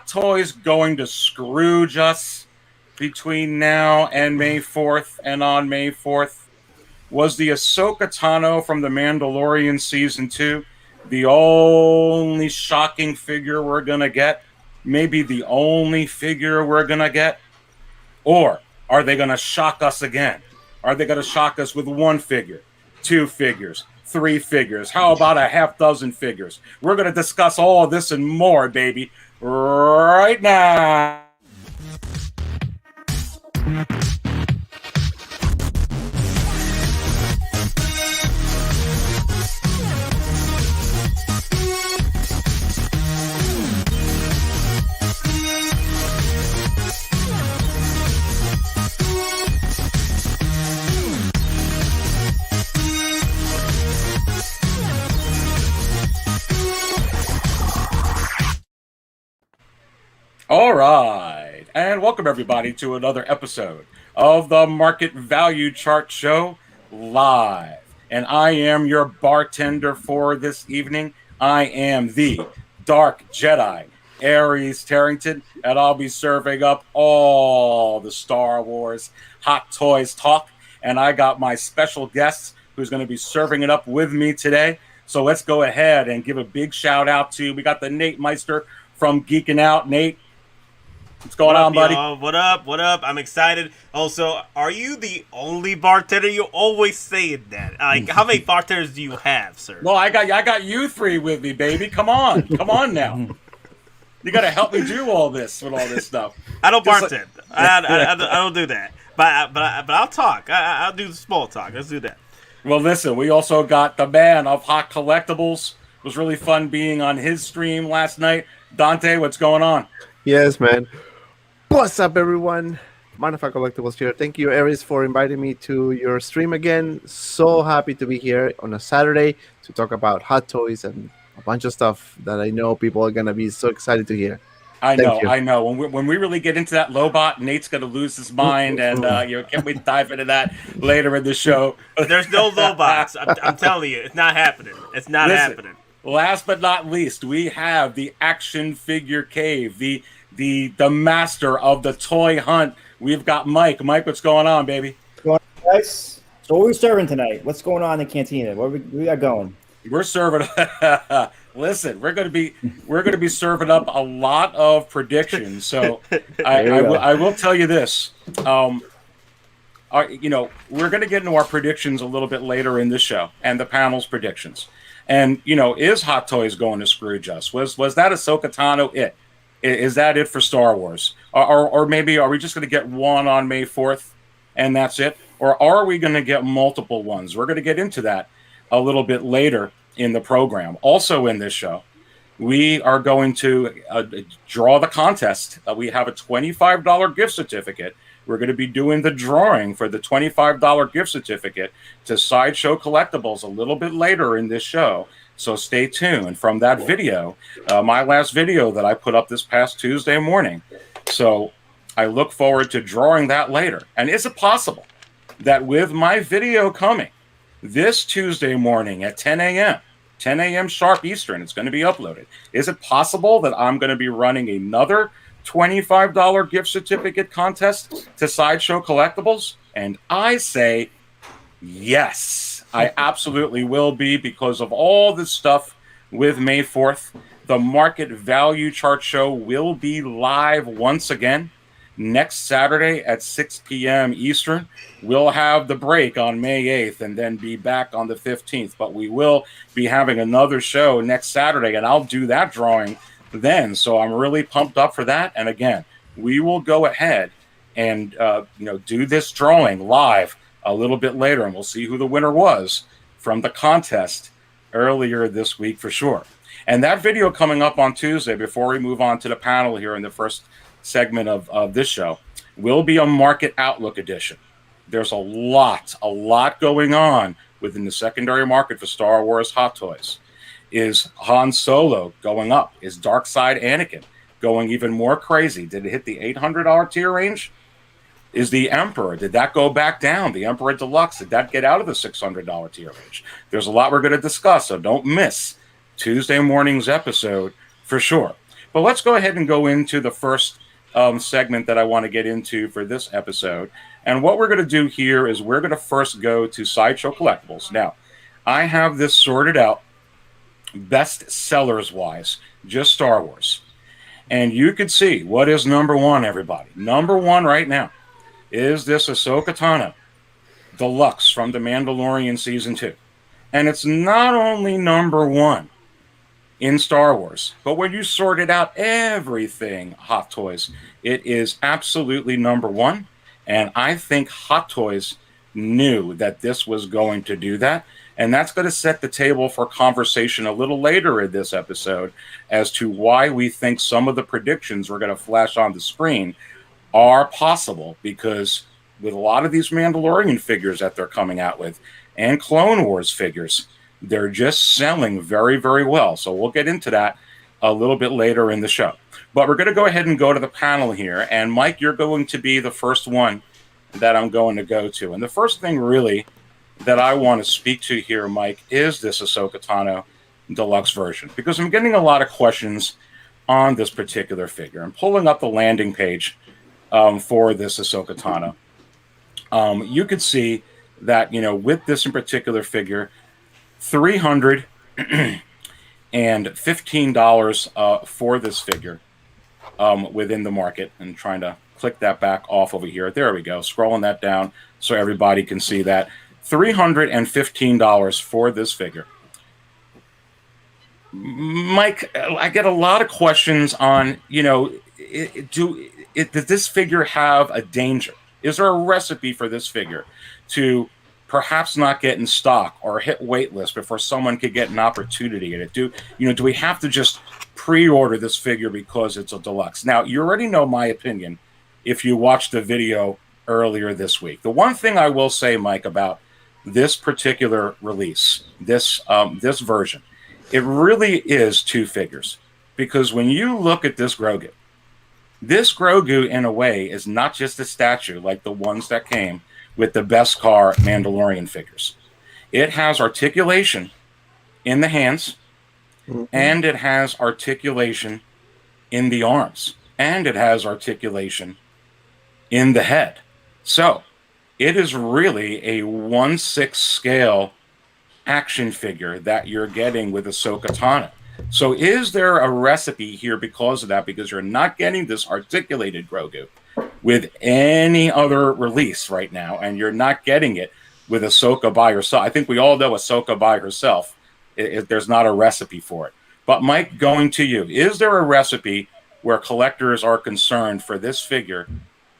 Hot Toys going to Scrooge us between now and May 4th and on May 4th? Was the Ahsoka Tano from The Mandalorian Season 2 the only shocking figure we're going to get? Maybe the only figure we're going to get? Or are they going to shock us again? Are they going to shock us with one figure, two figures, three figures? How about a half dozen figures? We're going to discuss all of this and more, baby, right now. All right, and welcome everybody to another episode of the Market Value Chart Show live. And I am your bartender for this evening. I am the Dark Jedi, Aries Tarrington, and I'll be serving up all the Star Wars Hot Toys talk. And I got my special guest who's going to be serving it up with me today. So let's go ahead and give a big shout out to, we got the Nate Meister from Geeking Out. Nate, what's going on, buddy? Y'all? What up? What up? I'm excited. Also, are you the only bartender? You always say that. Like, how many bartenders do you have, sir? Well, I got you three with me, baby. Come on now. You got to help me do all this with all this stuff. I don't bartend. I don't do that. But I'll talk. I'll do the small talk. Let's do that. Well, listen, we also got the man of Hot Collectibles. It was really fun being on his stream last night. Dante, what's going on? Yes, man. What's up, everyone? Ahsoka Collectibles here. Thank you, Aries, for inviting me to your stream again. So happy to be here on a Saturday to talk about Hot Toys and a bunch of stuff that I know people are going to be so excited to hear. I know. When we really get into that Lobot, Nate's going to lose his mind, and can't we dive into that later in the show? There's no Lobots. I'm telling you, it's not happening. It's not happening. Last but not least, we have the Action Figure Cave, the master of the toy hunt. We've got Mike. Mike, what's going on, baby? What's going on, guys? So what are we serving tonight? What's going on in the Cantina? What we got going? We're serving. Listen, we're going to be serving up a lot of predictions. So I will tell you this. We're going to get into our predictions a little bit later in the show and the panel's predictions. And is Hot Toys going to Scrooge us? Was that Ahsoka Tano it? Is that it for Star Wars? Or maybe are we just going to get one on May 4th and that's it? Or are we going to get multiple ones? We're going to get into that a little bit later in the program. Also in this show, we are going to draw the contest. We have a $25 gift certificate. We're going to be doing the drawing for the $25 gift certificate to Sideshow Collectibles a little bit later in this show. So stay tuned from that video, my last video that I put up this past Tuesday morning. So I look forward to drawing that later. And is it possible that with my video coming this Tuesday morning at 10 a.m. sharp Eastern, it's going to be uploaded. Is it possible that I'm going to be running another $25 gift certificate contest to Sideshow Collectibles? And I say yes. I absolutely will be, because of all this stuff with May 4th. The Market Value Chart Show will be live once again next Saturday at 6 p.m. Eastern. We'll have the break on May 8th and then be back on the 15th. But we will be having another show next Saturday, and I'll do that drawing then. So I'm really pumped up for that. And again, we will go ahead and do this drawing live a little bit later, and we'll see who the winner was from the contest earlier this week for sure. And that video coming up on Tuesday, before we move on to the panel here in the first segment of this show, will be a Market Outlook edition. There's a lot going on within the secondary market for Star Wars Hot Toys. Is Han Solo going up? Is Dark Side Anakin going even more crazy? Did it hit the $800 tier range? Is the Emperor, did that go back down? The Emperor Deluxe, did that get out of the $600 tier range? There's a lot we're going to discuss, so don't miss Tuesday morning's episode for sure. But let's go ahead and go into the first segment that I want to get into for this episode. And what we're going to do here is we're going to first go to Sideshow Collectibles. Now, I have this sorted out best sellers wise, just Star Wars. And you could see what is number one, everybody. Number one right now is this Ahsoka Tano Deluxe from The Mandalorian Season 2. And it's not only number one in Star Wars, but when you sorted out everything Hot Toys, it is absolutely number one. And I think Hot Toys knew that this was going to do that. And that's going to set the table for conversation a little later in this episode as to why we think some of the predictions we're going to flash on the screen are possible, because with a lot of these Mandalorian figures that they're coming out with and Clone Wars figures, they're just selling very, very well. So we'll get into that a little bit later in the show. But we're going to go ahead and go to the panel here. And Mike, you're going to be the first one that I'm going to go to. And the first thing really that I want to speak to here, Mike, is this Ahsoka Tano Deluxe version, because I'm getting a lot of questions on this particular figure. I'm pulling up the landing page for this Ahsoka Tano. You could see that, you know, with this in particular figure, $315 for this figure within the market. And trying to click that back off over here. There we go. Scrolling that down so everybody can see that. $315 for this figure. Mike, I get a lot of questions on, you know, does this figure have a danger? Is there a recipe for this figure to perhaps not get in stock or hit wait list before someone could get an opportunity at it? Do we have to just pre-order this figure because it's a deluxe? Now, you already know my opinion if you watched the video earlier this week. The one thing I will say, Mike, about this particular release, this version, it really is two figures. Because when you look at this Grogu in a way is not just a statue like the ones that came with the Beskar Mandalorian figures. It has articulation in the hands, and it has articulation in the arms, and it has articulation in the head. So it is really a 1/6 scale action figure that you're getting with Ahsoka Tano. So is there a recipe here because of that? Because you're not getting this articulated Grogu with any other release right now, and you're not getting it with Ahsoka by herself. I think we all know Ahsoka by herself, there's not a recipe for it. But Mike, going to you, is there a recipe where collectors are concerned for this figure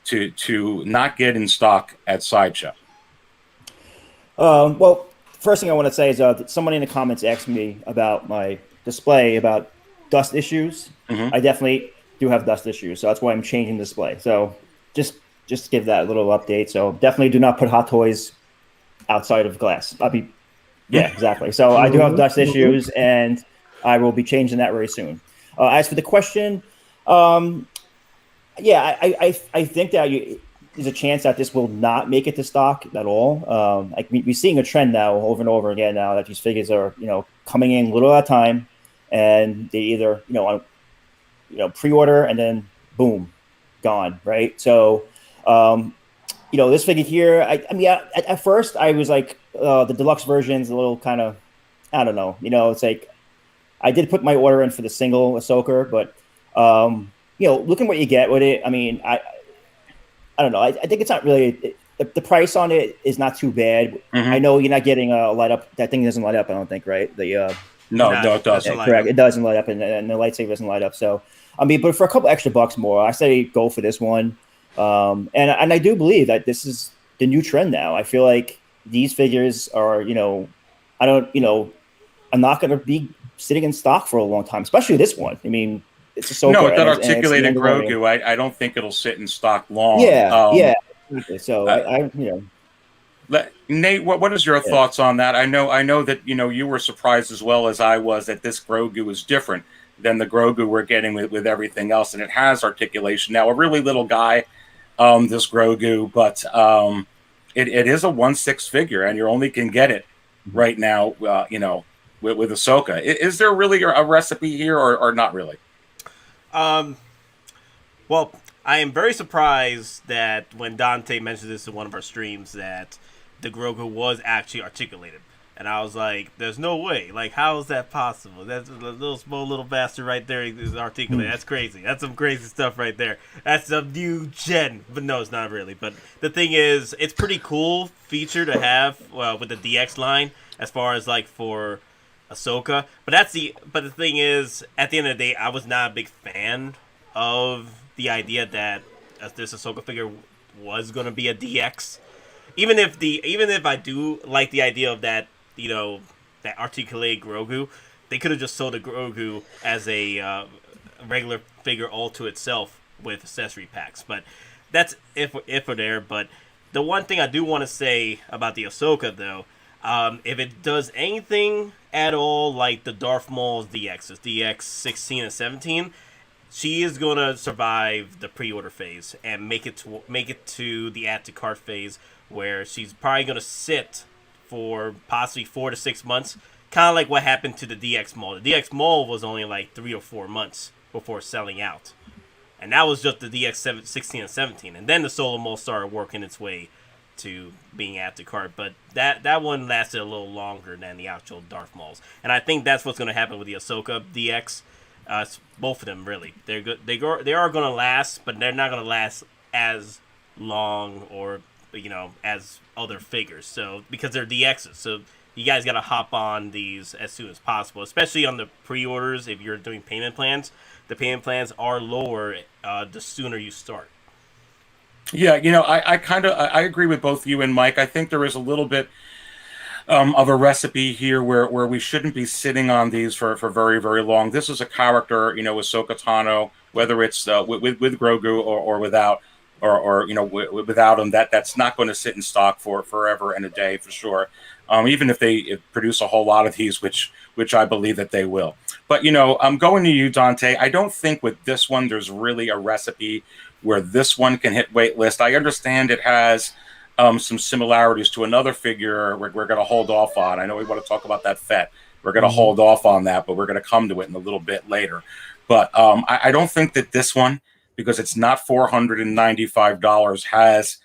to not get in stock at Sideshow? Well, first thing I want to say is somebody in the comments asked me about my display about dust issues. I definitely do have dust issues, so that's why I'm changing the display. So just to give that little update. So definitely do not put Hot Toys outside of glass. Yeah, exactly. So I do have dust issues, and I will be changing that very soon. As for the question, yeah, I think that there's a chance that this will not make it to stock at all. Like we're seeing a trend now over and over again now that these figures are, coming in little at a time, and they either, pre-order and then boom, gone, right? So, this figure here, at first I was like, the deluxe version's a little kind of, I don't know, it's like, I did put my order in for the single Ahsoka, but, looking what you get with it, I don't know. I think it's not really the price on it is not too bad. I know you're not getting a light up. That thing doesn't light up. I don't think, right? No, it doesn't. Yeah, correct. It doesn't light up, and the lightsaber doesn't light up. So, but for a couple extra bucks more, I say go for this one. And I do believe that this is the new trend now. I feel like these figures are, I'm not going to be sitting in stock for a long time, especially this one. It's Ahsoka. No, with that articulated Grogu, I don't think it'll sit in stock long. Yeah. So Nate, what is your thoughts on that? I know that you were surprised as well as I was that this Grogu is different than the Grogu we're getting with everything else, and it has articulation. Now, a really little guy, this Grogu, but it is a 1/6 figure, and you only can get it right now. With Ahsoka, is there really a recipe here, or not really? Well, I am very surprised that when Dante mentioned this in one of our streams that the Grogu was actually articulated. And I was like, there's no way. Like, how is that possible? That's a little small little bastard right there is articulated. That's crazy. That's some crazy stuff right there. That's a new gen. But no, it's not really. But the thing is, it's pretty cool feature to have with the DX line as far as, like, for Ahsoka. But the thing is, at the end of the day, I was not a big fan of the idea that this Ahsoka figure was going to be a DX. Even if I do like the idea of that, that articulated Grogu, they could have just sold the Grogu as a regular figure all to itself with accessory packs. But that's if we're there. But the one thing I do want to say about the Ahsoka, though, if it does anything at all like the Darth Maul's DXs, DX 16 and 17, she is going to survive the pre-order phase and make it to the add to cart phase, where she's probably going to sit for possibly 4 to 6 months, kind of like what happened to the DX Maul. The DX Maul was only like 3 or 4 months before selling out, and that was just the DX 16 and 17, and then the Solo Maul started working its way to being add to cart, but that one lasted a little longer than the actual Darth Mauls, and I think that's what's going to happen with the Ahsoka DX. Both of them, really. They're good. They are going to last, but they're not going to last as long or as other figures. So because they're DXs, so you guys got to hop on these as soon as possible, especially on the pre-orders. If you're doing payment plans, the payment plans are lower the sooner you start. Yeah, I agree with both you and Mike. I think there is a little bit of a recipe here where we shouldn't be sitting on these for very, very long. This is a character, Ahsoka Tano, whether it's with Grogu or without, or without him, that's not going to sit in stock for forever and a day for sure. Even if they produce a whole lot of these, which I believe that they will. But I'm going to you, Dante. I don't think with this one there's really a recipe where this one can hit wait list. I understand it has some similarities to another figure we're going to hold off on. I know we want to talk about that Fett. We're going to hold off on that, but we're going to come to it in a little bit later. But I don't think that this one, because it's not $495, has,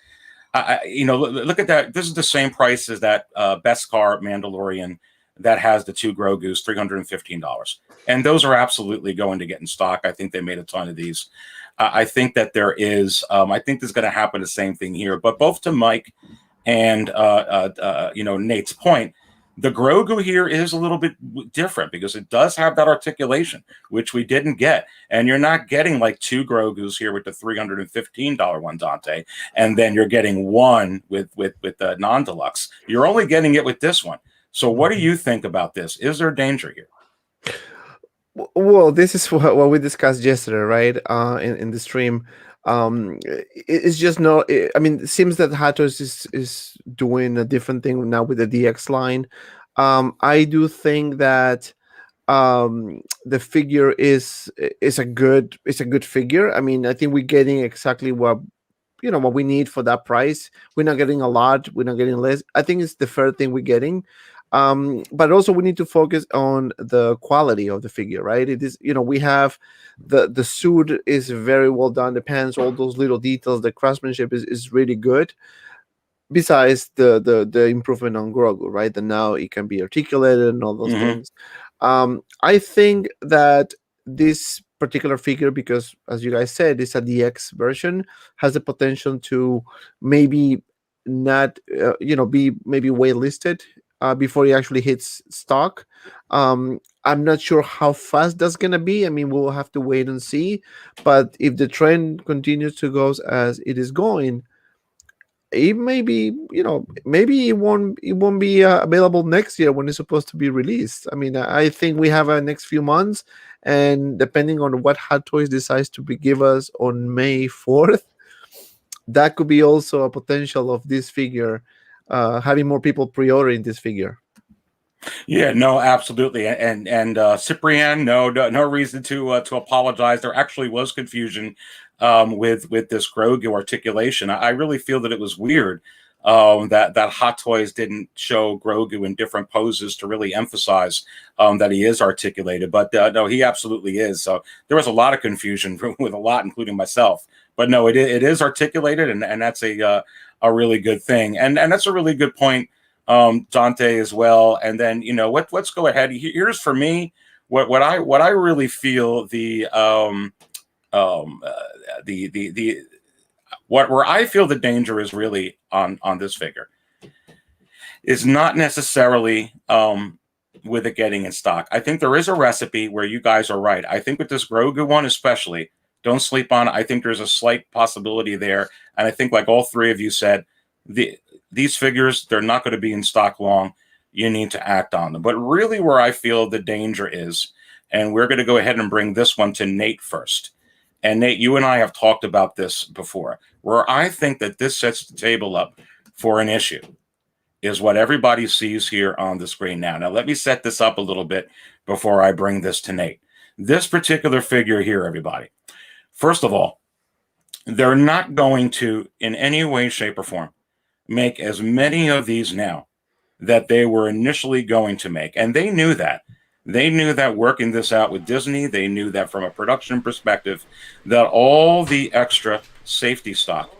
look at that. This is the same price as that Beskar Mandalorian that has the 2 Grogus, $315. And those are absolutely going to get in stock. I think they made a ton of these. I think that there is, I think there's going to happen the same thing here. But both to Mike and, Nate's point, the Grogu here is a little bit different because it does have that articulation, which we didn't get. And you're not getting like 2 Grogus here with the $315 one, Dante, and then you're getting one with the non-deluxe. You're only getting it with this one. So what do you think about this? Is there danger here? Well, this is what we discussed yesterday, right? In the stream. It's just no. It seems that Hatos is doing a different thing now with the DX line. I do think that the figure is a good figure. I think we're getting exactly what we need for that price. We're not getting a lot. We're not getting less. I think it's the fair thing we're getting. But also we need to focus on the quality of the figure, right? It is, we have the suit is very well done, the pants, all those little details, the craftsmanship is really good. Besides the improvement on Grogu, right? That now it can be articulated and all those things. I think that this particular figure, because as you guys said, it's a DX version, has the potential to maybe not, be maybe waitlisted before he actually hits stock. I'm not sure how fast that's gonna be. We'll have to wait and see. But if the trend continues to go as it is going, it may be, maybe it won't be available next year when it's supposed to be released. I think we have a next few months, and depending on what Hot Toys decides to give us on May 4th, that could be also a potential of this figure. Having more people pre-ordering this figure. Yeah, no, absolutely, and Cyprian, no reason to apologize. There actually was confusion with this Grogu articulation. I really feel that it was weird that Hot Toys didn't show Grogu in different poses to really emphasize that he is articulated. But no, he absolutely is. So there was a lot of confusion with a lot, including myself. But no, it is articulated, and that's a really good thing. And that's a really good point, Dante, as well. And then let's go ahead. Here's for me what I really feel where I feel the danger is really on this figure is not necessarily with it getting in stock. I think there is a recipe where you guys are right. I think with this Grogu one especially, don't sleep on it. I think there's a slight possibility there. And I think, like all three of you said, these figures, they're not going to be in stock long. You need to act on them. But really where I feel the danger is, and we're going to go ahead and bring this one to Nate first. And Nate, you and I have talked about this before, where I think that this sets the table up for an issue is what everybody sees here on the screen now. Now, let me set this up a little bit before I bring this to Nate. This particular figure here, everybody, first of all, they're not going to, in any way, shape, or form, make as many of these now that they were initially going to make. And they knew that. They knew that working this out with Disney, they knew that from a production perspective, that all the extra safety stock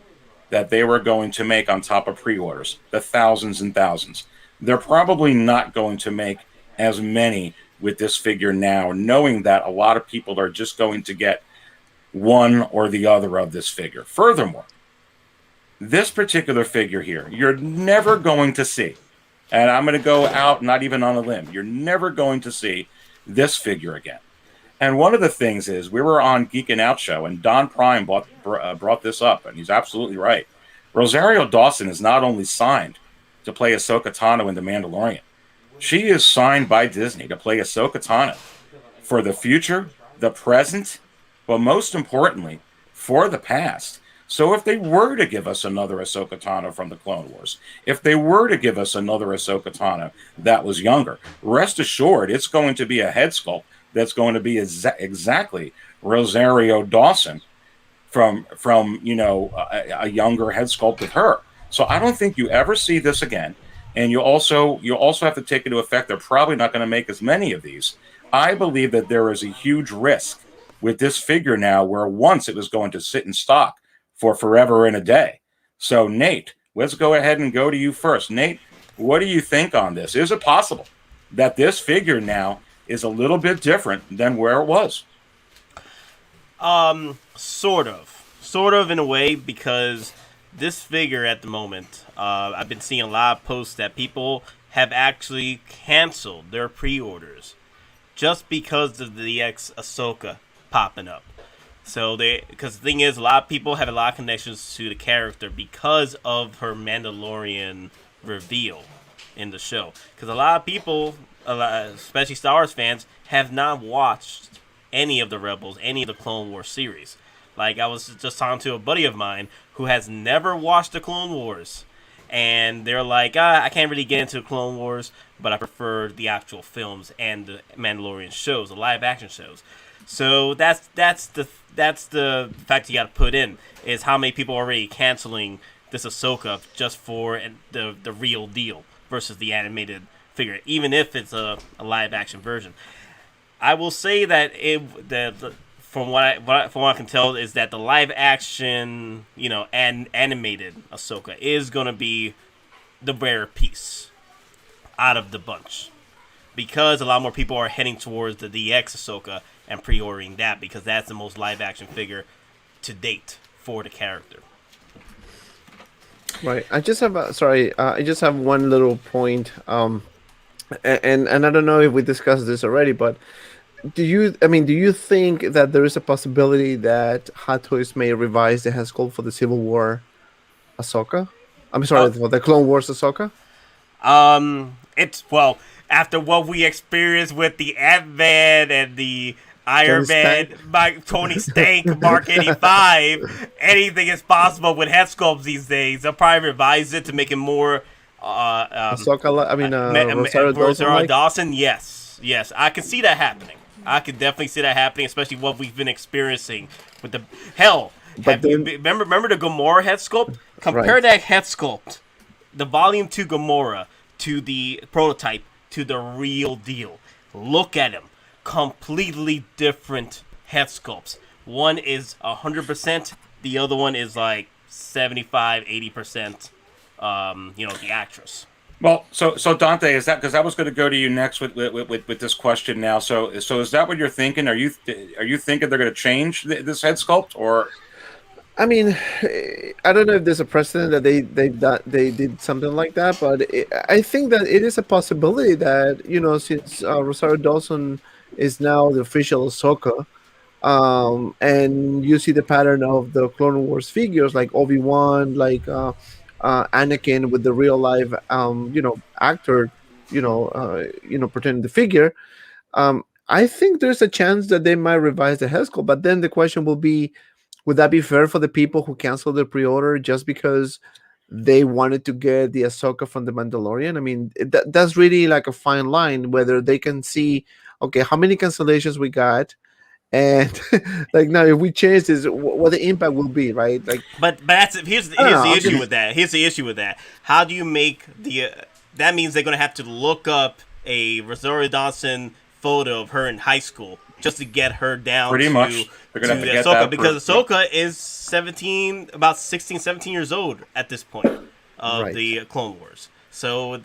that they were going to make on top of pre-orders, the thousands and thousands, they're probably not going to make as many with this figure now, knowing that a lot of people are just going to get one or the other of this figure. Furthermore, this particular figure here, you're never going to see, and I'm going to go out not even on a limb, you're never going to see this figure again. And one of the things is, we were on Geekin' Out show, and Don Prime brought this up, and he's absolutely right. Rosario Dawson is not only signed to play Ahsoka Tano in The Mandalorian, she is signed by Disney to play Ahsoka Tano for the future, the present, but most importantly, for the past. So if they were to give us another Ahsoka Tano from the Clone Wars, if they were to give us another Ahsoka Tano that was younger, rest assured it's going to be a head sculpt that's going to be exactly Rosario Dawson from a younger head sculpt with her. So I don't think you ever see this again. And you also have to take into effect they're probably not going to make as many of these. I believe that there is a huge risk with this figure now, where once it was going to sit in stock for forever and a day. So Nate, let's go ahead and go to you first. Nate, what do you think on this? Is it possible that this figure now is a little bit different than where it was? Sort of in a way, because this figure at the moment, I've been seeing a lot of posts that people have actually canceled their pre-orders just because of the ex-Ahsoka popping up. So because the thing is, a lot of people have a lot of connections to the character because of her Mandalorian reveal in the show. Because a lot of people, especially Star Wars fans, have not watched any of the Rebels, any of the Clone Wars series. Like, I was just talking to a buddy of mine who has never watched the Clone Wars. And they're like, I can't really get into the Clone Wars, but I prefer the actual films and the Mandalorian shows, the live action shows. So that's the fact you got to put in, is how many people are already canceling this Ahsoka just for the real deal versus the animated figure, even if it's a live action version. I will say that from what I can tell, is that the live action, and animated Ahsoka is going to be the rare piece out of the bunch, because a lot more people are heading towards the DX Ahsoka and pre-ordering that, because that's the most live action figure to date for the character. Right. I just have one little point, and I don't know if we discussed this already, but do you think that there is a possibility that Hot Toys may revise the head sculpt for the Civil War Ahsoka? I'm sorry, for the Clone Wars Ahsoka? After what we experienced with the Ant-Man and the Iron Man, Tony Stank, Mark 85, anything is possible with head sculpts these days. They'll probably revise it to make it more Rosario Dawson. Yes, I can see that happening. I can definitely see that happening, especially what we've been experiencing with the remember the Gamora head sculpt? Compare that head sculpt the Volume 2 Gamora to the prototype to the real deal. Look at him. Completely different head sculpts. One is 100%. The other one is like 75, 80%. The actress. Well, so Dante, is that because I was going to go to you next with this question now? So is that what you're thinking? Are you thinking they're going to change this head sculpt, or? I mean, I don't know if there's a precedent that they did something like that, but I think that it is a possibility that since Rosario Dawson is now the official Ahsoka, and you see the pattern of the Clone Wars figures like Obi-Wan, like Anakin with the real live actor, pretending the figure. I think there's a chance that they might revise the head sculpt, but then the question will be, would that be fair for the people who canceled the pre-order just because they wanted to get the Ahsoka from the Mandalorian? I mean, that's really like a fine line, whether they can see, okay, how many cancellations we got, and like now if we change this, what the impact will be, right? Like, but here's the issue with that. Here's the issue with that. How do you make that means they're gonna have to look up a Rosario Dawson photo of her in high school just to get her down pretty much. They're gonna have to get Ahsoka, that because Ahsoka is about 16, 17 years old at this point of the Clone Wars. So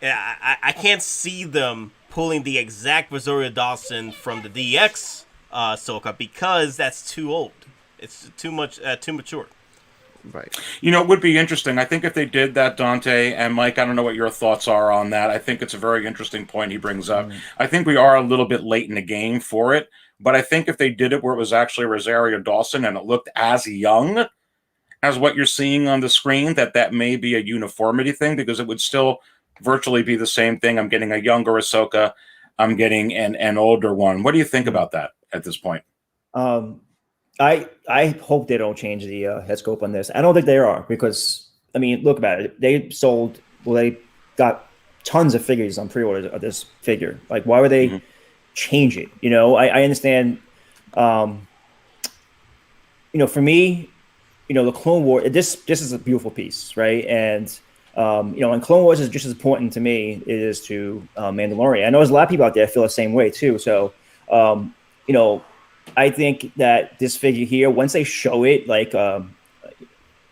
I can't see them pulling the exact Rosario Dawson from the DX Ahsoka, because that's too old. It's too mature. Right. It would be interesting. I think if they did that, Dante and Mike, I don't know what your thoughts are on that. I think it's a very interesting point he brings up. I think we are a little bit late in the game for it, but I think if they did it where it was actually Rosario Dawson and it looked as young as what you're seeing on the screen, that may be a uniformity thing, because it would still virtually be the same thing. I'm getting a younger Ahsoka. I'm getting an older one. What do you think about that at this point? I hope they don't change the head scope on this. I don't think they are, because I mean, look about it. They got tons of figures on pre-orders of this figure. Like, why would they change it? I understand. For me, the Clone Wars. This is a beautiful piece, right? And and Clone Wars is just as important to me it is to Mandalorian. I know there's a lot of people out there that feel the same way too. So, I think that this figure here, once they show it, like,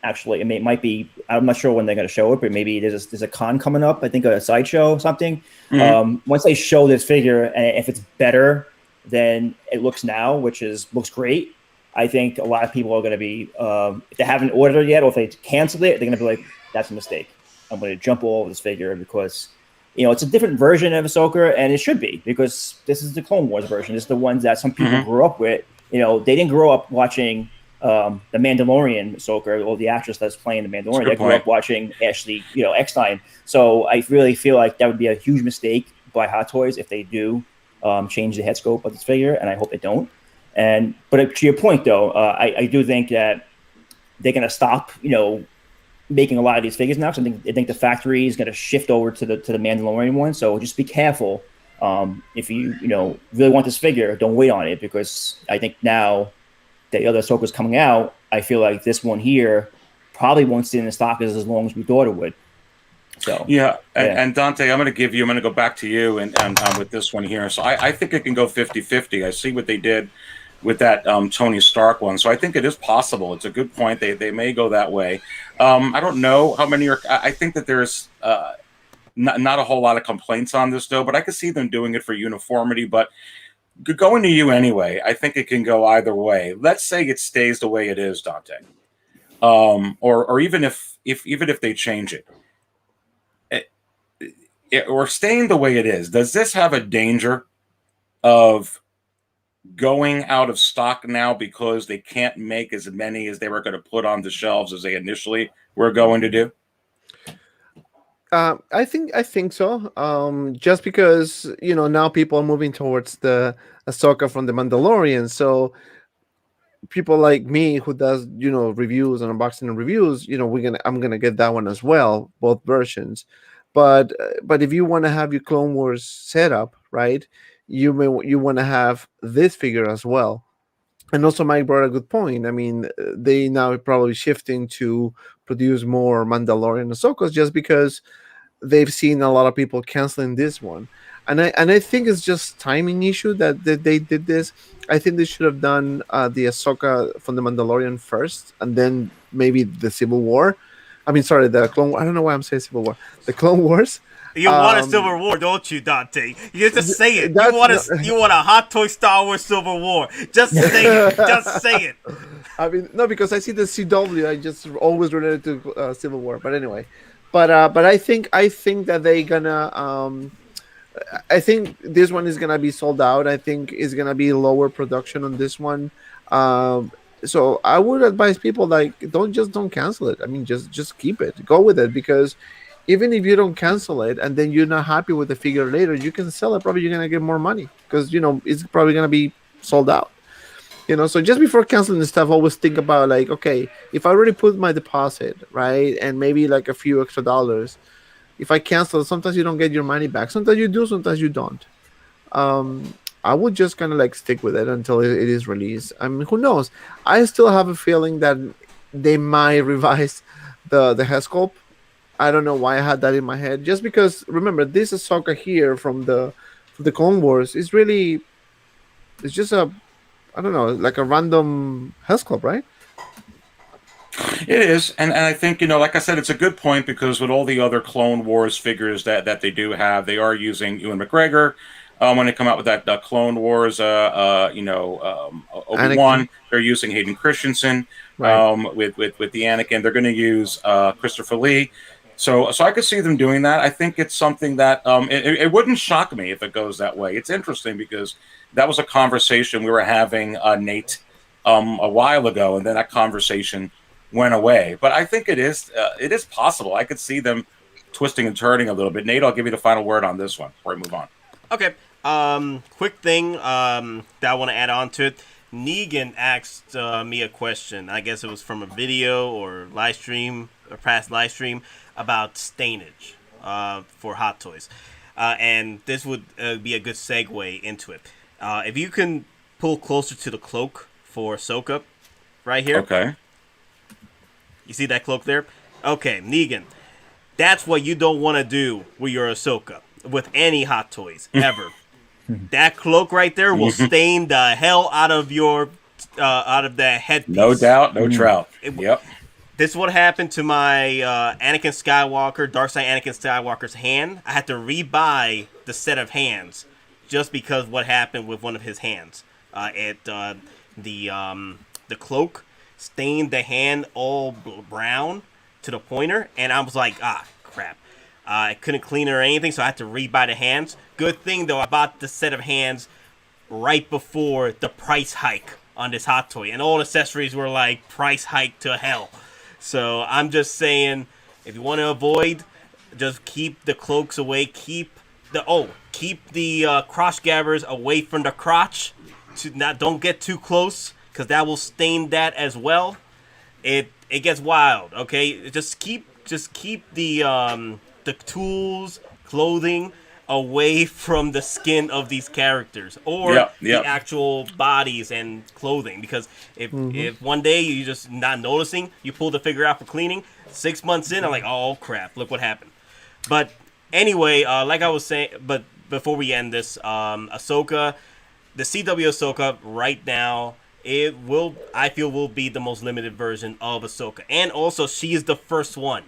actually, it might be, I'm not sure when they're going to show it, but maybe there's a con coming up. I think a sideshow or something. Once they show this figure, and if it's better than it looks now, which looks great, I think a lot of people are going to be, if they haven't ordered it yet, or if they canceled it, they're going to be like, that's a mistake. I'm going to jump all over this figure because, it's a different version of Ahsoka, and it should be, because this is the Clone Wars version. This is the ones that some people grew up with. They didn't grow up watching the Mandalorian Ahsoka, or the actress that's playing the Mandalorian. They grew up watching Ashley, Eckstein. So I really feel like that would be a huge mistake by Hot Toys if they do change the head scope of this figure, and I hope they don't. But to your point, though, I do think that they're going to stop, making a lot of these figures now. So I think the factory is going to shift over to the Mandalorian one. So just be careful. If you really want this figure, don't wait on it, because I think now the other Ahsoka's coming out, I feel like this one here probably won't stay in the stock as long as we thought it would. So and Dante, I'm going to go back to you and with this one here. So I think it can go 50-50. I see what they did with that Tony Stark one. So I think it is possible. It's a good point. They may go that way. I don't know how many are. I think that there's not a whole lot of complaints on this, though, but I could see them doing it for uniformity. But going to you anyway, I think it can go either way. Let's say it stays the way it is, Dante, or even if they change it, or staying the way it is. Does this have a danger of going out of stock now because they can't make as many as they were going to put on the shelves as they initially were going to do? I think so. Just because now people are moving towards the Ahsoka from the Mandalorian, so people like me who does reviews and unboxing and reviews, I'm gonna get that one as well, both versions. But if you want to have your Clone Wars setup, right, you want to have this figure as well. And also, Mike brought a good point. I mean, they now are probably shifting to produce more Mandalorian Ahsokas just because they've seen a lot of people canceling this one, and I think it's just timing issue that they did this. I think they should have done the Ahsoka from the Mandalorian first, and then maybe the Civil War. I mean, sorry, the Clone. I don't know why I'm saying Civil War. The Clone Wars. You want a Civil War, don't you, Dante? You just say it. That's You want a Hot Toy Star Wars Civil War. Just say it. Just say it. I mean, no, because I see the CW. I just always related to Civil War. But anyway, but I think that they gonna I think this one is gonna be sold out. I think it's gonna be lower production on this one. So I would advise people like don't cancel it. I mean, just keep it, go with it, because even if you don't cancel it and then you're not happy with the figure later, you can sell it. Probably you're gonna get more money because it's probably gonna be sold out. So just before canceling the stuff, always think about like, okay, if I already put my deposit, right, and maybe like a few extra dollars, if I cancel, sometimes you don't get your money back. Sometimes you do, sometimes you don't. I would just kind of like stick with it until it is released. I mean, who knows? I still have a feeling that they might revise the head sculpt. I don't know why I had that in my head. Just because, remember, this Ahsoka here from the Clone Wars is really, it's just I don't know, like a random head sculpt, right? It is, and I think, like I said, it's a good point because with all the other Clone Wars figures that they do have, they are using Ewan McGregor. When they come out with that Clone Wars, Obi-Wan, they're using Hayden Christensen. Right. With the Anakin, they're going to use Christopher Lee. So I could see them doing that. I think it's something that it wouldn't shock me if it goes that way. It's interesting because that was a conversation we were having, Nate, a while ago, and then that conversation went away. But I think it is possible. I could see them twisting and turning a little bit. Nate, I'll give you the final word on this one before we move on. Okay. Quick thing that I want to add on to it. Negan asked me a question. I guess it was from a video or live stream or past live stream about stainage for Hot Toys. And this would be a good segue into it. If you can pull closer to the cloak for Ahsoka right here. Okay. You see that cloak there? Okay, Negan. That's what you don't want to do with your Ahsoka, with any Hot Toys, ever. That cloak right there will stain the hell out of your out of that headpiece. No doubt, no trout. Yep. This is what happened to my Anakin Skywalker, Darkside Anakin Skywalker's hand. I had to rebuy the set of hands just because what happened with one of his hands. The cloak stained the hand all brown to the pointer, and I was like, crap. I couldn't clean it or anything, so I had to rebuy the hands. Good thing, though, I bought the set of hands right before the price hike on this Hot Toy, and all accessories were like price hike to hell. So I'm just saying, if you want to avoid, just keep the cloaks away. Keep the crotch gabbers away from the crotch. Don't get too close, because that will stain that as well. It gets wild. Okay, just keep the tools, clothing away from the skin of these characters or the actual bodies and clothing, because if one day you're just not noticing, you pull the figure out for cleaning, 6 months in, I'm like, oh crap, look what happened. But anyway, like I was saying, but before we end this, Ahsoka, the CW Ahsoka right now, I feel will be the most limited version of Ahsoka, and also she is the first one,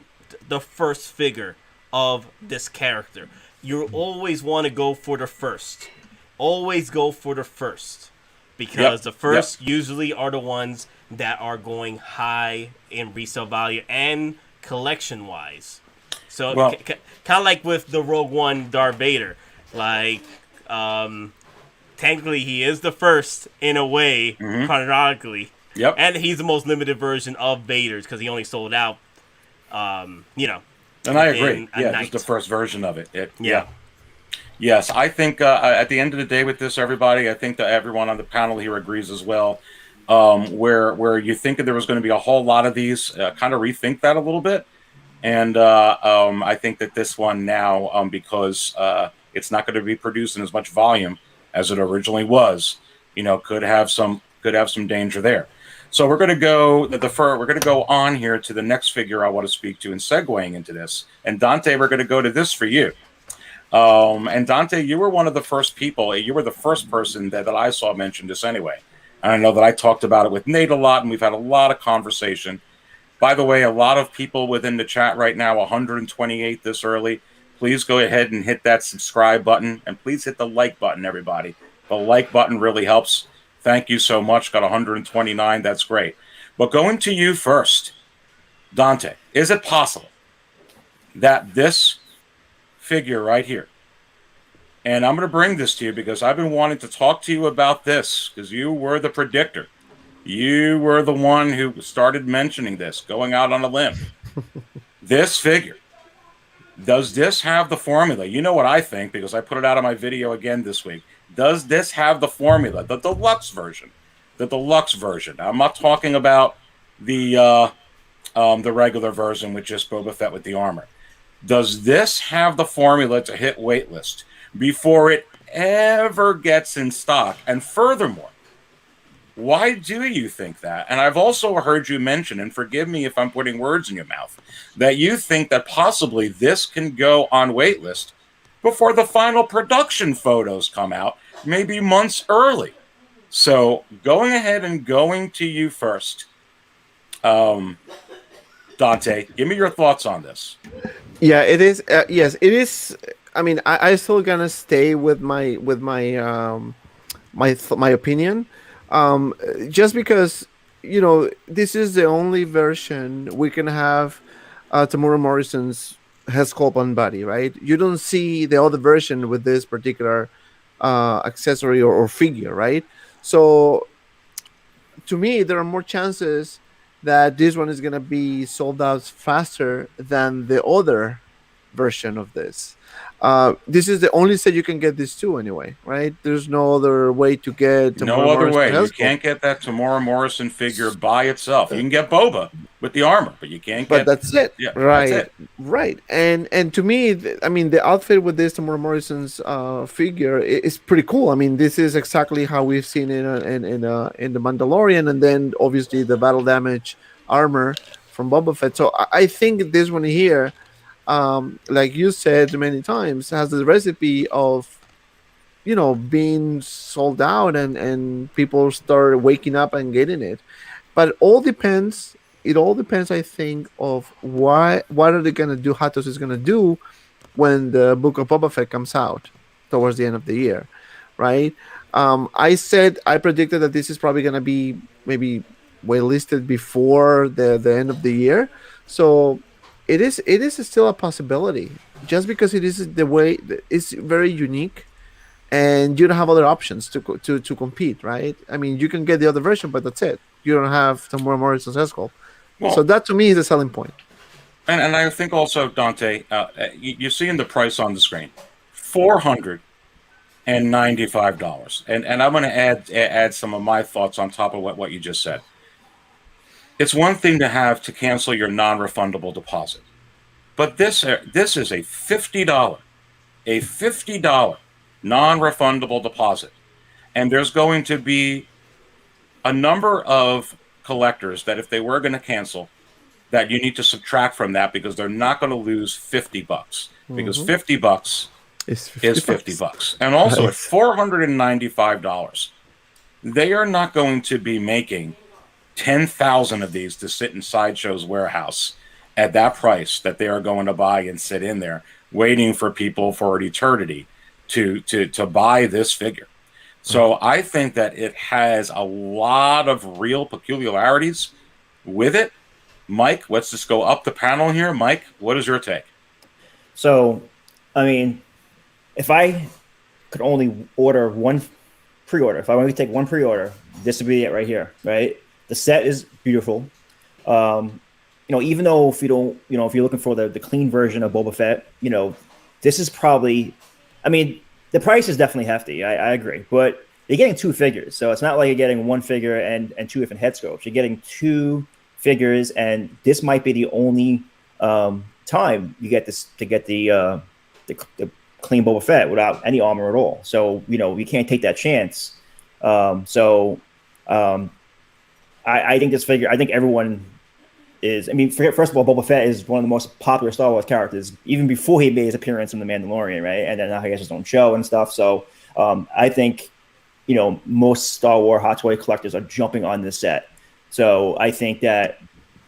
the first figure of this character. You always want to go for the first. Always go for the first. Because the first usually are the ones that are going high in resale value and collection-wise. So, kind of like with the Rogue One Darth Vader. Like, technically he is the first in a way, chronologically. Yep. And he's the most limited version of Vader's because he only sold out, And I agree. Just the first version of it. Yes, I think at the end of the day with this, everybody, I think that everyone on the panel here agrees as well. Where you think there was going to be a whole lot of these, kind of rethink that a little bit. And I think that this one now, because it's not going to be produced in as much volume as it originally was, could have some could have some danger there. So we're going to go we're going to go on here to the next figure I want to speak to and segueing into this. And Dante, we're going to go to this for you. And Dante, you were one of the first people. You were the first person that I saw mention this anyway. And I know that I talked about it with Nate a lot, and we've had a lot of conversation. By the way, a lot of people within the chat right now, 128 this early. Please go ahead and hit that subscribe button, and please hit the like button, everybody. The like button really helps. Thank you so much. Got 129. That's great. But going to you first, Dante, is it possible that this figure right here, and I'm going to bring this to you because I've been wanting to talk to you about this because you were the predictor. You were the one who started mentioning this, going out on a limb. This figure, does this have the formula? You know what I think because I put it out on my video again this week. Does this have the formula, the deluxe version? The deluxe version. I'm not talking about the regular version with just Boba Fett with the armor. Does this have the formula to hit waitlist before it ever gets in stock? And furthermore, why do you think that? And I've also heard you mention, and forgive me if I'm putting words in your mouth, that you think that possibly this can go on waitlist before the final production photos come out, maybe months early. So going ahead and going to you first, Dante, give me your thoughts on this. Yeah, it is. Yes, it is. I mean, I still gonna stay with my my opinion, just because this is the only version we can have Tamura Morrison's head sculpt on body, right? You don't see the other version with this particular accessory or figure, right? So to me, there are more chances that this one is going to be sold out faster than the other version of this. This is the only set you can get this to anyway, right? There's no other way to get no other way. You can't get that Tamura Morrison figure by itself. You can get Boba with the armor, but you can't get. But that's it, yeah, right? That's it. Right. And to me, I mean, the outfit with this Tamura Morrison's figure is pretty cool. I mean, this is exactly how we've seen it in the Mandalorian, and then obviously the battle damage armor from Boba Fett. So I think this one here, like you said many times, has the recipe of being sold out and people start waking up and getting it. But it all depends, I think, of what are they gonna do, Hatos is gonna do when the Book of Boba Fett comes out towards the end of the year, right? I predicted that this is probably gonna be maybe waitlisted before the end of the year. So it is still a possibility, just because it is the way it's very unique, and you don't have other options to compete, right? I mean, you can get the other version, but that's it. You don't have Tamura Morrison's head sculpt. Well, so that to me is a selling point. And I think also, Dante, you're seeing the price on the screen, $495, and I'm going to add some of my thoughts on top of what you just said. It's one thing to cancel your non-refundable deposit, but this is a $50 non-refundable deposit, and there's going to be a number of collectors that if they were going to cancel, that you need to subtract from that because they're not going to lose $50 because $50 is $50, and also at $495, they are not going to be making 10,000 of these to sit in Sideshow's warehouse at that price that they are going to buy and sit in there waiting for people for an eternity to buy this figure. So I think that it has a lot of real peculiarities with it. Mike, let's just go up the panel here. Mike, what is your take? So, I mean, if I could only order one pre-order, if I wanted to take one pre-order, this would be it right here, right? The set is beautiful. Even though if you don't, if you're looking for the clean version of Boba Fett, this is probably, I mean, the price is definitely hefty. I agree, but you're getting two figures, so it's not like you're getting one figure and two different head sculpts. You're getting two figures, and this might be the only time you get to get the clean Boba Fett without any armor at all. So you can't take that chance. I think this figure. I think everyone is. I mean, first of all, Boba Fett is one of the most popular Star Wars characters, even before he made his appearance in The Mandalorian, right? And then now he has his own show and stuff. So I think, most Star Wars hot toy collectors are jumping on this set. So I think that,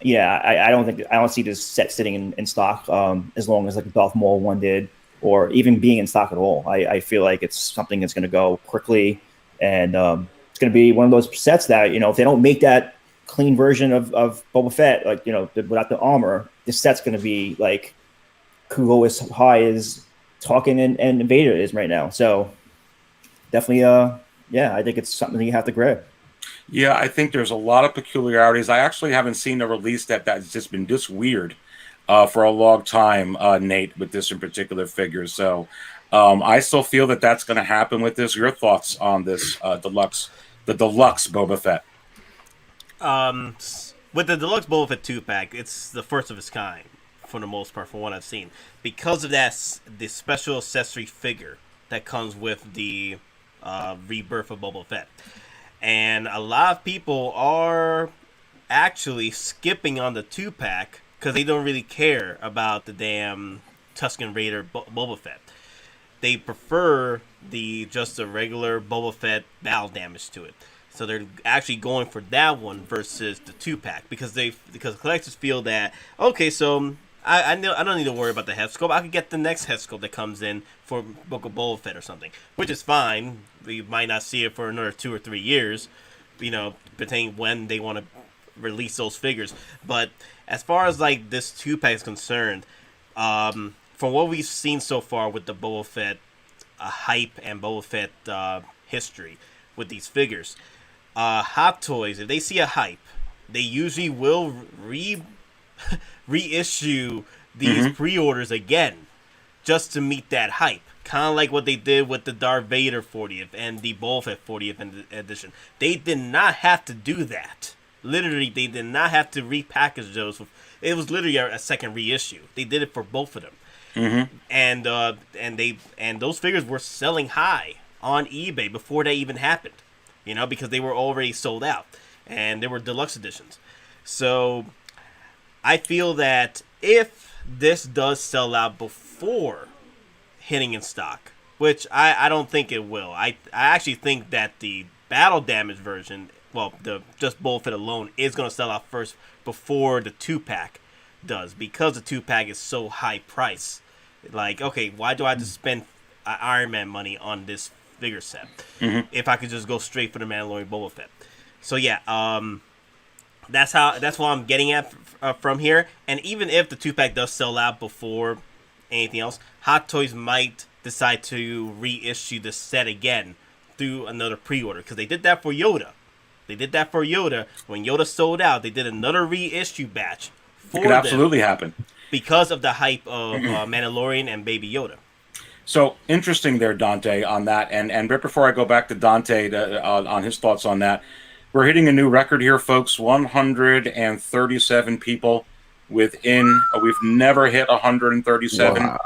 I don't see this set sitting in stock as long as like the Darth Maul one did, or even being in stock at all. I feel like it's something that's going to go quickly, and it's going to be one of those sets that, if they don't make that clean version of Boba Fett, like, without the armor, this set's going to be like could go as high as Tarkin and Vader is right now. So definitely, I think it's something that you have to grab. Yeah, I think there's a lot of peculiarities. I actually haven't seen a release that's just been this weird for a long time, Nate, with this in particular figure. So I still feel that that's going to happen with this. Your thoughts on this deluxe Boba Fett? With the Deluxe Boba Fett 2-pack, it's the first of its kind, for the most part, from what I've seen. Because of that, the special accessory figure that comes with the rebirth of Boba Fett. And a lot of people are actually skipping on the 2-pack because they don't really care about the damn Tusken Raider Boba Fett. They prefer just the regular Boba Fett battle damage to it. So they're actually going for that one versus the 2-pack because collectors feel that, okay, so I don't need to worry about the head sculpt. I could get the next head sculpt that comes in for Book of Boba Fett or something, which is fine. We might not see it for another 2 or 3 years, pertaining when they want to release those figures. But as far as like this 2-pack is concerned, from what we've seen so far with the Boba Fett hype and Boba Fett history with these figures, Hot Toys, if they see a hype, they usually will reissue these pre-orders again just to meet that hype. Kind of like what they did with the Darth Vader 40th and the Boba Fett 40th edition. They did not have to do that. Literally, they did not have to repackage those. It was literally a second reissue. They did it for both of them. And those figures were selling high on eBay before that even happened. Because they were already sold out. And they were deluxe editions. So I feel that if this does sell out before hitting in stock, which I don't think it will. I actually think that the battle damage version, the just Boba Fett alone, is going to sell out first before the 2-pack does, because the 2-pack is so high price. Like, okay, why do I just spend Iron Man money on this figure set if I could just go straight for the Mandalorian Boba Fett? So yeah, that's what I'm getting at from here. And even if the 2-pack does sell out before anything else, Hot Toys might decide to reissue the set again through another pre-order, because they did that for Yoda. When Yoda sold out, they did another reissue batch for them. It could absolutely happen because of the hype of Mandalorian and Baby Yoda. So interesting there, Dante, on that. And right before I go back to Dante on his thoughts on that, we're hitting a new record here, folks. 137 people within. We've never hit 137. Wow.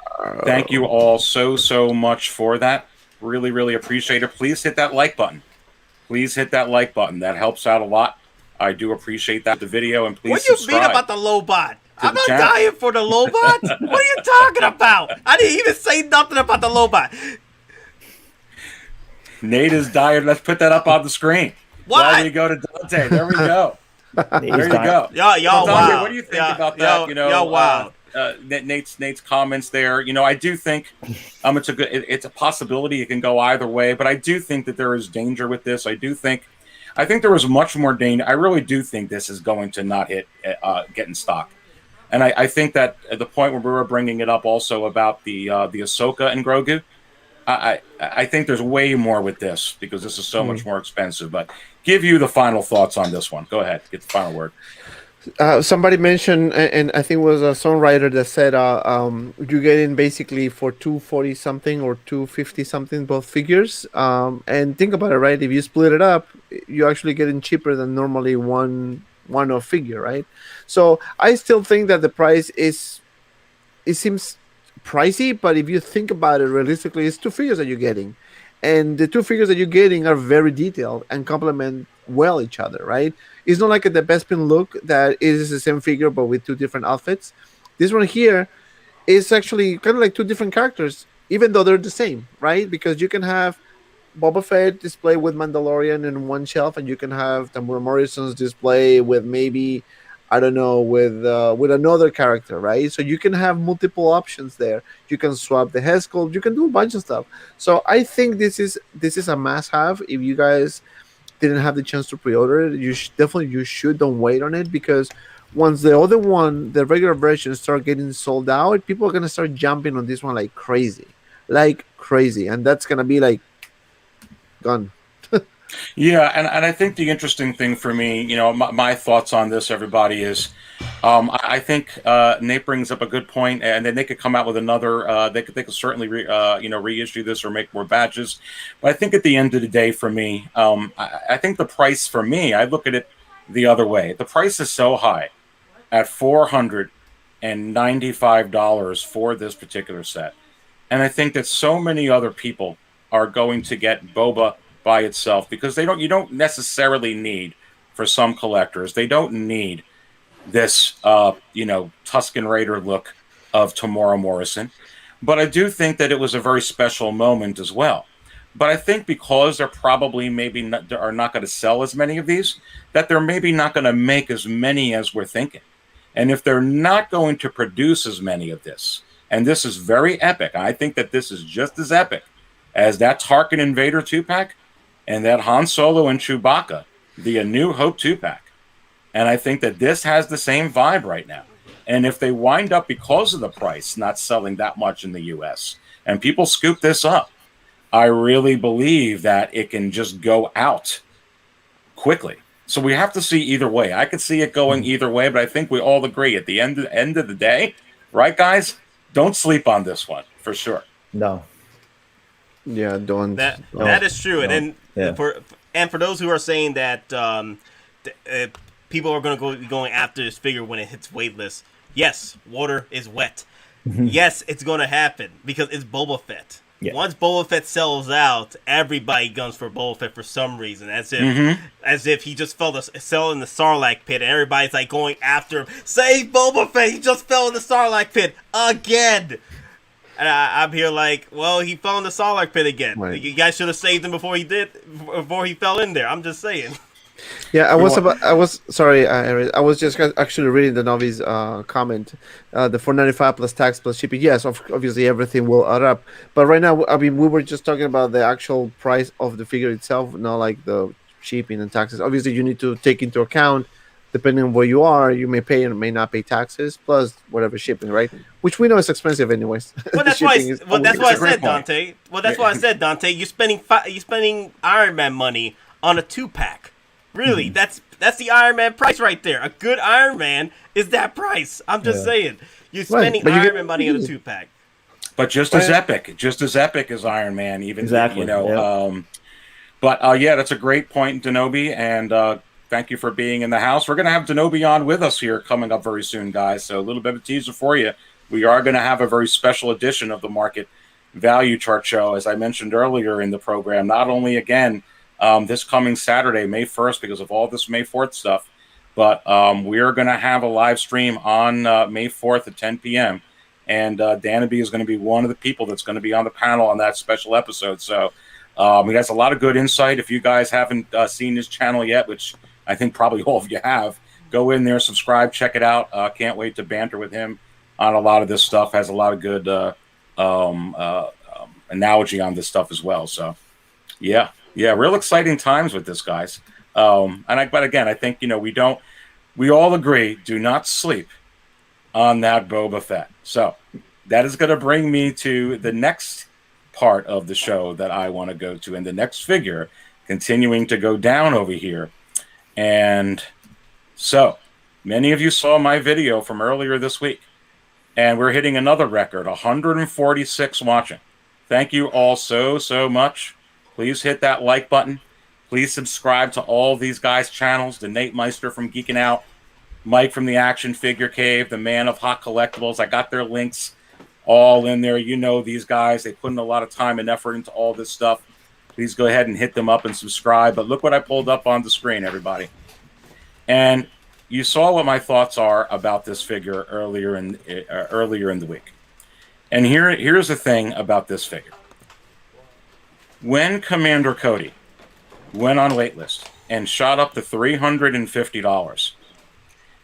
Thank you all so much for that. Really, really appreciate it. Please hit that like button. That helps out a lot. I do appreciate that. The video, and please subscribe. What do you mean about the low bot? I'm not dying for the low bot. What are you talking about? I didn't even say nothing about the low bot. Nate is dying. Let's put that up on the screen. What? Why don't we go to Dante? There we go. There you go. Y'all, Dante, wow. what do you think about that? Y'all, wow. Nate's comments there. I do think it's a possibility. It can go either way, but I do think that there is danger with this. I think there was much more danger. I really do think this is going to not get in stock. And I think that at the point where we were bringing it up also about the Ahsoka and Grogu, I think there's way more with this, because this is so much more expensive. But give you the final thoughts on this one. Go ahead. Get the final word. Somebody mentioned, and I think it was a songwriter that said you get in basically for $240 something or $250 something, both figures. And think about it, right? If you split it up, you actually get in cheaper than normally one-off figure, right? So I still think that the price seems pricey, but if you think about it realistically, it's two figures that you're getting, and the two figures that you're getting are very detailed and complement well each other, right? It's not like the Bespin Luke that is the same figure but with two different outfits. This one here is actually kind of like two different characters, even though they're the same, right? Because you can have Boba Fett display with Mandalorian in one shelf, and you can have Tamura Morrison's display with maybe, I don't know, with another character, right? So you can have multiple options there. You can swap the head sculpt. You can do a bunch of stuff. So I think this is a must-have. If you guys didn't have the chance to pre-order it, you should don't wait on it, because once the other one, the regular version, start getting sold out, people are gonna start jumping on this one like crazy, and that's gonna be like gone. Yeah, and I think the interesting thing for me, my thoughts on this, everybody, is I think Nate brings up a good point, and then they could come out with another. They could certainly reissue this or make more batches. But I think at the end of the day, for me, I think the price for me, I look at it the other way. The price is so high at $495 for this particular set, and I think that so many other people are going to get Boba by itself, because you don't necessarily need, for some collectors, they don't need this Tusken Raider look of Tamora Morrison. But I do think that it was a very special moment as well. But I think because they're probably are not going to sell as many of these, that they're maybe not going to make as many as we're thinking. And if they're not going to produce as many of this, and this is very epic, I think that this is just as epic as that Tarkin and Vader 2-pack and that Han Solo and Chewbacca, the A New Hope 2-pack. And I think that this has the same vibe right now. And if they wind up, because of the price, not selling that much in the US, and people scoop this up, I really believe that it can just go out quickly. So we have to see either way. I could see it going either way, but I think we all agree at the end of the day, right, guys? Don't sleep on this one, for sure. No. Yeah, don't. That is true. No. And then for those who are saying that people are going to be going after this figure when it hits waitlist, yes, water is wet. Yes, it's going to happen because it's Boba Fett. Yeah. Once Boba Fett sells out, everybody guns for Boba Fett for some reason, as if he just fell in the Sarlacc pit, and everybody's like going after him. Save Boba Fett! He just fell in the Sarlacc pit again. And I'm here like, well, he fell in the Sarlacc pit again. Right. You guys should have saved him before he fell in there. I'm just saying. Yeah, I was sorry, I was just actually reading the Novi's comment. The $495 plus tax plus shipping. Yes, obviously everything will add up. But right now, I mean, we were just talking about the actual price of the figure itself, not like the shipping and taxes. Obviously, you need to take into account, depending on where you are, you may pay and may not pay taxes plus whatever shipping, right? Which we know is expensive anyways. Well, that's why I said, Dante. Well, that's why I said, Dante. You're spending Iron Man money on a 2-pack. Really, that's the Iron Man price right there. A good Iron Man is that price. I'm just saying. You're spending Iron Man money on a 2-pack. But just as epic as Iron Man, even exactly. But that's a great point, Denobi, and thank you for being in the house. We're going to have Denobi on with us here coming up very soon, guys. So a little bit of a teaser for you. We are going to have a very special edition of the Market Value Chart Show, as I mentioned earlier in the program. Not only, again, this coming Saturday, May 1st, because of all this May 4th stuff, but we are going to have a live stream on May 4th at 10 p.m., and Danaby is going to be one of the people that's going to be on the panel on that special episode. So he has a lot of good insight. If you guys haven't seen his channel yet, which I think probably all of you have, go in there, subscribe, check it out. Can't wait to banter with him on a lot of this stuff. Has a lot of good analogy on this stuff as well. So, yeah, real exciting times with this, guys. But again, I think we all agree, do not sleep on that Boba Fett. So that is going to bring me to the next part of the show that I want to go to, and the next figure continuing to go down over here. And so many of you saw my video from earlier this week, and we're hitting another record, 146 watching. Thank you all so much. Please hit that like button. Please subscribe to all these guys' channels, the Nate Meister from Geeking Out, Mike from the Action Figure Cave, the Man of Hot Collectibles. I got their links all in there. You know these guys. They put in a lot of time and effort into all this stuff. please go ahead and hit them up and subscribe. But look what I pulled up on the screen, everybody. And you saw what my thoughts are about this figure earlier in the week. And here's the thing about this figure. When Commander Cody went on waitlist and shot up to $350,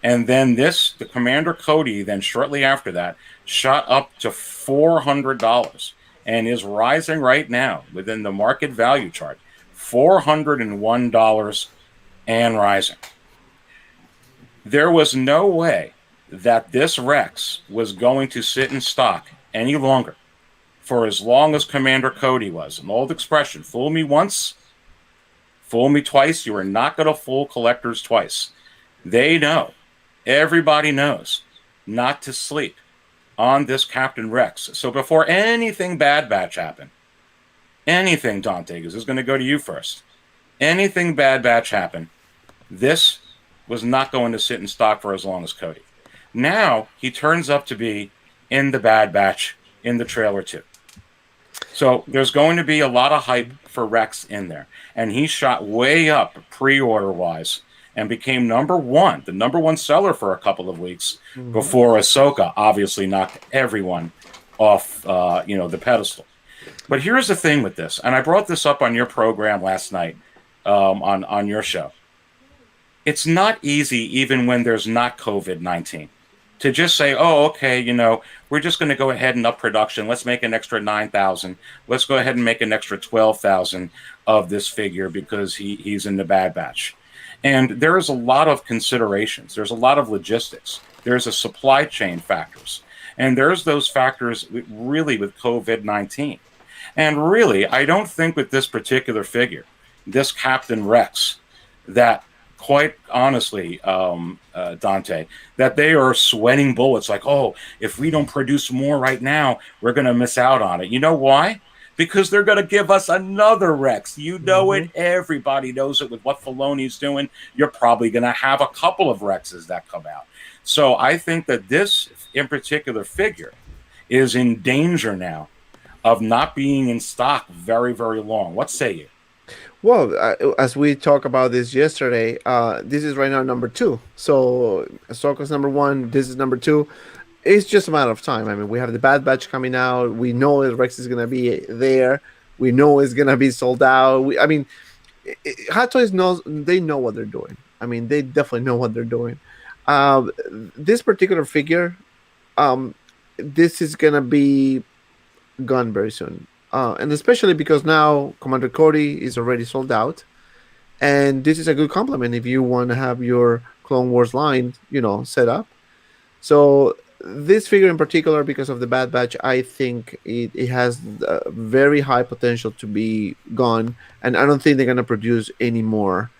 and then the Commander Cody, then shortly after that, shot up to $400 and is rising right now within the market value chart, $401 and rising. There was no way that this Rex was going to sit in stock any longer for as long as Commander Cody was. An old expression, fool me once, fool me twice. You are not going to fool collectors twice. They know. Everybody knows not to sleep on this Captain Rex. So before anything Bad Batch happened, anything, Dante, because this is going to go to you first. Anything Bad Batch happened, this was not going to sit in stock for as long as Cody. Now he turns up to be in the Bad Batch in the trailer too. So there's going to be a lot of hype for Rex in there. And he shot way up pre-order wise and became the number one seller for a couple of weeks before Ahsoka obviously knocked everyone off, the pedestal. But here's the thing with this, and I brought this up on your program last night on your show. It's not easy, even when there's not COVID-19, to just say, oh, okay, we're just going to go ahead and up production. Let's make an extra 9,000. Let's go ahead and make an extra 12,000 of this figure because he's in the Bad Batch. And there's a lot of considerations. There's a lot of logistics. There's a supply chain factors. And there's those factors really with COVID-19. And really, I don't think with this particular figure, this Captain Rex, that quite honestly, Dante, that they are sweating bullets like, oh, if we don't produce more right now, we're going to miss out on it. You know why? Because they're going to give us another Rex. You know it. Everybody knows it with what Filoni's doing. You're probably going to have a couple of Rexes that come out. So I think that this in particular figure is in danger now of not being in stock very, very long. What say you? Well, as we talked about this yesterday, this is right now number 2. So Ahsoka's number 1. This is number 2. It's just a matter of time. I mean, we have the Bad Batch coming out. We know that Rex is going to be there. We know it's going to be sold out. Hot Toys they know what they're doing. I mean, they definitely know what they're doing. This particular figure, this is going to be gone very soon. And especially because now Commander Cody is already sold out. And this is a good compliment if you want to have your Clone Wars line, set up. So this figure in particular, because of the Bad Batch, I think it has very high potential to be gone. And I don't think they're going to produce any more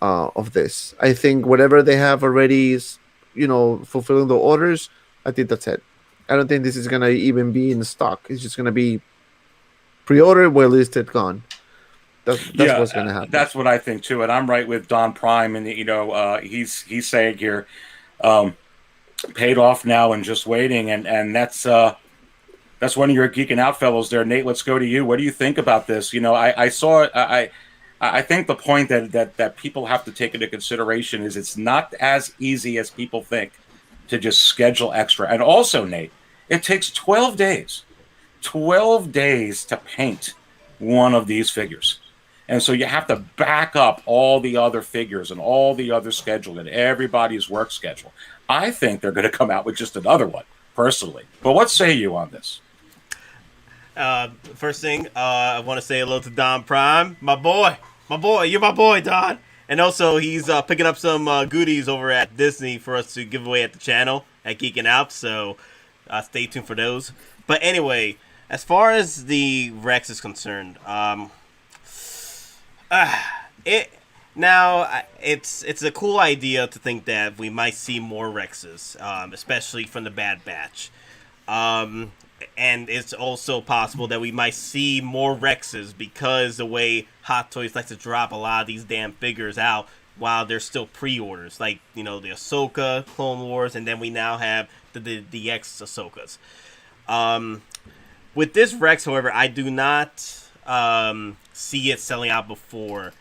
of this. I think whatever they have already is, fulfilling the orders. I think that's it. I don't think this is going to even be in stock. It's just going to be pre-order, well listed, gone. That's what's going to happen. That's what I think too, and I'm right with Don Prime. And he's saying here, paid off now and just waiting, and that's one of your geeking out fellows there, Nate. Let's go to you. What do you think about this? I saw it. I think the point that people have to take into consideration is it's not as easy as people think to just schedule extra. And also, Nate, it takes 12 days. 12 days to paint one of these figures. And so you have to back up all the other figures and all the other schedule and everybody's work schedule. I think they're going to come out with just another one, personally. But what say you on this? First thing, I want to say hello to Don Prime. My boy. You're my boy, Don. And also, he's picking up some goodies over at Disney for us to give away at the channel at Geeking Out. So stay tuned for those. But anyway, as far as the Rex is concerned, it's a cool idea to think that we might see more Rexes, especially from the Bad Batch. And it's also possible that we might see more Rexes because the way Hot Toys like to drop a lot of these damn figures out while they're still pre-orders, like the Ahsoka, Clone Wars, and then we now have the X Ahsokas. With this Rex, however, I do not see it selling out before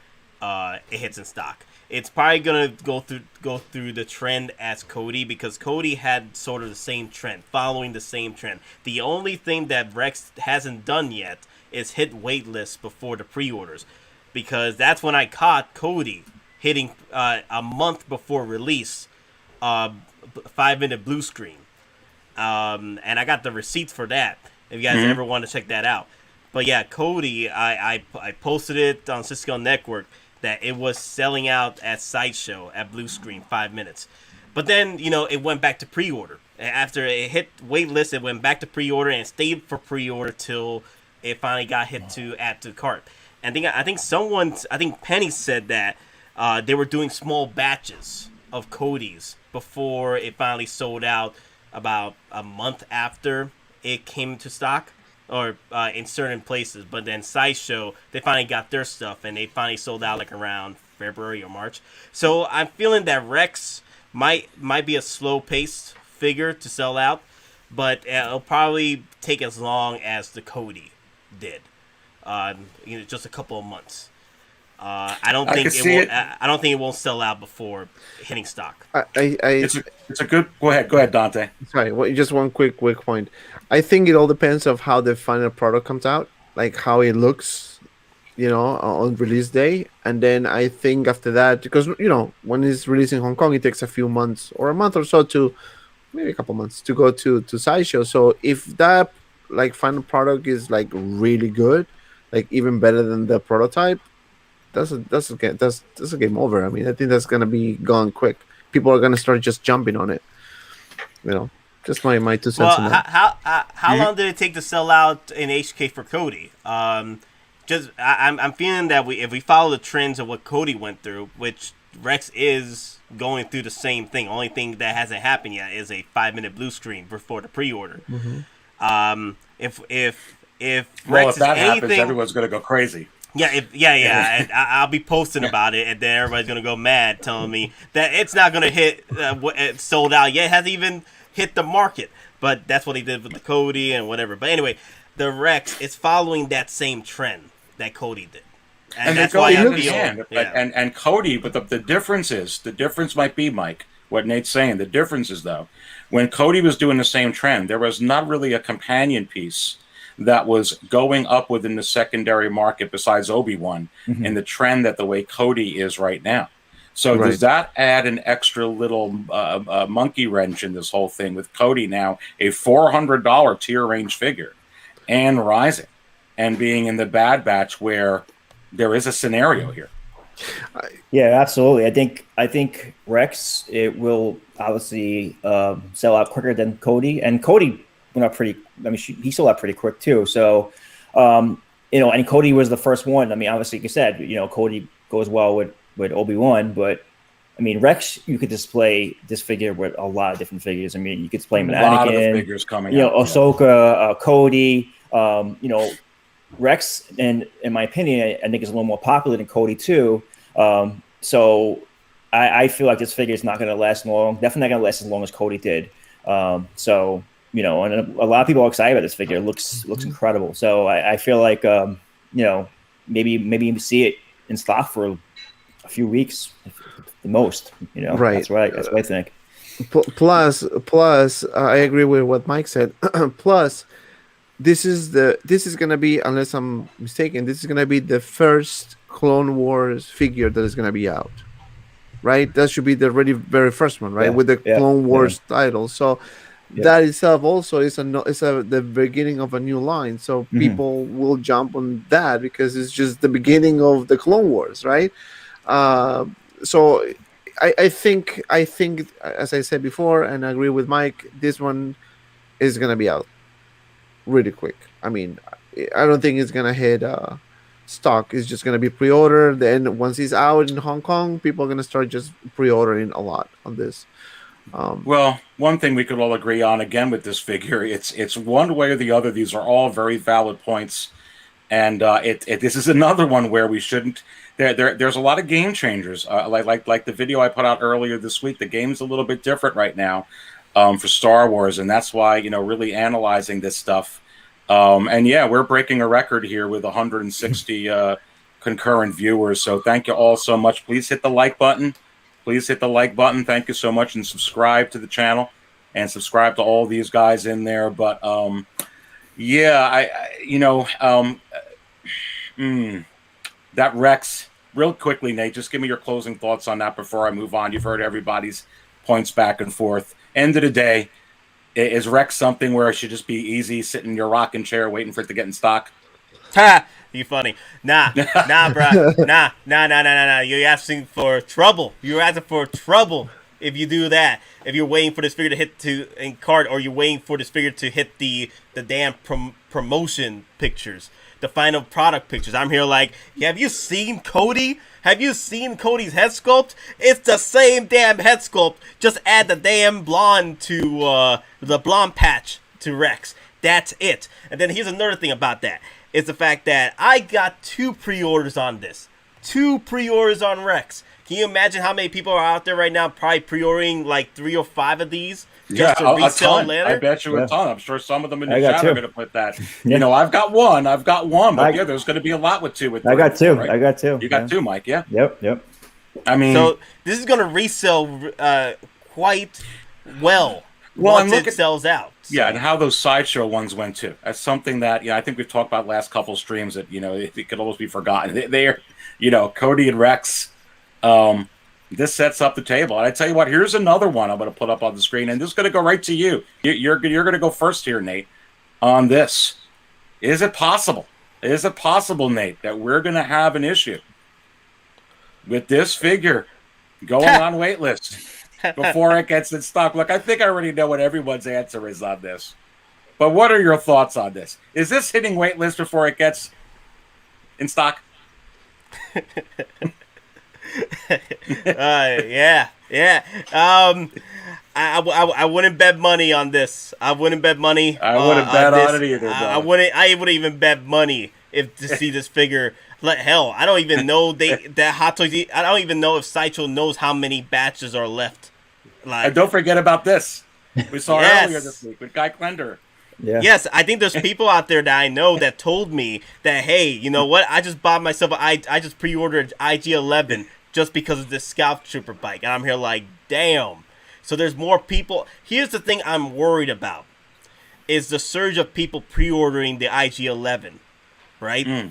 it hits in stock. It's probably gonna go through the trend as Cody, because Cody had sort of the same trend, following the same trend. The only thing that Rex hasn't done yet is hit waitlist before the pre-orders, because that's when I caught Cody hitting a month before release, 5-minute blue screen, and I got the receipts for that. If you guys ever want to check that out, but yeah, Cody, I posted it on Cisco Network that it was selling out at Sideshow at blue screen 5 minutes. But then, it went back to pre-order. After it hit waitlist, it went back to pre-order and stayed for pre-order till it finally got hit to add to cart. And I think Penny said that they were doing small batches of Cody's before it finally sold out about a month after it came to stock, or in certain places. But then Sideshow, they finally got their stuff, and they finally sold out like around February or March. So I'm feeling that Rex might be a slow-paced figure to sell out, but it'll probably take as long as the Cody did, just a couple of months. I don't think it won't sell out before hitting stock. It's a good. Go ahead, Dante. Sorry, just one quick point. I think it all depends of how the final product comes out, like how it looks, on release day, and then I think after that, because when it's released in Hong Kong, it takes a few months or a month or so to, maybe a couple months to go to Sideshow. So if that final product is really good, even better than the prototype, that's a game over. I mean, I think that's gonna be gone quick. People are gonna start just jumping on it. Just my 2 cents. Well, how long did it take to sell out in HK for Cody? I'm feeling that if we follow the trends of what Cody went through, which Rex is going through the same thing. Only thing that hasn't happened yet is a 5-minute blue screen before the pre-order. If Rex that is happens, anything, everyone's gonna go crazy. Yeah. And I'll be posting about it, and then everybody's gonna go mad, telling me that it's not gonna hit sold out yet. It hasn't even hit the market, but that's what he did with the Cody and whatever. But anyway, the Rex is following that same trend that Cody did, and that's why I feel. And Cody, but the difference might be, Mike, what Nate's saying. The difference is, though, when Cody was doing the same trend, there was not really a companion piece that was going up within the secondary market besides Obi-Wan in the trend that the way Cody is right now. So does that add an extra little monkey wrench in this whole thing with Cody now a $400 tier range figure and rising and being in the Bad Batch where there is a scenario here? Yeah, absolutely. I think Rex, it will obviously sell out quicker than Cody, and Cody went up pretty. I mean, he sold out pretty quick too. So, and Cody was the first one. I mean, obviously, like you said, Cody goes well with Obi-Wan, but I mean, Rex, you could display this figure with a lot of different figures. I mean, you could display him with Anakin, a lot of the figures coming out, Ahsoka, Cody. Rex, and in my opinion, I think is a little more popular than Cody too. So I feel like this figure is not going to last long. Definitely not going to last as long as Cody did. So and a lot of people are excited about this figure. It looks incredible. So I feel like maybe see it in stock for a few weeks, the most. Right. That's right. That's what I think. Plus, I agree with what Mike said. Plus, this is gonna be, unless I'm mistaken, this is gonna be the first Clone Wars figure that is gonna be out, right? That should be the very first one, right? With the Clone Wars title. So that itself also is the beginning of a new line. So people will jump on that because it's just the beginning of the Clone Wars, right? So I think as I said before, and I agree with Mike, this one is gonna be out really quick. I mean, I don't think it's gonna hit stock. It's just gonna be pre-order. Then once it's out in Hong Kong, people are gonna start just pre-ordering a lot on this. Well, one thing we could all agree on again with this figure, it's one way or the other. These are all very valid points, and this is another one where we shouldn't. There's a lot of game changers, like the video I put out earlier this week. The game's a little bit different right now for Star Wars, and that's why really analyzing this stuff And yeah, we're breaking a record here with 160 concurrent viewers. So thank you all so much. Please hit the like button. Please hit the like button. Thank you so much, and subscribe to the channel, and subscribe to all these guys in there. But yeah, that Rex. Real quickly, Nate, just give me your closing thoughts on that before I move on. You've heard everybody's points back and forth. End of the day, is Rex something where it should just be easy, sitting in your rocking chair, waiting for it to get in stock? Ha! You funny. Nah, bro. Nah. You're asking for trouble. You're asking for trouble if you do that. If you're waiting for this figure to hit in cart, or you're waiting for this figure to hit the damn promotion pictures, the final product pictures. I'm here like, have you seen Cody? Have you seen Cody's head sculpt? It's the same damn head sculpt. Just add the damn blonde to the blonde patch to Rex. That's it. And then here's another thing about that. It's the fact that I got 2 pre-orders on this. 2 pre-orders on Rex. Can you imagine how many people are out there right now probably pre-ordering like 3 or 5 of these just to resell later? I bet you a ton. I'm sure some of them in the chat are going to put that. You know, I've got one, but yeah, there's going to be a lot with 2. With 3, I got 2. right? I got 2. You got 2, Mike? Yeah. Yep. I mean, so this is going to resell quite well once it sells out. So. Yeah, and how those sideshow ones went too. That's something that I think we've talked about last couple streams that it could almost be forgotten. They're Cody and Rex. This sets up the table. And I tell you what, here's another one I'm going to put up on the screen, and this is going to go right to you. You're going to go first here, Nate, on this. Is it possible? Is it possible, Nate, that we're going to have an issue with this figure going on waitlist before it gets in stock? Look, I think I already know what everyone's answer is on this. But what are your thoughts on this? Is this hitting waitlist before it gets in stock? Yeah. I wouldn't bet money on this. I wouldn't bet money. I wouldn't bet on it either. I wouldn't even bet money to see this figure. Hell, I don't even know that Hot Toys. I don't even know if Sideshow knows how many batches are left. And don't forget about this. We saw earlier this week with Guy Klender. Yeah. Yes, I think there's people out there that I know that told me that, hey, you know what? I just bought myself I just pre-ordered IG-11 just because of this Scout Trooper bike. And I'm here like, damn. So there's more people. Here's the thing I'm worried about is the surge of people pre-ordering the IG-11, right?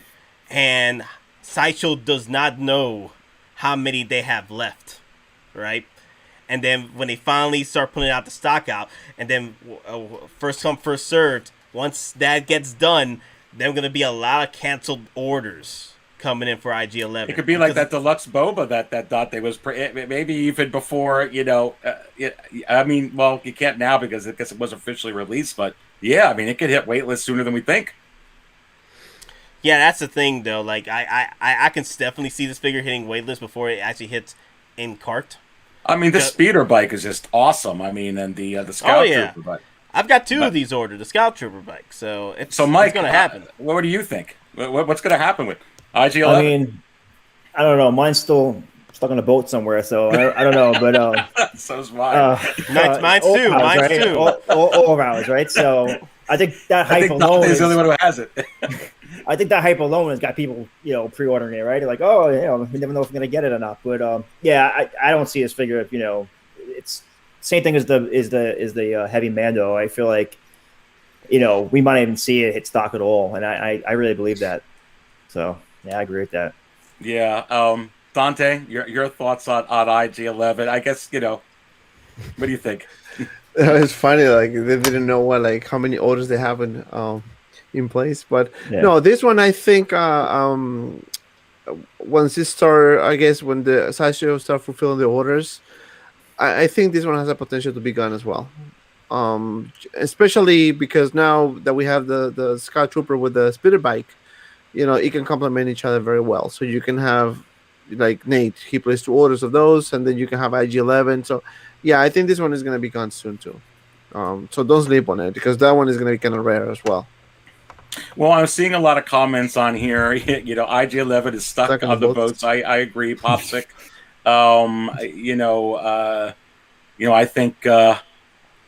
And Sideshow does not know how many they have left, right? And then when they finally start putting out the stock out, and then first come, first served, once that gets done, there's going to be a lot of canceled orders coming in for IG-11. It could be like that deluxe Boba that Dante was, maybe even before, I mean, well, you can't now because I guess it was officially released, but yeah, I mean, it could hit waitlist sooner than we think. Yeah, that's the thing, though. Like, I can definitely see this figure hitting waitlist before it actually hits in cart. I mean, the speeder bike is just awesome. I mean, and the Scout Trooper bike. I've got 2 of these ordered, the Scout Trooper bike. So Mike, it's going to happen. What do you think? What's going to happen with IG-11? I mean, I don't know. Mine's still stuck on a boat somewhere, so I don't know. But so's mine. Mine's too. Mine's too. All around, right? So I think that hype alone is the only one who has it. I think that hype alone has got people, pre-ordering it, right? They're like, oh, we never know if we're gonna get it or not. But yeah, I don't see this figure. It's same thing as the heavy Mando. I feel like, we might not even see it hit stock at all, and I really believe that. So yeah, I agree with that. Yeah, Dante, your thoughts on IG-11? I guess what do you think? It's funny, like they didn't know how many orders they have in place, but no, this one I think once it start, I guess when the Sideshow start fulfilling the orders, I think this one has a potential to be gone as well. Especially because now that we have the Scout Trooper with the speeder bike, it can complement each other very well. So you can have like Nate, he placed 2 orders of those, and then you can have IG-11. So yeah, I think this one is going to be gone soon too. So don't sleep on it because that one is going to be kind of rare as well. Well, I'm seeing a lot of comments on here. IG-11 is stuck on the boats. I agree, Popsick. I think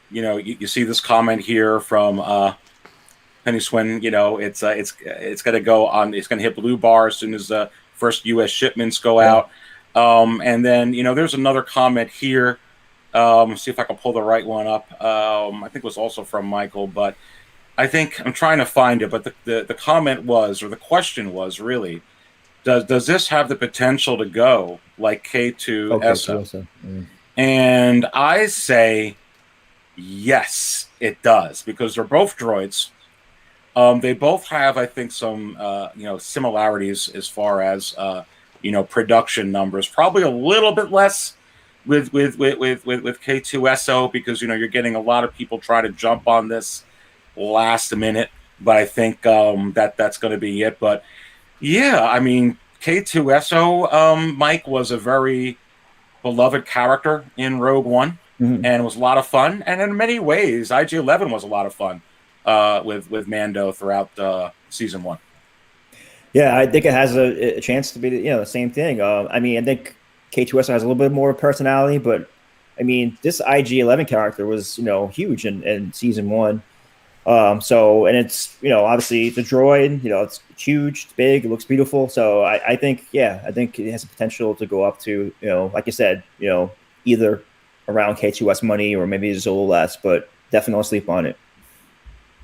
you see this comment here from Penny Swin, it's going to go on. It's going to hit Blue Bar as soon as the first U.S. shipments go out. And then there's another comment here. See if I can pull the right one up. I think it was also from Michael, but I think I'm trying to find it. But the comment was, or the question was, really, does this have the potential to go like K2SO? And I say yes, it does, because they're both droids. They both have, I think, some similarities as far as production numbers. Probably a little bit less with K2SO, because you're getting a lot of people try to jump on this last minute. But I think that's going to be it. But yeah, I mean, K2SO, Mike, was a very beloved character in Rogue One, and it was a lot of fun. And in many ways, IG-11 was a lot of fun with Mando throughout season 1. Yeah, I think it has a chance to be the same thing. I mean, I think K2SO has a little bit more personality, but I mean, this IG-11 character was huge in season 1. So, and it's obviously it's a droid. It's huge, it's big, it looks beautiful. So I think it has the potential to go up to like you said, either around K2S money or maybe just a little less, but definitely don't sleep on it.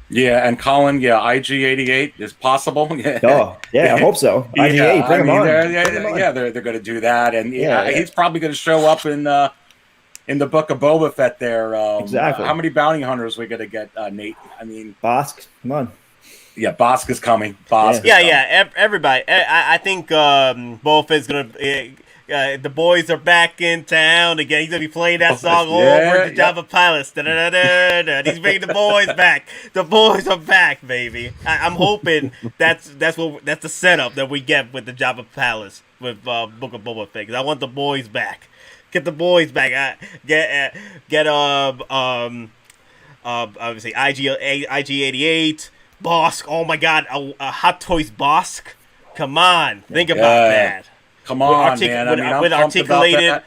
Yeah, and Colin, IG-88 is possible. Oh, yeah, I hope so. IG-8, bring him on. They're going to do that, and he's probably going to show up in the book of Boba Fett there. Exactly. How many bounty hunters are we going to get, Nate? I mean, Bosk, come on. Yeah, Bosk is coming. Everybody. I think Boba Fett's going to... the boys are back in town again. He's gonna be playing that song over the Jabba Palace. He's bringing the boys back. The boys are back, baby. I'm hoping that's the setup that we get with the Jabba Palace with Book of Boba Fett. 'Cause I want the boys back. Get the boys back. Obviously IG-88, Bosk. Oh my God, a Hot Toys Bosk. Come on, think about that. Come on, man! With articulated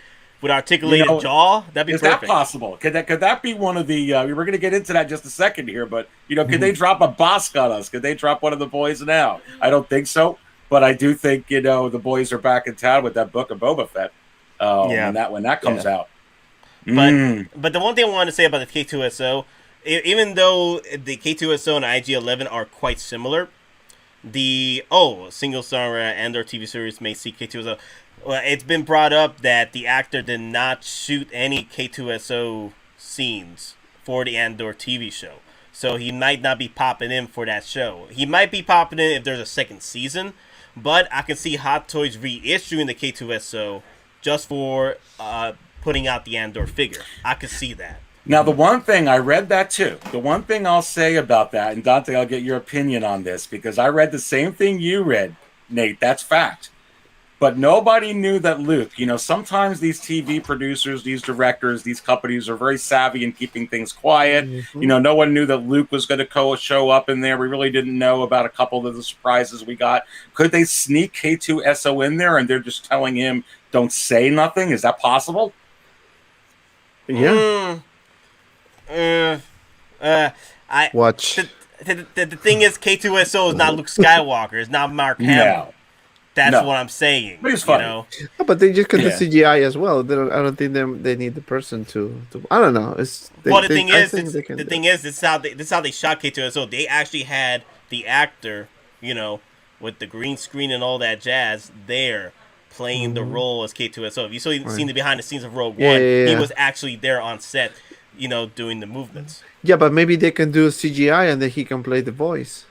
jaw, that'd be perfect. Is that possible? Could that be one of the? We're going to get into that in just a second here, but could they drop a Bosk on us? Could they drop one of the boys now? I don't think so, but I do think the boys are back in town with that book of Boba Fett. When that comes out. But the one thing I wanted to say about the K2SO, even though the K2SO and IG-11 are quite similar. The single star Andor TV series may see K2SO. Well, it's been brought up that the actor did not shoot any K2SO scenes for the Andor TV show, so he might not be popping in for that show. He might be popping in if there's a second season, but I can see Hot Toys reissuing the K2SO just for putting out the Andor figure. I could see that. Now, the one thing, I read that too. The one thing I'll say about that, and Dante, I'll get your opinion on this, because I read the same thing you read, Nate. That's fact. But nobody knew that Luke, sometimes these TV producers, these directors, these companies are very savvy in keeping things quiet. Mm-hmm. No one knew that Luke was going to show up in there. We really didn't know about a couple of the surprises we got. Could they sneak K2SO in there and they're just telling him, don't say nothing? Is that possible? Yeah. Watch. The thing is, K2SO is not Luke Skywalker. It's not Mark Hamill. That's what I'm saying. But it's funny. But they just cut the CGI as well. I don't think they need the person to I don't know. The thing is, this is how they shot K2SO. They actually had the actor, with the green screen and all that jazz there, playing the role as K2SO. If you seen the behind the scenes of Rogue One, he was actually there on set. Doing the movements. Yeah, but maybe they can do CGI and then he can play the voice.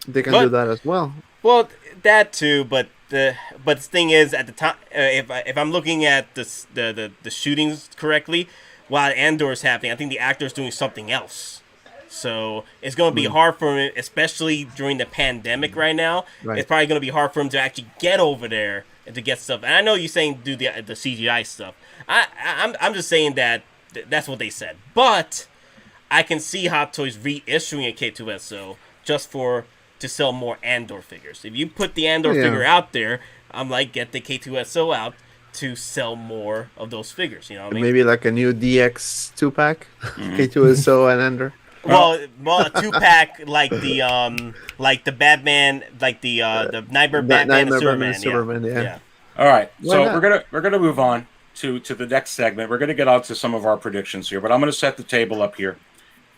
They can do that as well. Well, that too, but the thing is, at the time, if I'm looking at the shootings correctly, while Andor is happening, I think the actor is doing something else. So it's going to be hard for him, especially during the pandemic right now. Right. It's probably going to be hard for him to actually get over there and to get stuff. And I know you're saying do the CGI stuff. I'm just saying that. That's what they said. But I can see Hot Toys reissuing a K2SO just to sell more Andor figures. If you put the Andor figure out there, I'm like, get the K2SO out to sell more of those figures. You know what I mean? Maybe like a new DX 2-pack, K2SO and Andor. Well, a 2-pack like the Batman, like the Nightmare Batman and Superman. Yeah. All right, Why so not? we're gonna move on to the next segment. We're gonna get on to some of our predictions here, but I'm gonna set the table up here.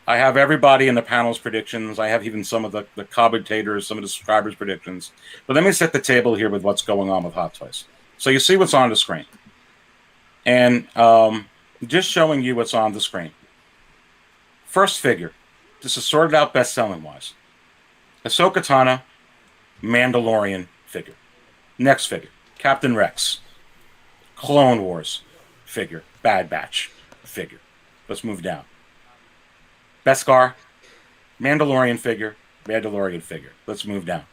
I have everybody in the panel's predictions. I have even some of the commentators, some of the subscribers' predictions. But let me set the table here with what's going on with Hot Toys. So you see what's on the screen, and just showing you what's on the screen. First figure. This is sorted out best-selling wise. Ahsoka Tano, Mandalorian figure. Next figure, Captain Rex. Clone Wars figure. Bad Batch figure. Let's move down. Beskar, Mandalorian figure. Mandalorian figure. Let's move down.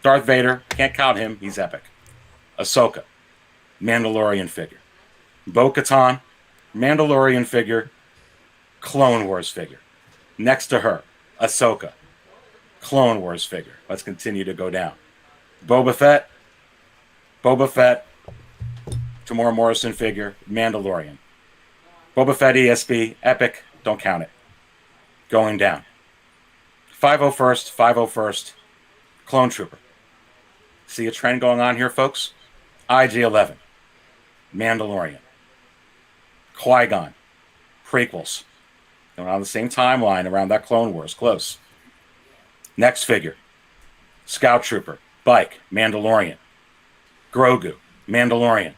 Darth Vader, can't count him. He's epic. Ahsoka, Mandalorian figure. Bo-Katan, Mandalorian figure. Clone Wars figure. Next to her, Ahsoka, Clone Wars figure. Let's continue to go down. Boba Fett, Tamora Morrison figure, Mandalorian. Boba Fett ESB, epic, don't count it. Going down. 501st, Clone Trooper. See a trend going on here, folks? IG-11, Mandalorian. Qui-Gon, prequels. Going on the same timeline around that Clone Wars, close. Next figure, Scout Trooper, Bike, Mandalorian. Grogu, Mandalorian.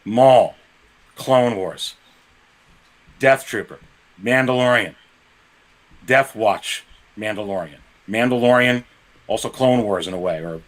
Maul, Clone Wars. Death Trooper, Mandalorian. Death Watch, Mandalorian. Mandalorian, also Clone Wars in a way, or,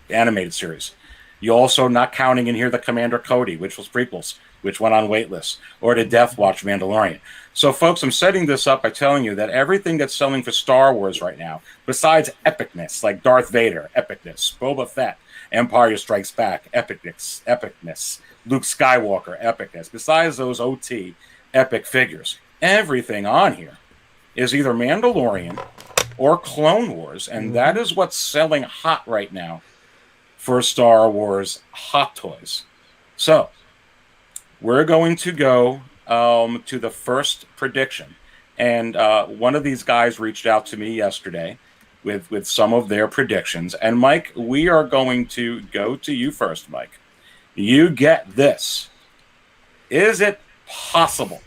animated series. You also not counting in here the Commander Cody, which was prequels, which went on waitlist, or the Death Watch Mandalorian. So, folks, I'm setting this up by telling you that everything that's selling for Star Wars right now, besides epicness, like Darth Vader, epicness, Boba Fett, Empire Strikes Back, epicness, Luke Skywalker, epicness, besides those OT epic figures, everything on here is either Mandalorian or Clone Wars, and that is what's selling hot right now for Star Wars Hot Toys. So, we're going to go to the first prediction. And one of these guys reached out to me yesterday with some of their predictions. And, Mike, we are going to go to you first, Mike. You get this. Is it possible,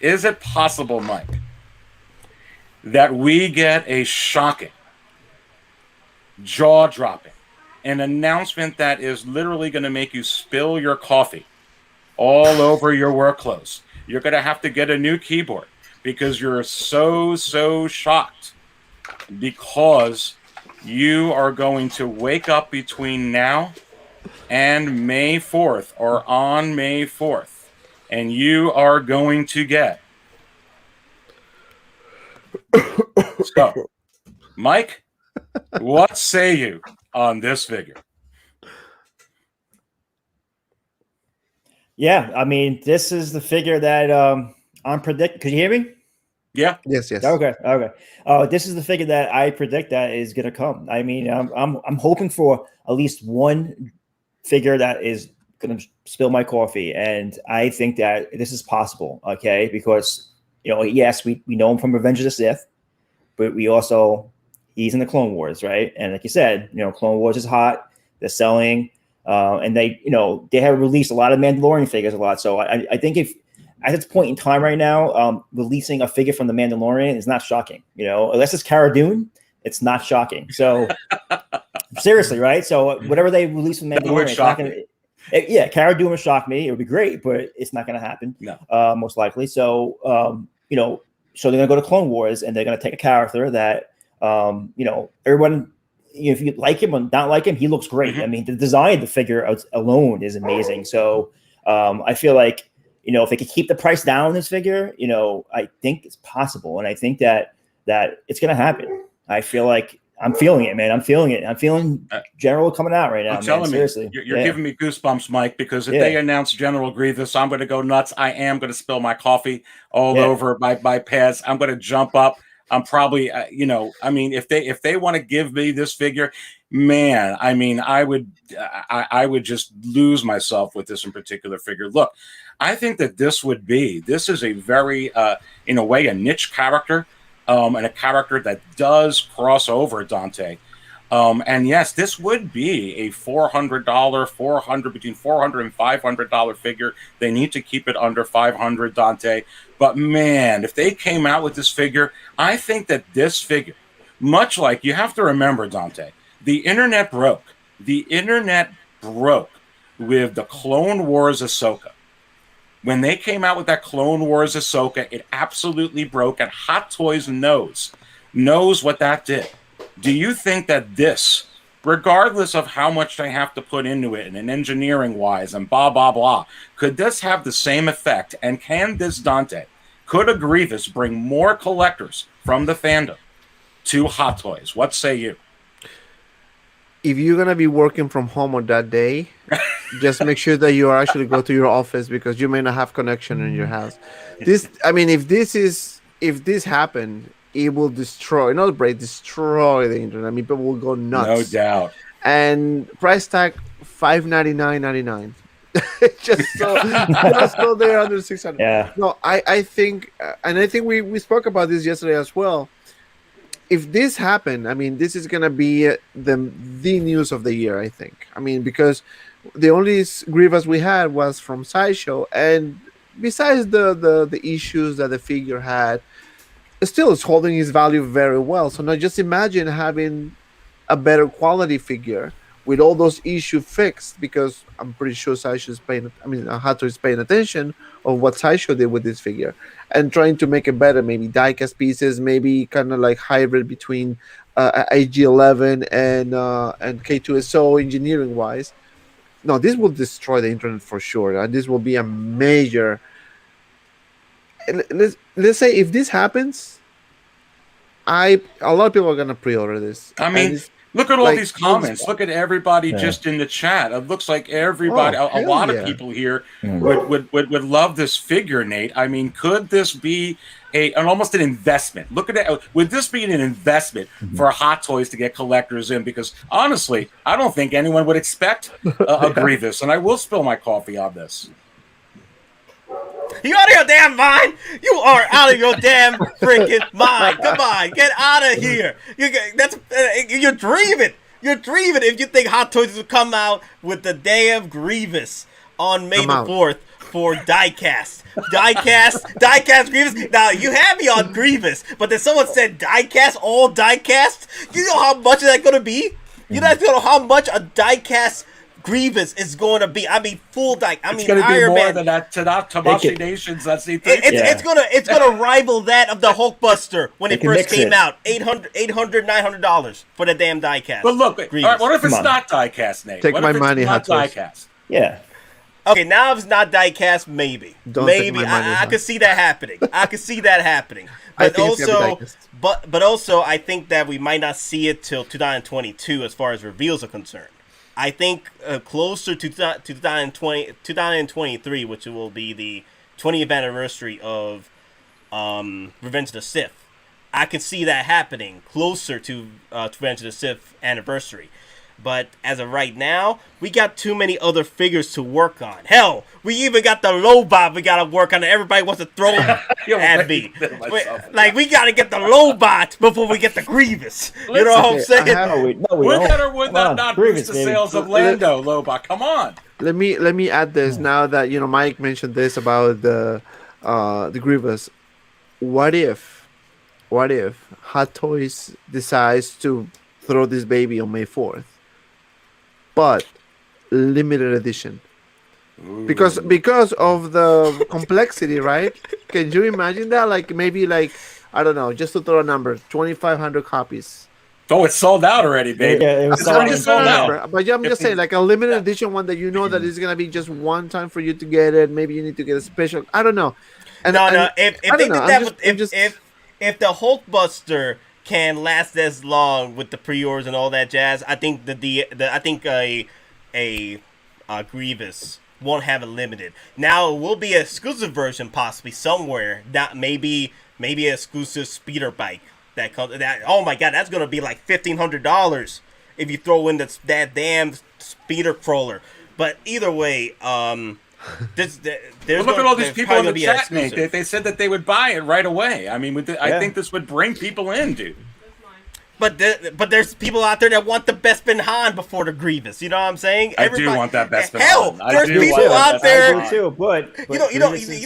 Mike, that we get a shocking, jaw-dropping, an announcement that is literally going to make you spill your coffee all over your work clothes? You're going to have to get a new keyboard because you're so shocked, because you are going to wake up between now and May 4th, or on May 4th, and you are going to get. So, Mike, what say you on this figure? Yeah, I mean, this is the figure that I'm predicting. Could you hear me? Yeah. Yes. Okay. This is the figure that I predict that is going to come. I mean, I'm hoping for at least one figure that is going to spill my coffee, and I think that this is possible. Okay, because yes, we know him from Revenge of the Sith, but he's in the Clone Wars, right? And like you said, Clone Wars is hot. They're selling. And they have released a lot of Mandalorian figures a lot. So I think if at this point in time right now, releasing a figure from the Mandalorian is not shocking. Unless it's Cara Dune, it's not shocking. So seriously, right? So whatever they release from Mandalorian, it's not going to. Cara Dune would shock me. It would be great, but it's not going to happen. No, most likely. So so they're going to go to Clone Wars, and they're going to take a character that everyone. If you like him or not like him, he looks great. I mean, the design of the figure alone is amazing. So I feel like, if they could keep the price down on this figure, I think it's possible. And I think that it's going to happen. I feel like I'm feeling it, man. I'm feeling it. I'm feeling General coming out right now. I'm telling seriously. You're giving me goosebumps, Mike, because if they announce General Grievous, I'm going to go nuts. I am going to spill my coffee all over my pads. I'm going to jump up. I'm probably, if they want to give me this figure, man, I mean, I would just lose myself with this in particular figure. Look, I think that this is a very, in a way, a niche character, and a character that does cross over Dante. And yes, this would be a between $400 and $500 figure. They need to keep it under 500, Dante. But man, if they came out with this figure, I think that this figure, much like, you have to remember, Dante, the internet broke. The internet broke with the Clone Wars Ahsoka. When they came out with that Clone Wars Ahsoka, it absolutely broke, and Hot Toys knows what that did. Do you think that this, regardless of how much they have to put into it and engineering-wise and blah, blah, blah, could this have the same effect? And can this, Dante, could a Grievous bring more collectors from the fandom to Hot Toys? What say you? If you're going to be working from home on that day, just make sure that you actually go to your office, because you may not have connection in your house. If this happened, it will destroy the internet. I mean, people will go nuts. No doubt. And price tag $599.99. just so they're under 600. Yeah. No, I think, and I think we spoke about this yesterday as well. If this happened, I mean, this is gonna be the news of the year, I think. I mean, because the only Grievous we had was from Sideshow, and besides the issues that the figure had, still is holding his value very well. So now just imagine having a better quality figure with all those issues fixed, because I'm pretty sure Sideshow is Hato is paying attention of what Sideshow did with this figure and trying to make it better, maybe diecast pieces, maybe kind of like hybrid between IG-11 and K2SO engineering wise. No, this will destroy the internet for sure, and this will be a major. Let's say if this happens, a lot of people are gonna pre-order this. I mean, look at all these comments. Look at everybody just in the chat. It looks like everybody, a lot of people here would love this figure, Nate. I mean, could this be almost an investment? Look at that. Would this be an investment for Hot Toys to get collectors in? Because honestly, I don't think anyone would expect a Grievous, and I will spill my coffee on this. You out of your damn mind? You are out of your damn freaking mind. Come on, get out of here. You're dreaming. You're dreaming if you think Hot Toys will come out with the damn Grievous on May the 4th for diecast. Diecast Grievous. Now, you have me on Grievous, but then someone said diecast, all diecast. You know how much is that going to be? You know how much a diecast Grievous is going to be. I mean, full die. I mean, it's going to be Iron more Man. than that Tamashii Nations. That's the It's gonna rival that of the Hulkbuster when it first came out. $800, $900 for the damn diecast. But look, all right, what if it's not diecast, Nate? Take my money, Hot Toys. Diecast? Yeah. Okay, now if it's not diecast, maybe. I could see that happening. But also, I think that we might not see it till 2022 as far as reveals are concerned. I think closer to 2023, which will be the 20th anniversary of Revenge of the Sith. I can see that happening closer to Revenge of the Sith anniversary. But as of right now, we got too many other figures to work on. Hell, we even got the Lobot we got to work on. Everybody wants to throw at me. We got to get the Lobot before we get the Grievous. You know what I'm saying? Would that not boost the sales of Lando, Lobot? Come on. Let me add this now that Mike mentioned this about the Grievous. What if Hot Toys decides to throw this baby on May 4th? But limited edition, because of the complexity, right? Can you imagine that? Maybe I don't know, just to throw a number, 2,500 copies. Oh, it's sold out already, baby. Yeah, it was sold out. But I'm just saying, like a limited edition one that that is gonna be just one time for you to get it. Maybe you need to get a special. I don't know. If the Hulkbuster can last as long with the pre-orders and all that jazz, I think a Grievous won't have it limited. Now it will be an exclusive version possibly somewhere. That maybe an exclusive speeder bike that comes. That, oh my god, that's gonna be like $1,500 if you throw in that damn speeder crawler. But either way, there's look at all these people in the probably gonna be an chat, Nate. exclusive. They said that they would buy it right away. I mean, I think this would bring people in, dude. But there's people out there that want the Bespin Han before the Grievous. You know what I'm saying? I do want that Bespin Hell, Han. there's people out there. I do too, but You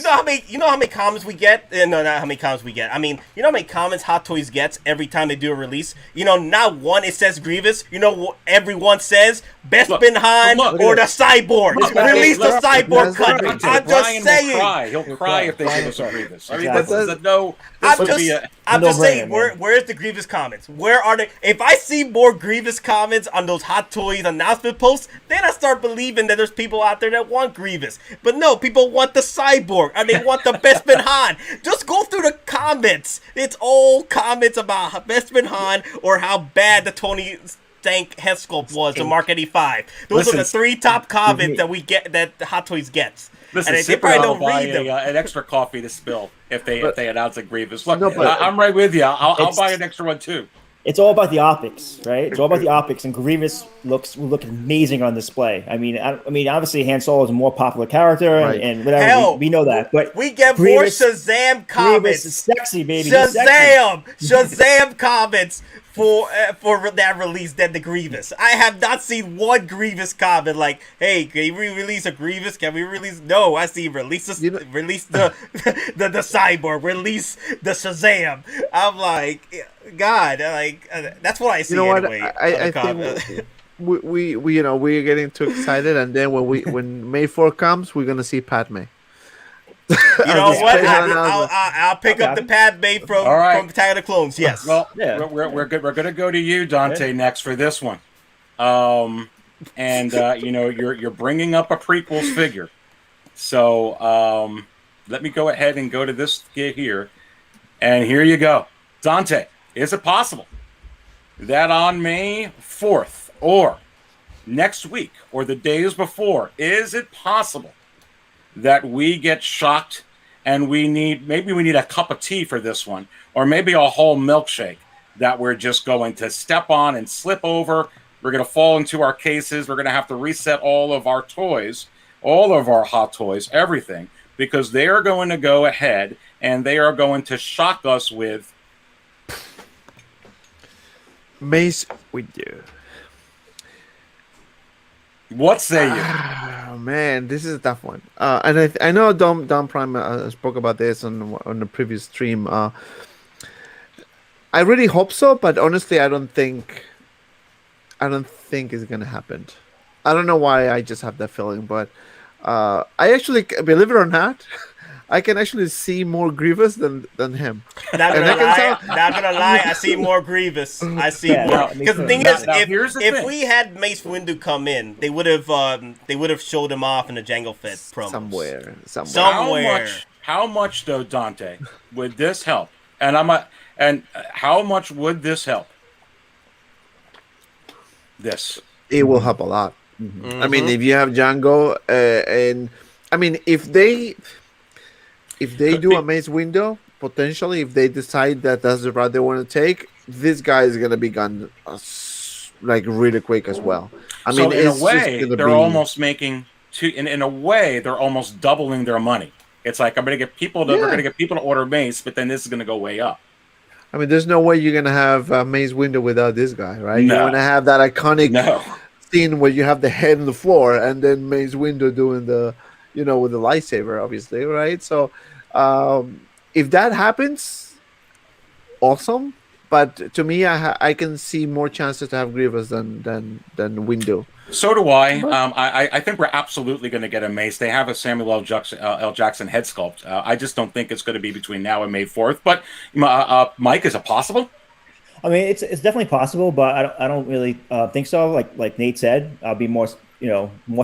know how many comments we get? No, not how many comments we get. I mean, you know how many comments Hot Toys gets every time they do a release? You know, not one it says Grievous. You know what everyone says? Bespin Han or the Cyborg. Release the Cyborg cut. I'm just saying. He'll cry if they give us a Grievous. I mean, Exactly. this is a no. I'm just saying, where's the Grievous comments? Where are they? If I see more Grievous comments on those Hot Toys announcement posts, then I start believing that there's people out there that want Grievous. But no, people want the Cyborg, and they want the Bespin Han. Just go through the comments. It's all comments about Bespin Han or how bad the Tony Stank head sculpt was to Mark 85. Those are the 3 top comments that we get, that Hot Toys gets. Listen, and they probably don't buy read them. an extra coffee to spill if they announce a Grievous. Look, I'm right with you. I'll buy an extra one too. It's all about the optics, right? It's all about the optics, and Grievous will look amazing on display. I mean, obviously Han Solo is a more popular character, and whatever. Hell, we know that, but we get Grievous, more Shazam comments. Grievous is sexy, baby. He's sexy. Shazam comments for that release than the Grievous. I have not seen one Grievous comment like, "Hey, can we release a Grievous? Can we release?" No, I see release the release the Cyborg, release the Shazam. I'm like, God, like that's what I see. You know anyway, what? I think we we're getting too excited, and then when May 4 comes, we're gonna see Padme. You know what? I'll pick up the Padme from Attack of the Clones. Yes. Well, we're good. We're going to go to you, Dante, next for this one. You're bringing up a prequels figure, so let me go ahead and go to this here, and here you go, Dante. Is it possible that on May 4th or next week or the days before, is it possible that we get shocked and we need a cup of tea for this one, or maybe a whole milkshake that we're just going to step on and slip over? We're going to fall into our cases. We're going to have to reset all of our toys, all of our Hot Toys, everything, because they are going to go ahead and they are going to shock us with Mace Windu. What say you? Oh man, this is a tough one. And I know Dom Prime spoke about this on the previous stream. I really hope so, but honestly, I don't think it's gonna happen. I don't know why. I just have that feeling, but I actually, believe it or not, I can actually see more Grievous than him. Not gonna lie, I see more Grievous. I see more. Because the thing is, if we had Mace Windu come in, they would have showed him off in the Jango Fett promos. Somewhere. How much though, Dante, would this help? And how much would this help? It will help a lot. Mm-hmm. I mean, if you have Django, and I mean, if they do a Mace Windu, potentially, if they decide that that's the route they want to take, this guy is going to be gone like really quick as well. I mean, in a way, they're almost making in a way, they're almost doubling their money. It's like we're going to get people to order Mace, but then this is going to go way up. I mean, there's no way you're going to have Mace Windu without this guy, right? No. You want to have that iconic scene where you have the head on the floor and then Mace Windu doing the, with the lightsaber, obviously, right? So, if that happens, awesome. But to me, I can see more chances to have Grievous than Windu. So do I. I think we're absolutely going to get a Mace. They have a Samuel L. Jackson head sculpt. I just don't think it's going to be between now and May 4th. But Mike, is it possible? I mean, it's definitely possible, but I don't really think so. Like Nate said, I'll be more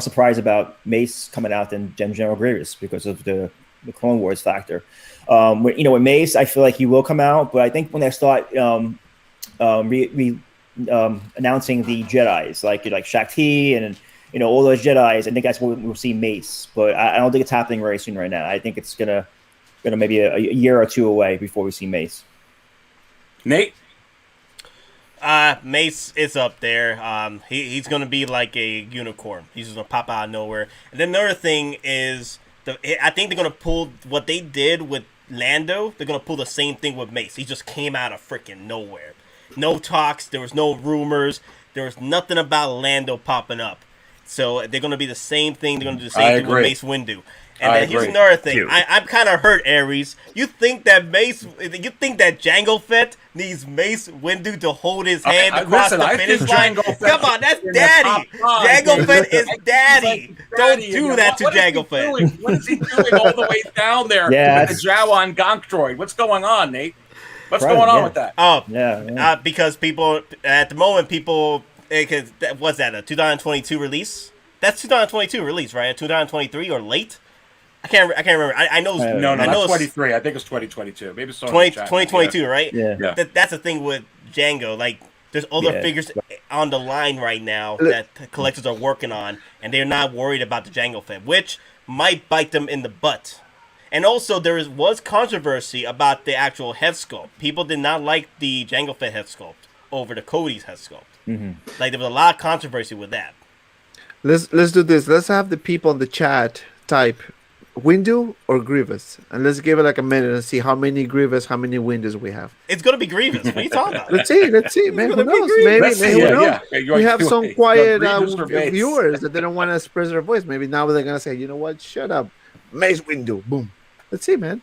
surprised about Mace coming out than General Grievous because of the Clone Wars factor. With Mace, I feel like he will come out, but I think when they start announcing the Jedis, like Shakti and all those Jedis, I think that's when we'll see Mace. But I don't think it's happening very soon right now. I think it's gonna maybe a year or two away before we see Mace. Nate? Mace is up there. He's gonna be like a unicorn. He's just gonna pop out of nowhere. And then another thing is, I think they're gonna pull what they did with Lando. They're gonna pull the same thing with Mace. He just came out of freaking nowhere. No talks. There was no rumors. There was nothing about Lando popping up. So they're gonna be the same thing. They're gonna do the same thing with Mace Windu. And then here's another thing. I'm kind of hurt, Aries. You think that Jango Fett needs Mace Windu to hold his hand across the finish line? Come on, that's daddy. Jango Fett is daddy. Don't do that to Jango Fett. What is he doing all the way down there with the Jawan Gonk droid? What's going on, Nate? What's going on with that? Oh, because people at the moment, what's that? A 2022 release? That's 2022 release, right? A 2023 or late? I can't remember. I know. No, not 23. I think it's 2022. Maybe it's 2022, right? Yeah. That's the thing with Django. Like, there's other figures on the line right now that collectors are working on, and they're not worried about the Django Fett, which might bite them in the butt. And also, was controversy about the actual head sculpt. People did not like the Django Fett head sculpt over the Cody's head sculpt. Mm-hmm. Like, there was a lot of controversy with that. Let's do this. Let's have the people in the chat type Windu or Grievous, and let's give it like a minute and see how many Grievous, how many Windus we have. It's gonna be Grievous. What are you talking about? Let's see. Man, who knows? Maybe we have some quiet viewers that they don't want to express their voice. Maybe now they're gonna say, you know what? Shut up, Mace Windu. Boom. Let's see, man.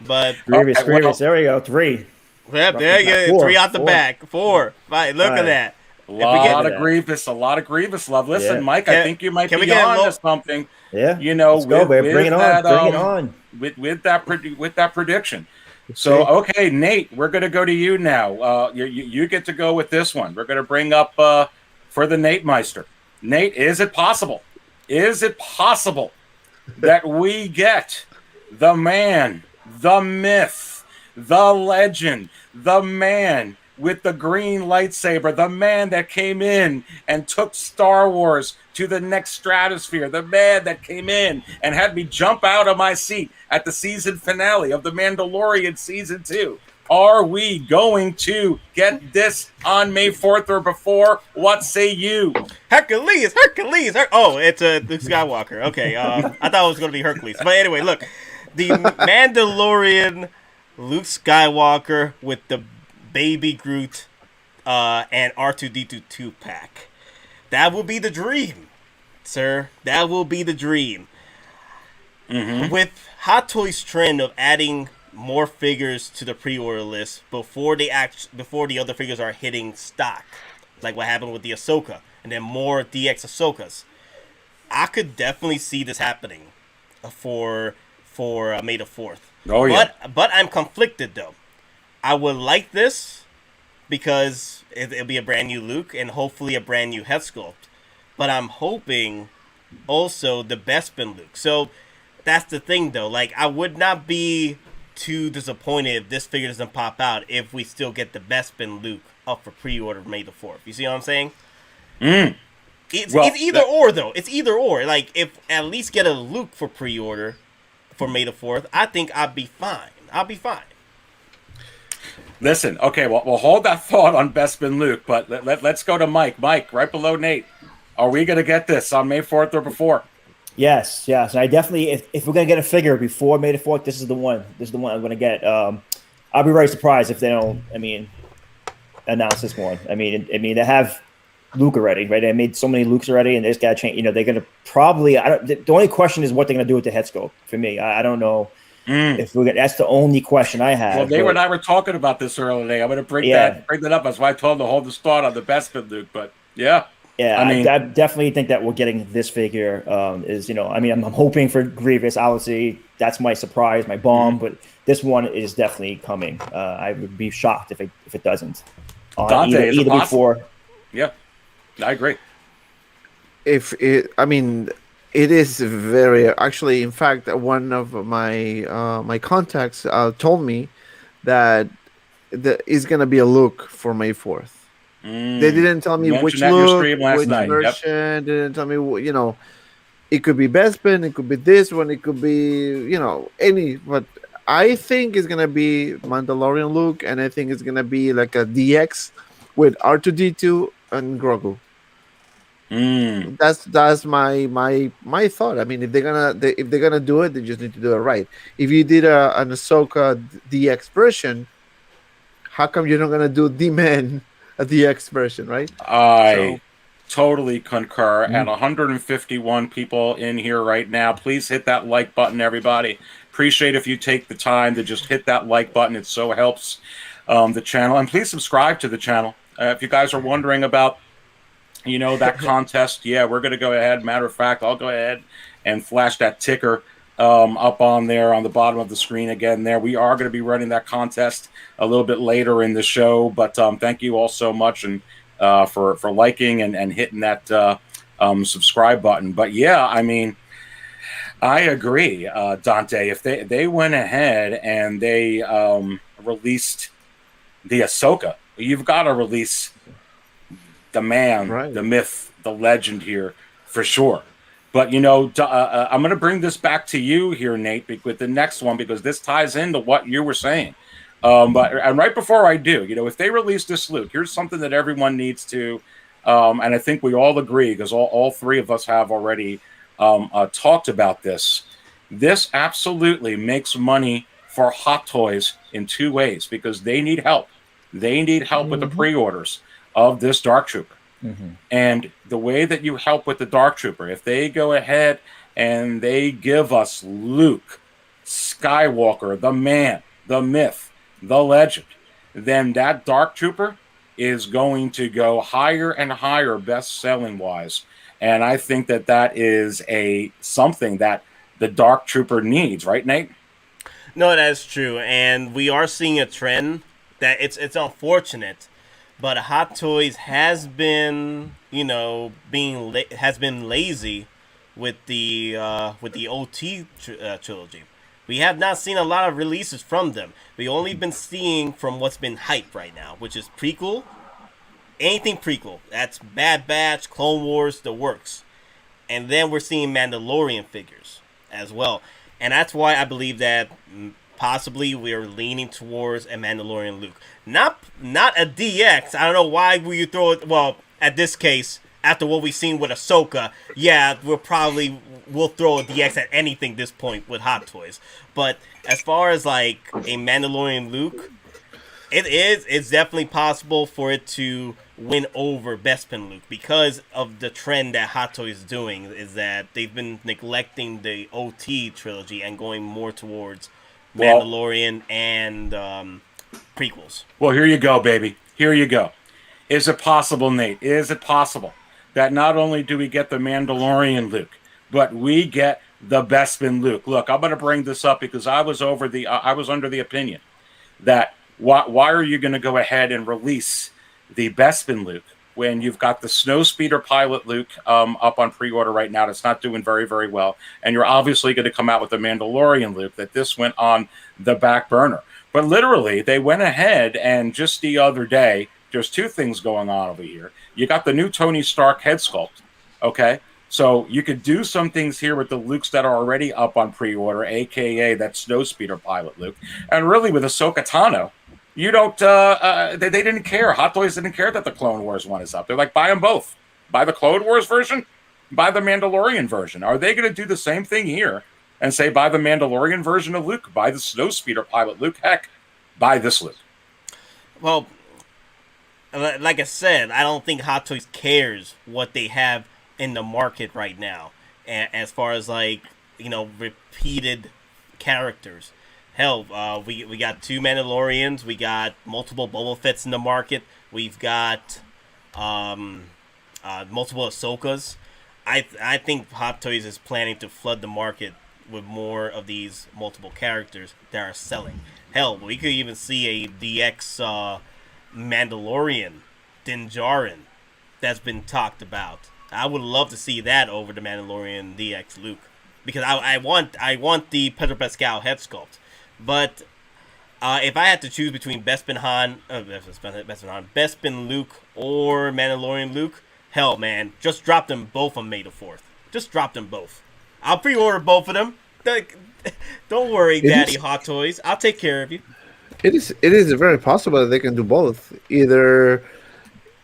But Grievous. There we go. 3. Yep, there you go. 3 out the back. 4, 5. Look at that. A lot of Grievous love. Listen, Mike, I think you might be on to something. Yeah, you know, let's go, babe. Bring it on. With that prediction. So, okay, Nate, we're going to go to you now. You get to go with this one. We're going to bring up for the Nate Meister. Nate, is it possible? Is it possible that we get the man, the myth, the legend, the man with the green lightsaber, the man that came in and took Star Wars to the next stratosphere, the man that came in and had me jump out of my seat at the season finale of The Mandalorian Season 2? Are we going to get this on May 4th or before? What say you? Hercules! Oh, it's Luke Skywalker. Okay, I thought it was going to be Hercules. But anyway, look. The Mandalorian Luke Skywalker with the Baby Groot and R2-D2 2-pack. That will be the dream, sir. That will be the dream. Mm-hmm. With Hot Toys' trend of adding more figures to the pre-order list before the other figures are hitting stock, like what happened with the Ahsoka, and then more DX Ahsokas, I could definitely see this happening for May the 4th. Oh yeah. But I'm conflicted though. I would like this because it'll be a brand new Luke and hopefully a brand new head sculpt. But I'm hoping also the Bespin Luke. So that's the thing though. Like, I would not be too disappointed if this figure doesn't pop out if we still get the Bespin Luke up for pre-order May the 4th. You see what I'm saying? It's either or though. It's either or. Like, if at least get a Luke for pre-order for May the 4th, I think I'll be fine. Listen, okay, well, we'll hold that thought on Bespin Luke, but let's go to Mike. Mike, right below Nate. Are we going to get this on May 4th or before? Yes. And I definitely, if we're going to get a figure before May the 4th, this is the one. This is the one I'm going to get. I'll be very surprised if they don't, announce this one. They have Luke already, right? They made so many Lukes already, and they just got to change. You know, they're going to probably, the only question is what they're going to do with the head sculpt for me. I don't know. If we get, that's the only question I have. Well, Dave and I were talking about this earlier today. I'm going to bring that up. That's why I told him to hold the thought on the Bespin Luke. But I definitely think that we're getting this figure. I'm hoping for Grievous. Obviously, that's my surprise, my bomb. But this one is definitely coming. I would be shocked if it doesn't. Dante, either before. Yeah, I agree. It is very actually. In fact, one of my my contacts told me that is going to be a look for May 4th. They didn't tell me which look, which version. They didn't tell me. It could be Bespin, it could be this one, it could be any. But I think it's gonna be Mandalorian Luke, and I think it's gonna be like a DX with R2D2 and Grogu. Mm. That's my thought. I mean, if they're gonna do it, they just need to do it right. If you did an Ahsoka DX version, how come you're not gonna do D-Man a DX version, right? So I totally concur. And 151 people in here right now. Please hit that like button, everybody. Appreciate if you take the time to just hit that like button. It so helps the channel. And please subscribe to the channel. If you guys are wondering about, that contest, yeah, we're going to go ahead. Matter of fact, I'll go ahead and flash that ticker up on there on the bottom of the screen again there. We are going to be running that contest a little bit later in the show, but thank you all so much and for liking and hitting that subscribe button. But yeah, I mean, I agree, Dante. If they went ahead and they released the Ahsoka, you've got to release the man, Right. the myth, the legend here for sure. But I'm going to bring this back to you here, Nate, with the next one because this ties into what you were saying. And right before I do, if they release this Luke, here's something that everyone needs to, and I think we all agree because all three of us have already talked about this. This absolutely makes money for Hot Toys in two ways because they need help. They need help with the pre-orders of this Dark Trooper. And the way that you help with the Dark Trooper, if they go ahead and they give us Luke Skywalker, the man, the myth, the legend, then that Dark Trooper is going to go higher and higher best-selling wise. And I think that is something that the Dark Trooper needs, right, Nate? No, that's true, and we are seeing a trend that it's unfortunate, but Hot Toys has been has been lazy with the OT trilogy. We have not seen a lot of releases from them. We've only been seeing from what's been hyped right now, which is prequel. Anything prequel. That's Bad Batch, Clone Wars, the works. And then we're seeing Mandalorian figures as well. And that's why I believe that possibly we're leaning towards a Mandalorian Luke. Not a DX. I don't know why will you throw it. Well, at this case, after what we've seen with Ahsoka, yeah, we'll throw a DX at anything this point with Hot Toys. But as far as like a Mandalorian Luke, it's definitely possible for it to win over Bespin Luke because of the trend that Hot Toys is doing is that they've been neglecting the OT trilogy and going more towards Mandalorian and prequels. Well, here you go, baby. Here you go. Is it possible, Nate? Is it possible that not only do we get the Mandalorian Luke, but we get the Bespin Luke? Look, I'm going to bring this up because I was under the opinion that why are you going to go ahead and release the Bespin Luke when you've got the Snowspeeder pilot Luke up on pre-order right now that's not doing very, very well, and you're obviously going to come out with the Mandalorian Luke that this went on the back burner. But literally, they went ahead and just the other day, there's two things going on over here. You got the new Tony Stark head sculpt, okay? So you could do some things here with the Lukes that are already up on pre-order, a.k.a. that Snowspeeder pilot Luke. And really with Ahsoka Tano, you don't, they didn't care. Hot Toys didn't care that the Clone Wars one is up. They're like, buy them both. Buy the Clone Wars version, buy the Mandalorian version. Are they going to do the same thing here and say, buy the Mandalorian version of Luke, buy the Snowspeeder pilot Luke? Heck, buy this Luke. Well, like I said, I don't think Hot Toys cares what they have in the market right now, as far as like repeated characters. Hell, we got two Mandalorians, we got multiple Boba Fetts in the market, we've got multiple Ahsokas. I think Hot Toys is planning to flood the market with more of these multiple characters that are selling. Hell, we could even see a DX Mandalorian Din Djarin that's been talked about. I would love to see that over the Mandalorian DX Luke because I want the Pedro Pascal head sculpt. But if I had to choose between Bespin Luke or Mandalorian Luke, hell, man, just drop them both on May the 4th. Just drop them both. I'll pre-order both of them. Don't worry, It Daddy is- Hot Toys. I'll take care of you. It is very possible that they can do both. Either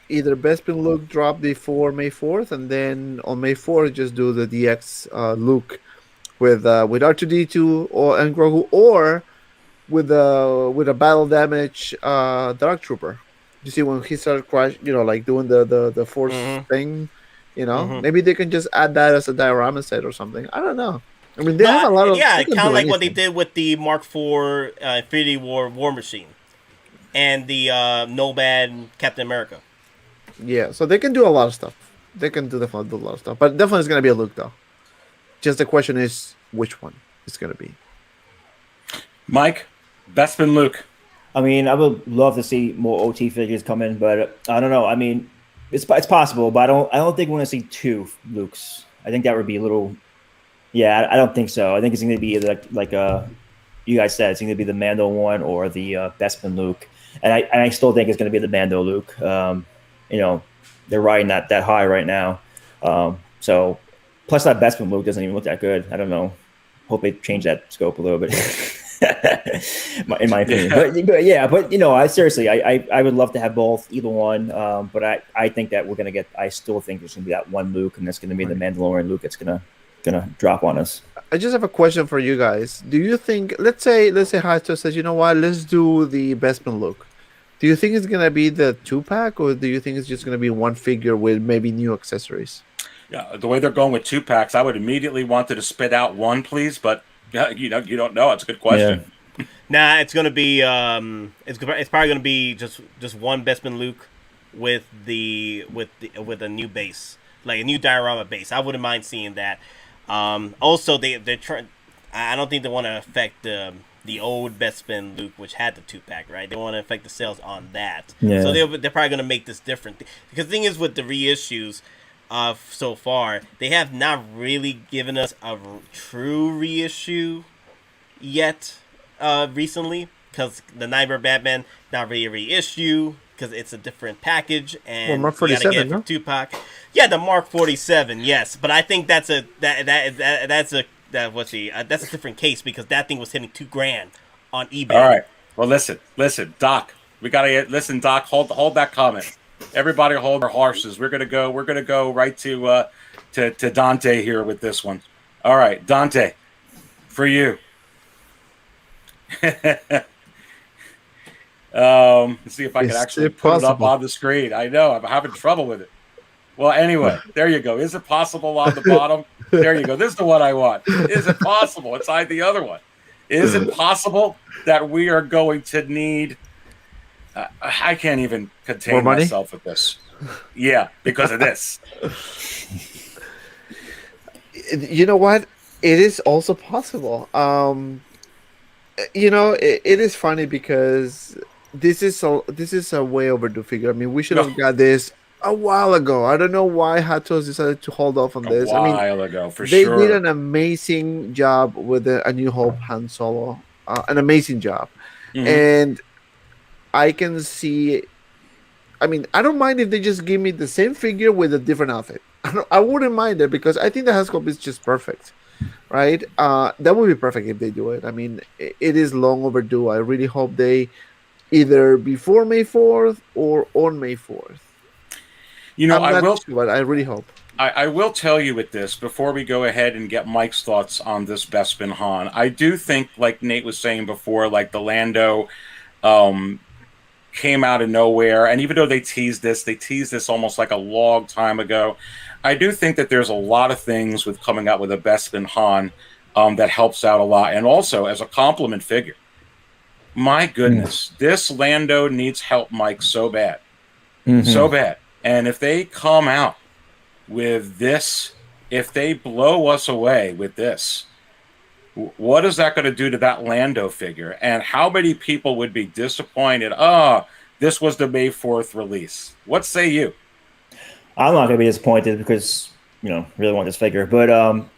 Bespin Luke drop before May 4th, and then on May 4th just do the DX Luke with R2D2 or and Grogu, or with a battle damage Dark Trooper. You see when he started crash, like doing the force Mhm. thing, Mhm. maybe they can just add that as a diorama set or something. I don't know. I mean, they No, have a lot of yeah, they can kind of do like what they anything. did with the Mark IV Infinity War Machine and the Nomad Captain America. Yeah, so they can do a lot of stuff. They can definitely do a lot of stuff, but definitely it's gonna be a Luke though. Just the question is which one it's gonna be. Mike, Bespin Luke. I mean, I would love to see more OT figures come in, but I don't know. I mean, it's possible, but I don't think we're gonna see two Lukes. I think that would be a little. Yeah, I don't think so. I think it's gonna be like you guys said, it's gonna be the Mando one or the Bespin Luke, and I still think it's gonna be the Mando Luke. They're riding that high right now. So plus that Bespin Luke doesn't even look that good. I don't know. Hope they change that scope a little bit. In my opinion, I seriously, I would love to have both, either one. But I think that we're gonna get. I still think there's gonna be that one Luke, and that's gonna be the Mandalorian Luke. That's gonna drop on us. I just have a question for you guys. Do you think let's say Hato says, you know what, let's do the Bespin Luke. Do you think it's gonna be the 2-pack, or do you think it's just gonna be one figure with maybe new accessories? Yeah, the way they're going with 2-packs, I would immediately wanted to spit out one, please, but you don't know. It's a good question. Nah, it's gonna be it's probably gonna be just one Bespin Luke with a new base, like a new diorama base. I wouldn't mind seeing that. Also, they're trying. I don't think they want to affect the old Bespin Luke, which had the 2-pack, right? They want to affect the sales on that. Yeah. So they're probably gonna make this different. Because the thing is with the reissues. So far, they have not really given us a true reissue yet. Recently, because the Nightmare Batman not really a reissue because it's a different package, and Mark you gotta 47, get it no? for 2-pack. Yeah, the Mark 47, yes, but I think that's a different case because that thing was hitting $2,000 on eBay. All right. Well, listen, Doc. We gotta listen, Doc. Hold that comment. Everybody, hold our horses. We're gonna go right to Dante here with this one. All right, Dante, for you. Let's see if I can Is actually it put it up possible? on the screen. I know I'm having trouble with it. Well, anyway, there you go. Is it possible on the bottom? There you go. This is the one I want. Is it possible? It's the other one. Is it possible that we are going to need? I can't even More contain money? myself with this. Yeah, because of this. You know what? It is also possible. It is funny because this is a way overdue figure. I mean, we should have got this a while ago. I don't know why Hatos decided to hold off on this. A I mean, while ago, for they sure. did an amazing job with A New Hope Han Solo. An amazing job. Mhm. And I can see. I mean, I don't mind if they just give me the same figure with a different outfit. I wouldn't mind it because I think the Hascope is just perfect, right? That would be perfect if they do it. I mean, it is long overdue. I really hope they either before May 4th or on May 4th. I will. But I really hope. I will tell you with this before we go ahead and get Mike's thoughts on this Bespin Han. I do think, like Nate was saying before, like the Lando came out of nowhere, and even though they teased this almost like a long time ago. I do think that there's a lot of things with coming out with a Bespin Han that helps out a lot, and also as a compliment figure. My goodness, this Lando needs help, Mike, so bad, so bad. And if they come out with this, if they blow us away with this, what is that going to do to that Lando figure? And how many people would be disappointed? This was the May 4th release. What say you? I'm not going to be disappointed because, really want this figure. But, I'm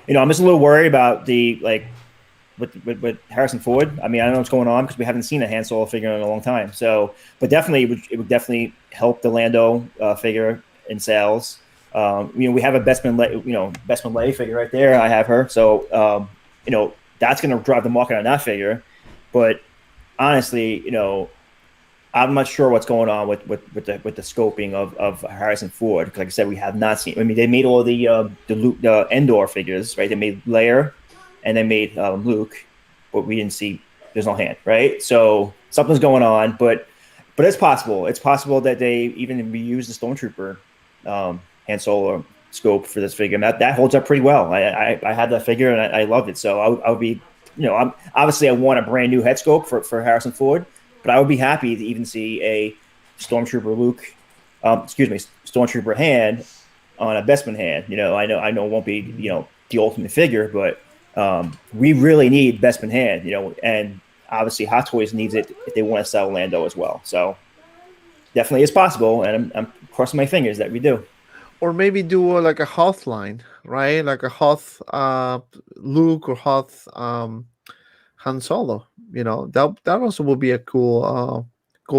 just a little worried about with Harrison Ford. I mean, I don't know what's going on because we haven't seen a Han Solo figure in a long time. So, but definitely, it would definitely help the Lando figure in sales. We have a Bespin Leia figure right there. I have her. So, that's going to drive the market on that figure. But honestly, I'm not sure what's going on with the scoping of Harrison Ford. Like I said, we have not seen. I mean, they made all the Luke, Endor figures, right? They made Leia, and they made Luke, but we didn't see. There's no hand, right? So something's going on, but it's possible. It's possible that they even reuse the Stormtrooper Han Solo scope for this figure. And that holds up pretty well. I had that figure and I loved it. So I'll be, I'm obviously I want a brand new head scope for Harrison Ford, but I would be happy to even see a Stormtrooper Luke, Stormtrooper hand on a Bespin hand. I know it won't be the ultimate figure, but we really need Bespin hand. And obviously Hot Toys needs it if they want to sell Lando as well. So definitely is possible, and I'm crossing my fingers that we do. Or maybe do like a Hoth line, right? Like a Hoth Luke or Hoth Han Solo. That also will be a cool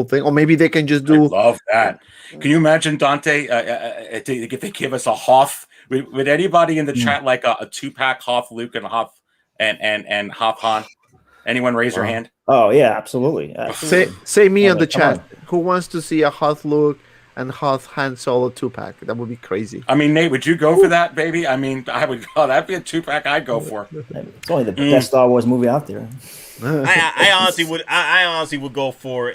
thing. Or maybe they can just do. I love that. Can you imagine, Dante, if they give us a Hoth? Would anybody in the chat like a 2-pack Hoth Luke and Hoth and Hoth Han? Anyone raise their hand? Oh yeah, absolutely. Say me on the chat. Who wants to see a Hoth Luke and Hoth Han Solo 2-pack? That would be crazy. I mean, Nate, would you go for that, baby? I mean, I would. Oh, that'd be a 2-pack I'd go for. It's only the best Star Wars movie out there. I honestly would go for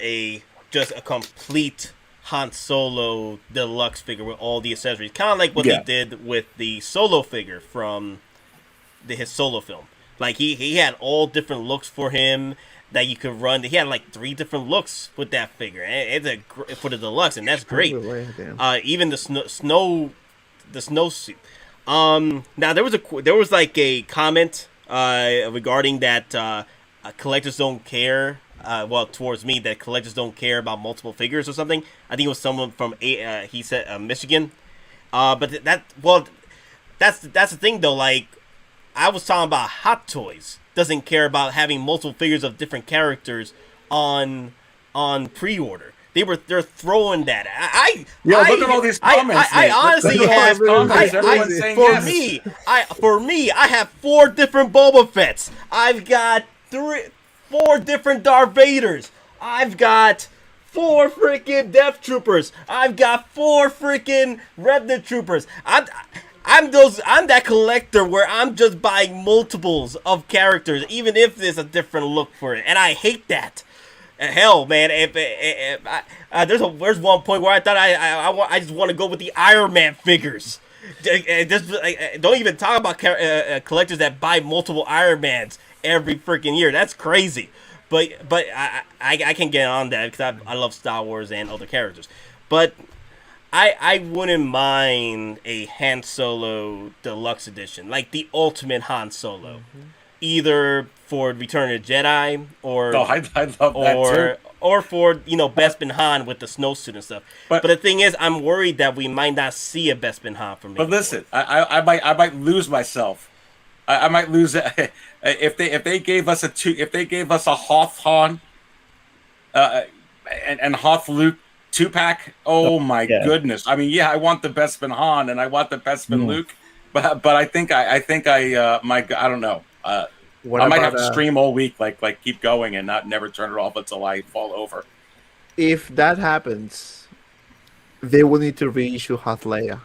just a complete Han Solo deluxe figure with all the accessories, kind of like what they did with the Solo figure from his Solo film. Like he had all different looks for him that you could run. He had like 3 different looks with that figure. It's for the deluxe, and that's great. Even the snowsuit. Now there was like a comment regarding that collectors don't care. Towards me, that collectors don't care about multiple figures or something. I think it was someone from he said Michigan. But that's the thing though. Like I was talking about Hot Toys doesn't care about having multiple figures of different characters on pre-order. They're throwing that. Look at all these comments. I honestly have. For me, I have 4 different Boba Fetts. I've got 4 different Darth Vaders. I've got 4 freaking Death Troopers. I've got 4 freaking Revenant Troopers. I'm that collector where I'm just buying multiples of characters, even if there's a different look for it, and I hate that. Hell, man, there's one point where I thought I just want to go with the Iron Man figures. Don't even talk about collectors that buy multiple Iron Mans every freaking year. That's crazy. But I can get on that because I love Star Wars and other characters. But I wouldn't mind a Han Solo Deluxe Edition, like the Ultimate Han Solo, either for Return of the Jedi or I love that too. Or for Bespin Han with the snowsuit and stuff. But the thing is, I'm worried that we might not see a Bespin Han from me. But listen, I might lose myself. I might lose if they gave us a Hoth Han and Hoth Luke 2-pack. Oh my goodness! I mean, I want the Bespin Han and I want the Bespin Luke, but I think I don't know. I might have to stream all week, like keep going and never turn it off until I fall over. If that happens, they will need to reissue Hoth Leia.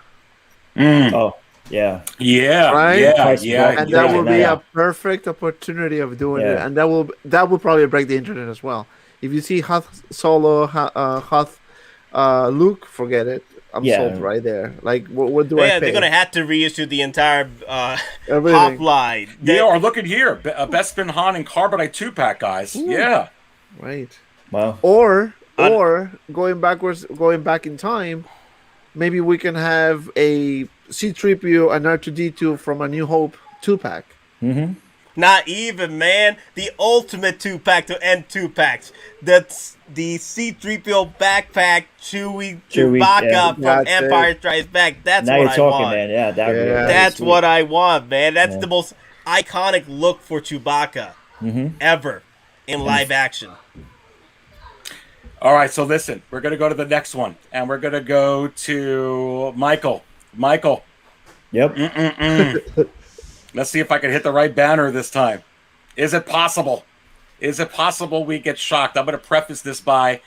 Oh yeah, right? And that will be a perfect opportunity of doing it, and that will probably break the internet as well. If you see Hoth Solo, Hoth Luke, forget it. I'm sold right there. Like, what do I pay? They're gonna have to reissue the entire Hoth line. Or look at here, Bespin Han and Carbonite 2-pack, guys. Ooh. Yeah, right. Wow. Or going back in time, maybe we can have a C-3PO and R2-D2 from A New Hope 2-pack. Not even, man. The ultimate 2-pack to end 2-packs. That's the C-3PO backpack Chewbacca from Empire Strikes Back. That's now what you're I talking, want. Man. That's what I want, man. That's the most iconic look for Chewbacca ever in live action. All right, so listen, we're going to go to the next one, and we're going to go to Michael. Yep. Let's see if I can hit the right banner this time. Is it possible? Is it possible we get shocked? I'm going to preface this by,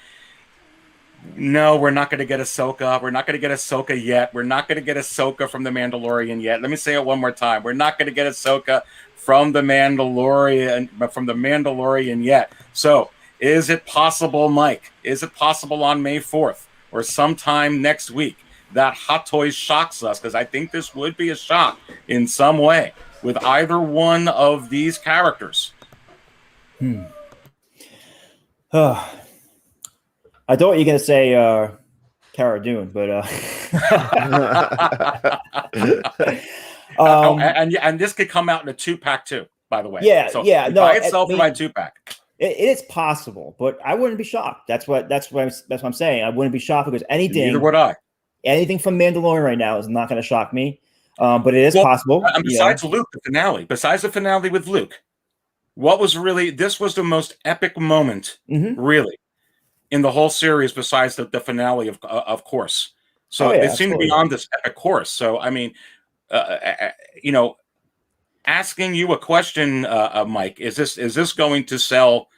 no, we're not going to get Ahsoka. We're not going to get Ahsoka yet. We're not going to get Ahsoka from The Mandalorian yet. Let me say it one more time. We're not going to get Ahsoka from The Mandalorian yet. So, is it possible, Mike? Is it possible on May 4th or sometime next week that Hot Toys shocks us? Because I think this would be a shock in some way with either one of these characters. I thought you were going to say Cara Dune, but and this could come out in a 2-pack too, by the way. Yeah, so yeah. No, by itself or by 2-pack. It is possible, but I wouldn't be shocked. That's what I'm saying. I wouldn't be shocked because Neither would I. Anything from Mandalorian right now is not going to shock me. But it is possible. And besides Luke, the finale, with Luke, this was the most epic moment, really, in the whole series, besides the finale, of course. So it seemed to be on this epic course. So, I mean, asking you a question, Mike, is this going to sell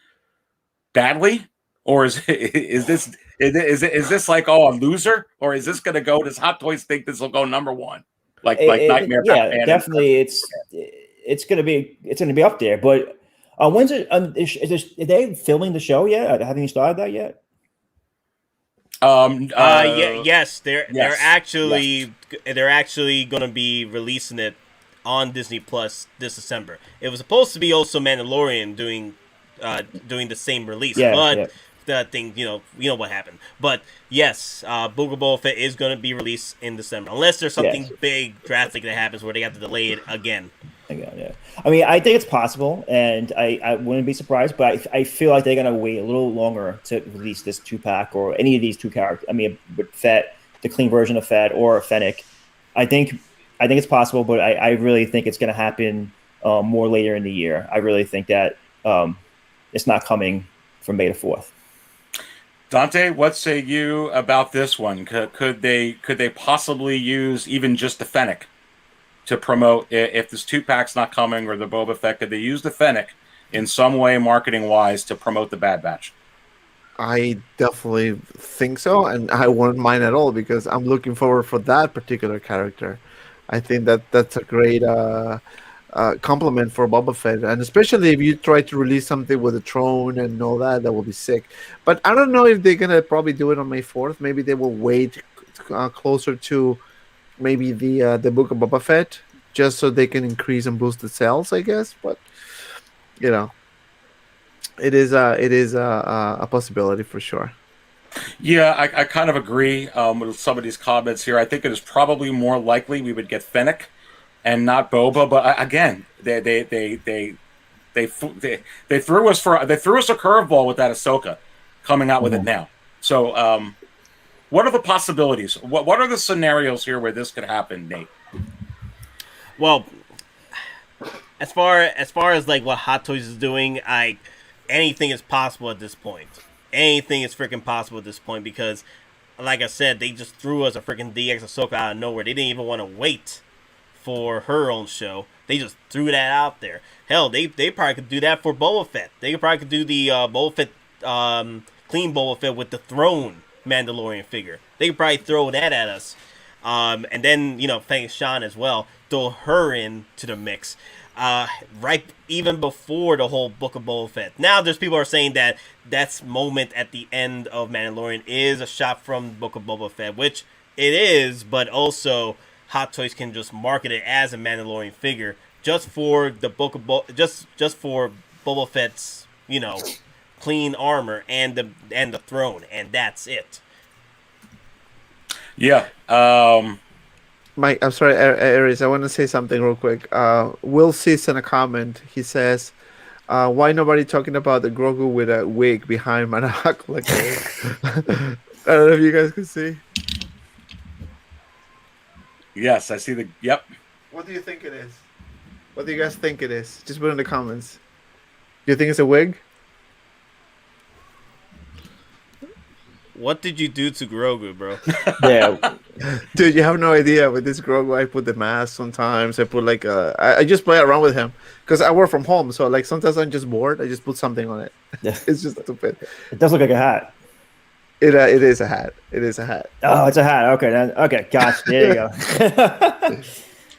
badly? Or is this like, a loser? Or is this going to go, does Hot Toys think this will go number one? Like Nightmare Batman? Yeah, definitely. It's going to be up there. But when's it? Are they filming the show yet? Haven't you started that yet? Yes, they're actually going to be releasing it on Disney Plus this December. It was supposed to be also Mandalorian doing the same release, but the thing, you know what happened. But yes, Book of Boba Fett is going to be released in December, unless there's something big, drastic that happens where they have to delay it again. Yeah. I mean, I think it's possible, and I wouldn't be surprised, but I feel like they're going to wait a little longer to release this 2-pack or any of these 2 characters. I mean, with Fett, the clean version of Fett, or Fennec. I think it's possible, but I really think it's going to happen more later in the year. I really think that it's not coming from May the 4th. Dante, what say you about this one? Could they possibly use even just the Fennec to promote, if this 2-pack's not coming or the Boba Fett, could they use the Fennec in some way, marketing-wise, to promote the Bad Batch? I definitely think so, and I wouldn't mind at all because I'm looking forward for that particular character. I think that's a great compliment for Boba Fett, and especially if you try to release something with a throne and all that will be sick. But I don't know if they're gonna probably do it on May 4th. Maybe they will wait closer to maybe the Book of Boba Fett, just so they can increase and boost the sales, I guess. But it is a possibility for sure. Yeah, I kind of agree with some of these comments here. I think it is probably more likely we would get Fennec and not Boba. But again, they threw us a curveball with that Ahsoka coming out with it now. So what are the possibilities? What are the scenarios here where this could happen, Nate? Well, as far as like what Hot Toys is doing, anything is possible at this point. Anything is freaking possible at this point because, like I said, they just threw us a freaking DX Ahsoka out of nowhere. They didn't even want to wait for her own show. They just threw that out there. Hell, they probably could do that for Boba Fett. They probably could do the Boba Fett, clean Boba Fett with the throne Mandalorian figure. They could probably throw that at us. And then, Fennec Shand as well. Throw her into the mix. Right even before the whole Book of Boba Fett. Now there's people are saying that's moment at the end of Mandalorian is a shot from Book of Boba Fett, which it is, but also Hot Toys can just market it as a Mandalorian figure just for the Book of just for Boba Fett's clean armor and the throne, and that's it. Yeah. Mike, I'm sorry, Aries, I want to say something real quick. Will C sent a comment. He says, why nobody talking about the Grogu with a wig behind Manahak? Like, I don't know if you guys can see. Yes, I see yep. What do you think it is? What do you guys think it is? Just put in the comments. Do you think it's a wig? What did you do to Grogu, bro? Yeah. Dude, you have no idea. With this Grogu, I put the mask sometimes. I put like I just play around with him because I work from home. So like sometimes I'm just bored. I just put something on it. Yeah. It's just stupid. It does look like a hat. It is a hat. It is a hat. Oh, it's a hat. Okay, okay, gotcha. There you go.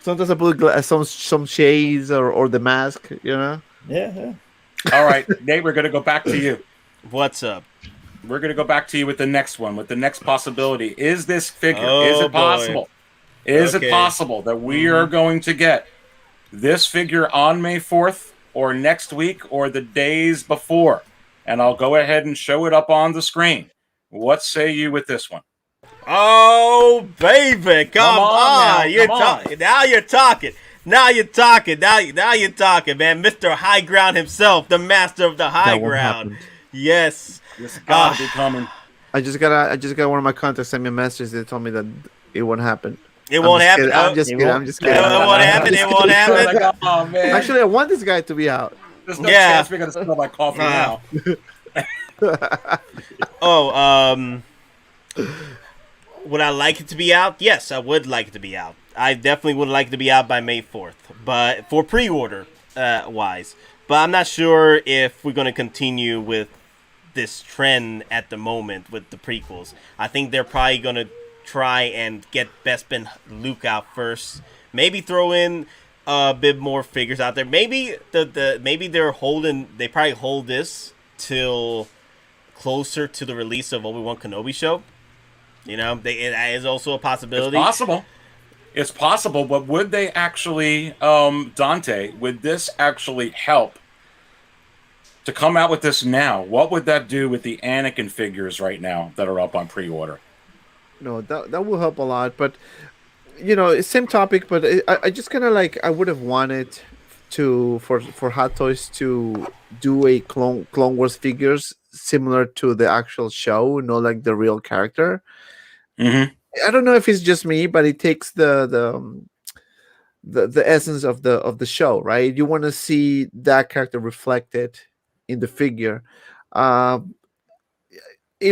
Sometimes I put some shades or the mask. You know. Yeah. All right, Nate, we're going to go back to you. What's up? We're going to go back to you with the next one, with the next possibility. Is this figure, Oh, is it boy. possible? Is Okay. it possible that we are going to get this figure on May 4th or next week or the days before? And I'll go ahead and show it up on the screen. What say you with this one? Oh, baby, come on. now, come on. Talking. Now you're talking. Now you're talking. Now you're talking, man. Mr. High Ground himself, the master of the high That won't ground. happen. Yes. This got to be coming. I just got one of my contacts send me a message. They told me that it won't happen. It won't happen. I'm just kidding. I'm just kidding. It won't happen. It won't happen. Like, oh, man. Actually, I want this guy to be out. There's no Yeah. chance we're going to spill my coffee now. Would I like it to be out? Yes, I would like it to be out. I definitely would like it to be out by May 4th, but for pre-order wise. But I'm not sure if we're going to continue with this trend at the moment with the prequels. I think they're probably going to try and get Bespin Luke out first. Maybe throw in a bit more figures out there. Maybe maybe they probably hold this till closer to the release of Obi-Wan Kenobi show. You know, it is also a possibility. It's possible, but would they actually, Dante, would this actually help to come out with this now? What would that do with the Anakin figures right now that are up on pre-order? No, that will help a lot. But same topic. But I just kind of like I would have wanted for Hot Toys to do a Clone Wars figures similar to the actual show, not like the real character. Mm-hmm. I don't know if it's just me, but it takes the essence of the show, right? You want to see that character reflected in the figure. It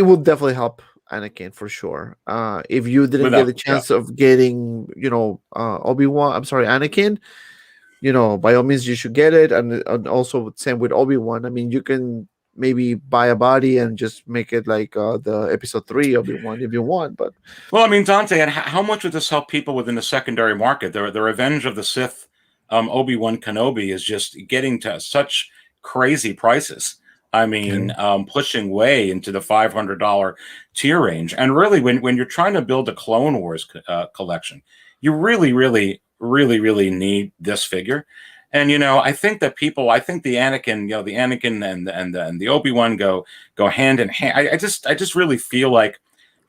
will definitely help Anakin for sure. If you didn't get the chance of getting, Anakin, by all means you should get it, and also same with Obi-Wan. I mean, you can maybe buy a body and just make it like the episode 3 Obi-Wan if you want. But well, I mean, Dante, and how much would this help people within the secondary market? The Revenge of the Sith Obi-Wan Kenobi is just getting to such crazy prices. I mean, pushing way into the $500 tier range. And really, when you're trying to build a Clone Wars collection, you really, really, really, really need this figure. And I think that the Anakin, and the Obi-Wan go hand in hand. I just really feel like,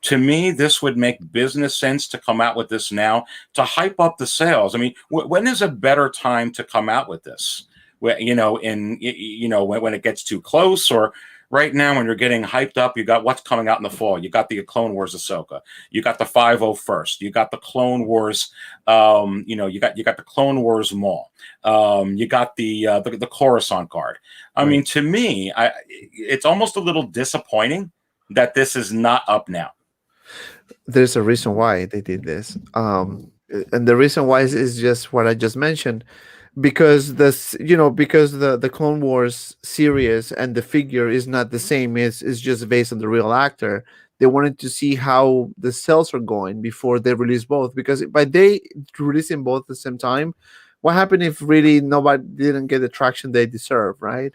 to me, this would make business sense to come out with this now to hype up the sales. I mean, when is a better time to come out with this? When it gets too close, or right now when you're getting hyped up, you got what's coming out in the fall. You got the Clone Wars Ahsoka. You got the 501st. You got the Clone Wars. You got the Clone Wars Maul. You got the Coruscant card. I mean, to me, it's almost a little disappointing that this is not up now. There's a reason why they did this, and the reason why is just what I just mentioned. Because the Clone Wars series and the figure is not the same. It's just based on the real actor. They wanted to see how the sales are going before they release both. Because by they releasing both at the same time, what happened if really nobody didn't get the traction they deserve, right?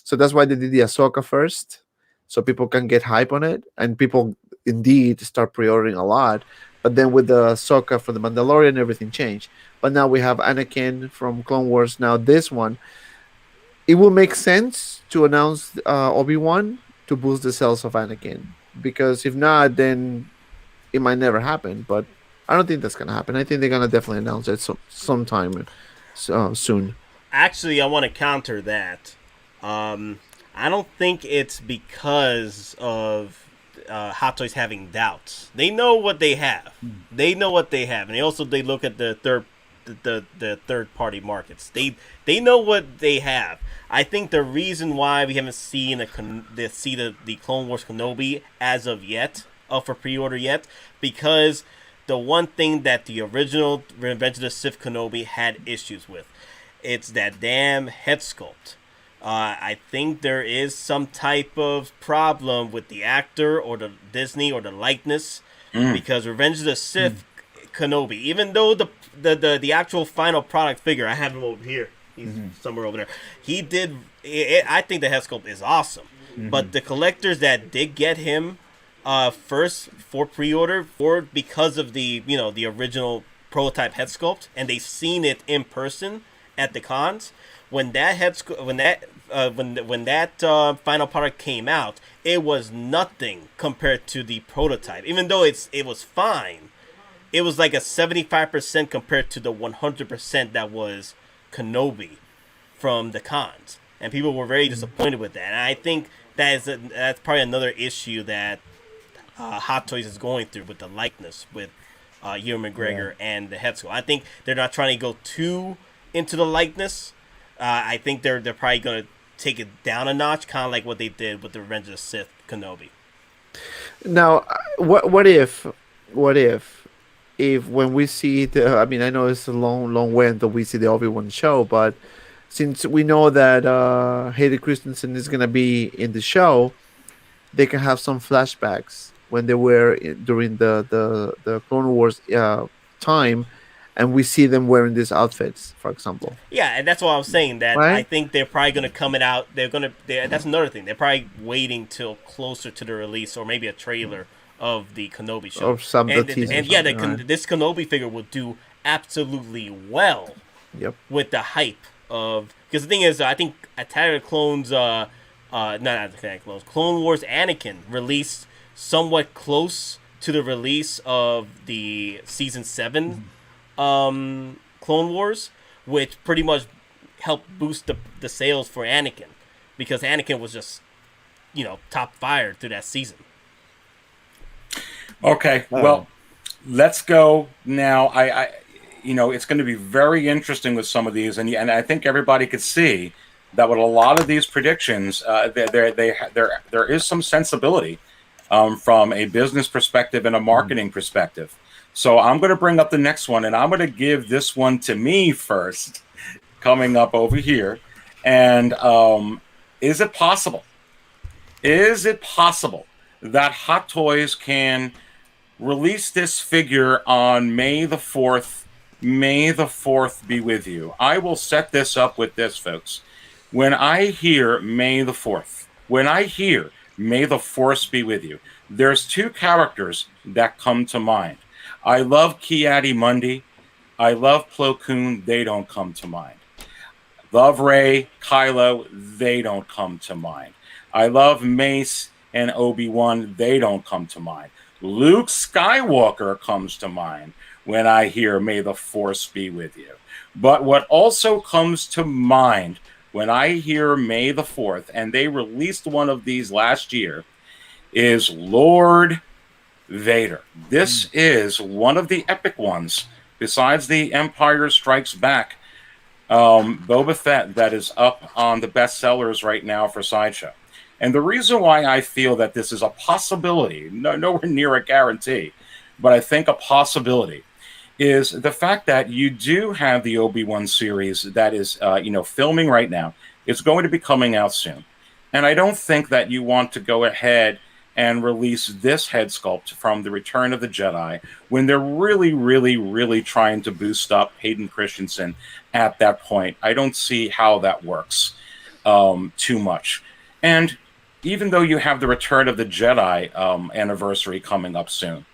So that's why they did the Ahsoka first, so people can get hype on it, and people indeed start pre-ordering a lot. But then with the Ahsoka for the Mandalorian, everything changed. But now we have Anakin from Clone Wars. Now this one, it will make sense to announce Obi-Wan to boost the sales of Anakin. Because if not, then it might never happen. But I don't think that's going to happen. I think they're going to definitely announce it sometime soon. Actually, I want to counter that. I don't think it's because of Hot Toys having doubts. They know what they have. They know what they have, and they look at the third party markets. They know what they have. I think the reason why we haven't seen the Clone Wars Kenobi as of yet, for pre-order yet, because the one thing that the original Revenge of the Sith Kenobi had issues with. It's that damn head sculpt. I think there is some type of problem with the actor or the Disney or the likeness, because Revenge of the Sith Kenobi, even though the actual final product figure, I have him over here. He's somewhere over there. He did. I think the head sculpt is awesome, but the collectors that did get him first for pre-order because of the original prototype head sculpt, and they've seen it in person at the cons. When that final product came out, it was nothing compared to the prototype. Even though it was fine, it was like a 75% compared to the 100% that was Kenobi from the cons, and people were very disappointed with that. And I think that's probably another issue that Hot Toys is going through with the likeness with Ewan McGregor and the head sculpt. I think they're not trying to go too into the likeness. I think they're probably going to take it down a notch, kind of like what they did with the Revenge of the Sith Kenobi. Now, what if when we see I mean, I know it's a long way until we see the Obi-Wan show, but since we know that Hayden Christensen is going to be in the show, they can have some flashbacks when they were during the Clone Wars time, and we see them wearing these outfits, for example. Yeah, and that's what I was saying. That right? I think they're probably going to come it out. That's another thing. They're probably waiting till closer to the release, or maybe a trailer of the Kenobi show. Or some and teaser. And yeah, this Kenobi figure will do absolutely well. Yep. With the hype of, because the thing is, I think Attack of the Clones, not Attack of the Clones, Clone Wars Anakin released somewhat close to the release of the season 7 Clone Wars, which pretty much helped boost the sales for Anakin, because Anakin was just top fired through that season. Okay, well, let's go now. I it's going to be very interesting with some of these, and I think everybody could see that with a lot of these predictions, there is some sensibility from a business perspective and a marketing perspective. So I'm going to bring up the next one, and I'm going to give this one to me first, coming up over here. And is it possible? Is it possible that Hot Toys can release this figure on May the 4th? May the 4th be with you. I will set this up with this, folks. When I hear May the 4th, when I hear May the Force be with you, there's two characters that come to mind. I love Ki-Adi-Mundi. I love Plo Koon. They don't come to mind. Love Rey, Kylo. They don't come to mind. I love Mace and Obi-Wan. They don't come to mind. Luke Skywalker comes to mind when I hear May the Force be with you. But what also comes to mind when I hear May the 4th, and they released one of these last year, is Lord Vader. This is one of the epic ones, besides the Empire Strikes Back Boba Fett, that is up on the bestsellers right now for Sideshow. And the reason why I feel that this is a possibility, nowhere near a guarantee, but I think a possibility, is the fact that you do have the Obi-Wan series that is, filming right now. It's going to be coming out soon. And I don't think that you want to go ahead and release this head sculpt from The Return of the Jedi when they're really, really, really trying to boost up Hayden Christensen at that point. I don't see how that works too much. And even though you have The Return of the Jedi anniversary coming up soon,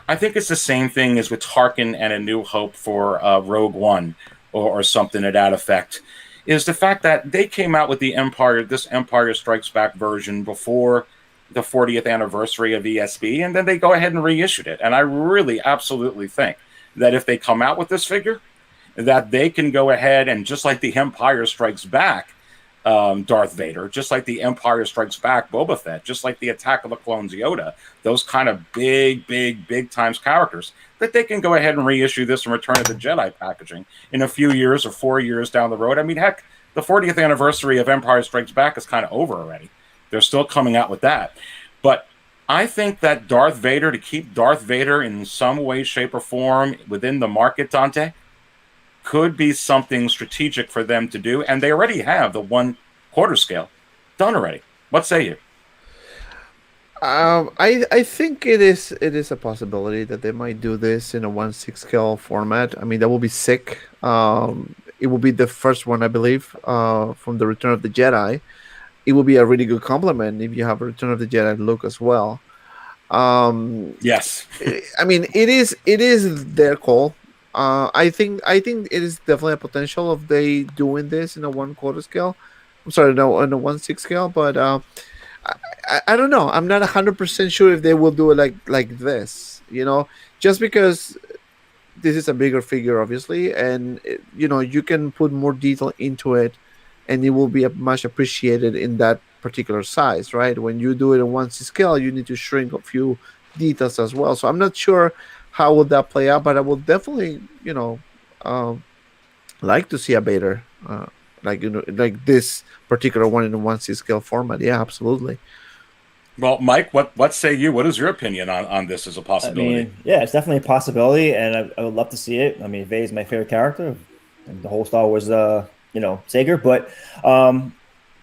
I think it's the same thing as with Tarkin and A New Hope for Rogue One or something to that effect, is the fact that they came out with this Empire Strikes Back version before the 40th anniversary of ESB, and then they go ahead and reissued it. And I really absolutely think that if they come out with this figure, that they can go ahead and, just like the Empire Strikes Back Darth Vader, just like the Empire Strikes Back Boba Fett, just like the Attack of the Clones Yoda, those kind of big times characters, that they can go ahead and reissue this in Return of the Jedi packaging in a few years or 4 years down the road. I mean, heck, the 40th anniversary of Empire Strikes Back is kind of over already. They're still coming out with that. But I think that Darth Vader, to keep Darth Vader in some way, shape, or form within the market, Dante, could be something strategic for them to do. And they already have the 1/4 scale done already. What say you? I think it is a possibility that they might do this in a 1/6 scale format. I mean, that will be sick. It will be the first one, I believe, from the Return of the Jedi. It will be a really good compliment if you have a Return of the Jedi look as well. Yes. I mean, it is their call. I think it is definitely a potential of they doing this in a 1/4 scale. I'm sorry, no, in a 1/6 scale, but I don't know. I'm not 100% sure if they will do it like this. Just because this is a bigger figure, obviously, and you can put more detail into it, and it will be much appreciated in that particular size, right? When you do it in 1/6 scale, you need to shrink a few details as well. So I'm not sure how would that play out, but I will definitely, um, like to see a Vader, like this particular one in the 1/6 scale format. Yeah, absolutely. Well, Mike, what say you? What is your opinion on this as a I possibility? mean, yeah, it's definitely a possibility, and I would love to see it. I mean, Vader's my favorite character, and the whole Star Wars, saga. But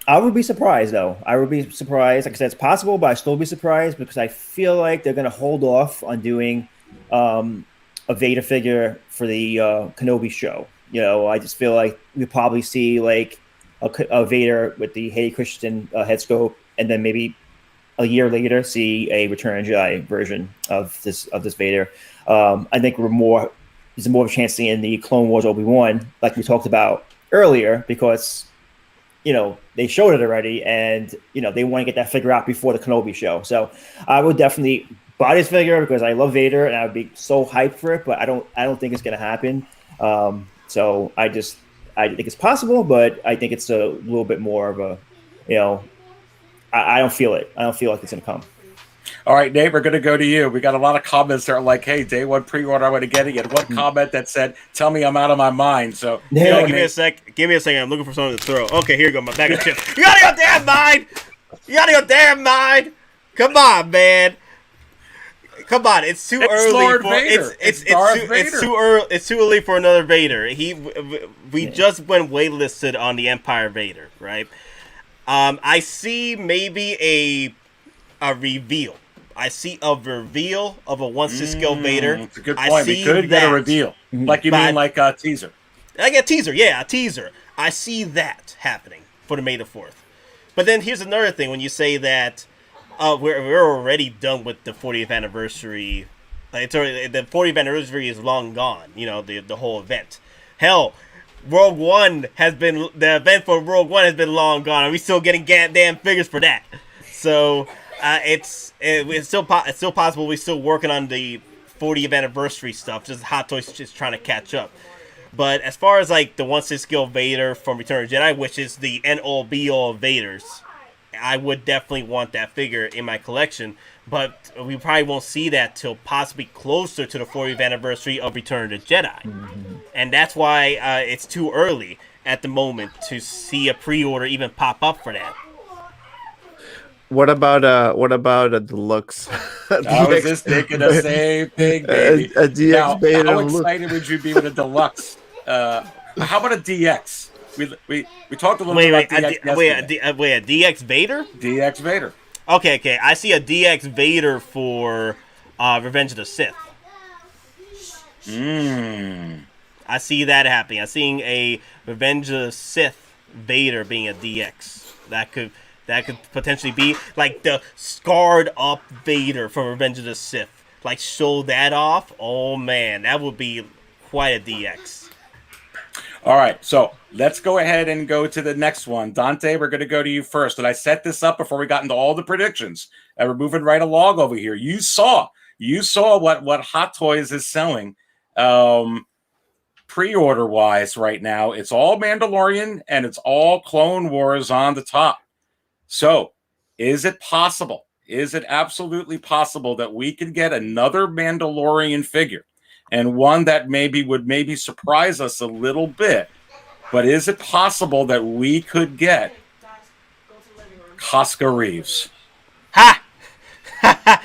I would be surprised, though. I would be surprised. Like I said, it's possible, but I still be surprised because I feel like they're going to hold off on doing a Vader figure for the Kenobi show. I just feel like we probably see like a Vader with the Hayden Christensen head scope, and then maybe a year later see a Return of the Jedi version of this Vader. I think there's more of a chance seeing the Clone Wars Obi-Wan, like we talked about earlier, because they showed it already, and they want to get that figure out before the Kenobi show. So I would definitely buy this figure because I love Vader and I would be so hyped for it. But I don't think it's going to happen. So I think it's possible, but I think it's a little bit more of a I don't feel it. I don't feel like it's going to come. All right, Nate, we're going to go to you. We got a lot of comments that are like, hey, day one pre-order, I want to get it. One comment that said, tell me I'm out of my mind. So, give me a sec. Give me a second. I'm looking for something to throw. Okay, here you go. My bag of chips. You out of your damn mind? You out of your damn mind? Come on, man. Come on, it's too early Lord for Vader. it's Darth Vader. It's too early. It's too early for another Vader. We just went waitlisted on the Empire Vader, right? I see maybe a reveal. I see a reveal of a 1/6 scale Vader. That's a good point. We could get a reveal. Like you mean like a teaser. I get a teaser, yeah, a teaser. I see that happening for the May the 4th. But then here's another thing when you say that we're already done with the 40th anniversary. The 40th anniversary is long gone, the whole event. Hell, Rogue One the event for Rogue One has been long gone. Are we still getting damn figures for that? So it's still possible we're still working on the 40th anniversary stuff. Just Hot Toys just trying to catch up. But as far as like the 1/6 scale Vader from Return of the Jedi, which is the end-all be-all of Vaders, I would definitely want that figure in my collection. But we probably won't see that till possibly closer to the 40th anniversary of Return of the Jedi. Mm-hmm. And that's why it's too early at the moment to see a pre-order even pop up for that. What about a deluxe? I was just thinking the same thing, baby. A DX Vader. How excited would you be with a deluxe? How about a DX? We talked a little bit about DX. Wait, a DX Vader? DX Vader. Okay. I see a DX Vader for Revenge of the Sith. I see that happening. I'm seeing a Revenge of the Sith Vader being a DX. That could potentially be like the scarred up Vader from Revenge of the Sith. Like show that off. Oh man, that would be quite a DX. All right, so let's go ahead and go to the next one. Dante, we're going to go to you first. And I set this up before we got into all the predictions. And we're moving right along over here. You saw what Hot Toys is selling pre-order-wise right now. It's all Mandalorian, and it's all Clone Wars on the top. So is it possible? Is it absolutely possible that we could get another Mandalorian figure? And one that would surprise us a little bit. But is it possible that we could get Koska Reeves? Ha! That's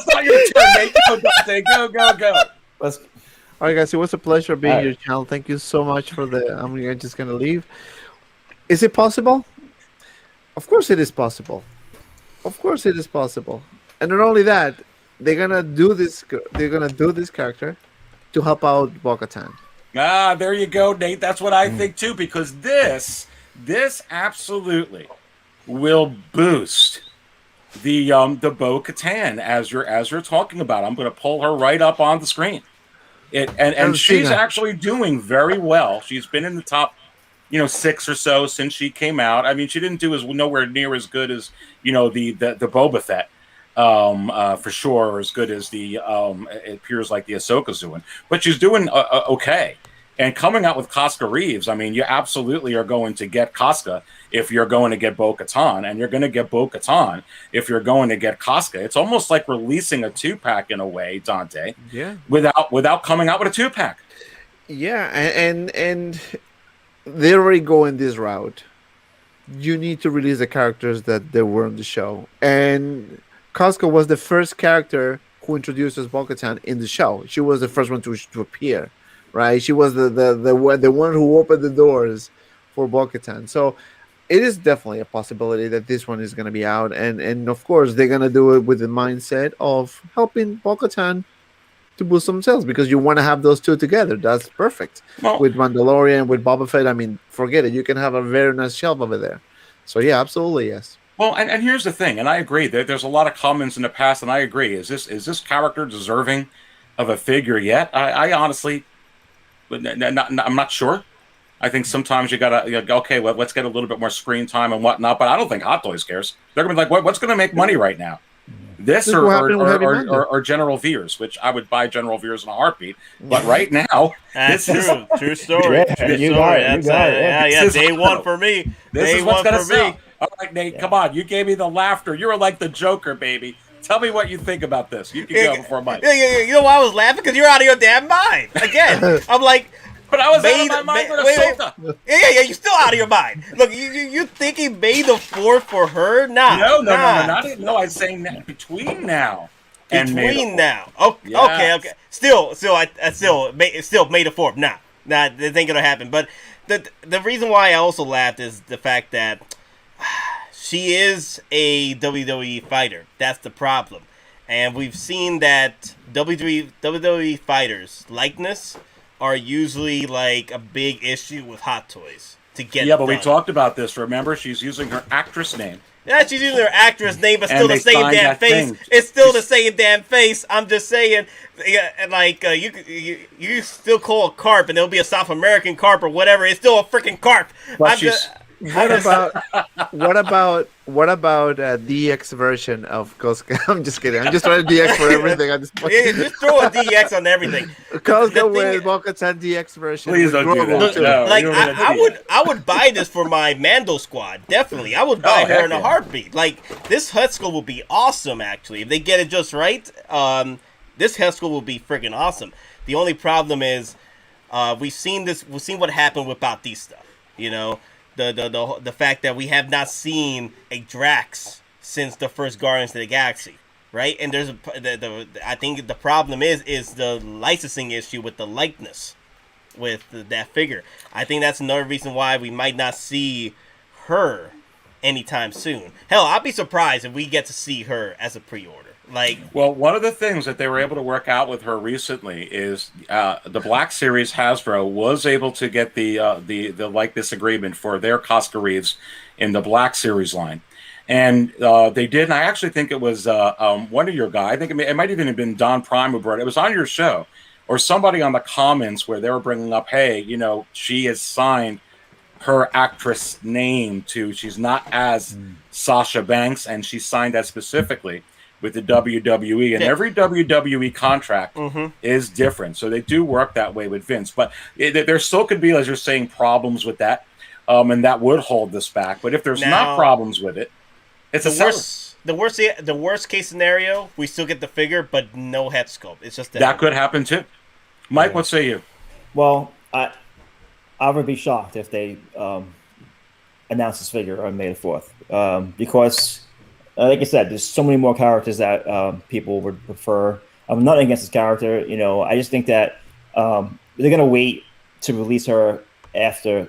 not your turn, Nate. Go, Dante. Go. All right, guys. It was a pleasure being All on your channel. Thank you so much for the. I'm just gonna leave. Is it possible? Of course, it is possible. Of course, it is possible. And not only that, they're gonna do this. They're gonna do this character to help out Bo-Katan. There you go, Nate. That's what I think too, because this absolutely will boost the Bo-Katan as you're talking about. I'm going to pull her right up on the screen. And she's actually doing very well. She's been in the top, 6 or so since she came out. I mean, she didn't do nowhere near as good as the Boba Fett. For sure, or as good as it appears like the Ahsoka's doing, but she's doing okay. And coming out with Koska Reeves, I mean, you absolutely are going to get Koska if you're going to get Bo-Katan, and you're going to get Bo-Katan if you're going to get Koska. It's almost like releasing a 2-pack in a way, Dante. Yeah. Without coming out with a 2-pack. Yeah, and they're already going this route. You need to release the characters that they were on the show, and Koska was the first character who introduces Bo-Katan in the show. She was the first one to appear, right? She was the one who opened the doors for Bo-Katan. So it is definitely a possibility that this one is going to be out, and of course they're going to do it with the mindset of helping Bo-Katan to boost some sales, because you want to have those two together. That's perfect. Well, with Mandalorian, with Boba Fett, I mean, forget it. You can have a very nice shelf over there. So yeah, absolutely, yes. Well, and here's the thing, and I agree. There's a lot of comments in the past, and I agree. Is this character deserving of a figure yet? I honestly, I'm not sure. I think sometimes you gotta okay, well, let's get a little bit more screen time and whatnot. But I don't think Hot Toys cares. They're gonna be like, what's gonna make money right now? This or General Veers, which I would buy General Veers in a heartbeat. But right now, that's this true. True story. Yeah, True you story. got it, That's you got it, yeah. Day one for me. This Day is what's one gonna for sell. me. All right, Nate, come on. You gave me the laughter. You were like the Joker, baby. Tell me what you think about this. You can go before Mike. Yeah. You know why I was laughing? Because you're out of your damn mind. Again, I'm like, but I was out of my mind with Ahsoka. Yeah. You're still out of your mind. Look, you think he made the 4th for her? Nah. No. Not even. No, I'm saying that between now and between now. Oh, yes. Okay. Still made the 4th. Nah, this ain't gonna happen. But the reason why I also laughed is the fact that she is a WWE fighter. That's the problem. And we've seen that WWE fighters' likeness are usually like a big issue with Hot Toys to get. Yeah, but we done. talked about this. Remember, she's using her actress name. Yeah, she's using her actress name, but still the same signed damn that face. thing. It's still the same damn face. I'm just saying, like you still call a carp, and it'll be a South American carp or whatever. It's still a freaking carp. But What about DX version of Koska? I'm just kidding. I'm just trying to DX for everything at this point. Yeah, just throw a DX on everything. Koska with Bo-Katan DX version. Please don't do that. Look, No, like you don't wanna do I would buy this for my Mando squad. Definitely, I would buy her in a heartbeat. Like this head sculpt will be awesome. Actually, if they get it just right, this head sculpt will be freaking awesome. The only problem is, we've seen what happened with Bautista. The fact that we have not seen a Drax since the first Guardians of the Galaxy, right? And there's I think the problem is the licensing issue with the likeness with that figure. I think that's another reason why we might not see her anytime soon. Hell, I'd be surprised if we get to see her as a pre-order. Well, one of the things that they were able to work out with her recently is the Black Series Hasbro was able to get the likeness agreement for their Koska Reeves in the Black Series line, and they did. And I actually think it was one of your guys. I think it might even have been Don Prime who brought it. It was on your show, or somebody on the comments where they were bringing up, hey, she has signed her actress name to. She's not as Sasha Banks, and she signed that specifically with the WWE, and every WWE contract is different. So they do work that way with Vince. But there still could be, as you're saying, problems with that, and that would hold this back. But if there's not problems with it, it's the worst case scenario, we still get the figure, but no head sculpt. It's just that could happen too. Mike, what say you? Well, I would be shocked if they announce this figure on May the 4th. Because, like I said, there's so many more characters that people would prefer. I'm not against this character. I just think that they're going to wait to release her after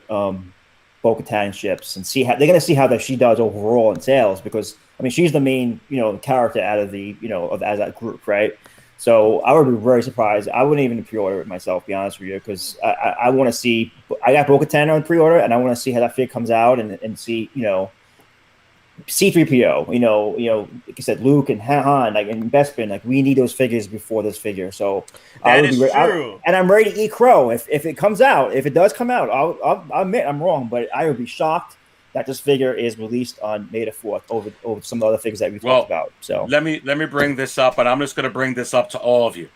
Bo-Katan ships and see how they're going to see how that she does overall in sales, because I mean she's the main character out of the as that group, right? So I would be very surprised. I wouldn't even pre-order it myself, to be honest with you, because I want to see. I got Bo-Katan on pre-order, and I want to see how that figure comes out and see C-3PO, like you said, Luke and Han, and Bespin, we need those figures before this figure. So that is true. And I'm ready to eat crow if it comes out. If it does come out, I'll admit I'm wrong, but I would be shocked that this figure is released on May the 4th over some of the other figures that we talked about. So let me bring this up, and I'm just going to bring this up to all of you,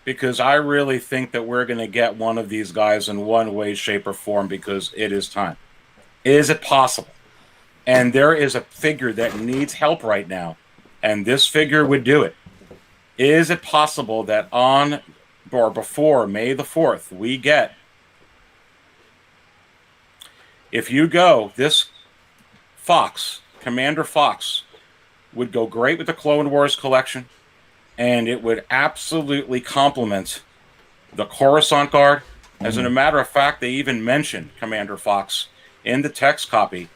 because I really think that we're going to get one of these guys in one way, shape, or form, because it is time. Is it possible? And there is a figure that needs help right now, and this figure would do it. Is it possible that on or before May the 4th, we get, if you go, this Fox, Commander Fox, would go great with the Clone Wars collection, and it would absolutely complement the Coruscant Guard. As a matter of fact, they even mentioned Commander Fox in the text copy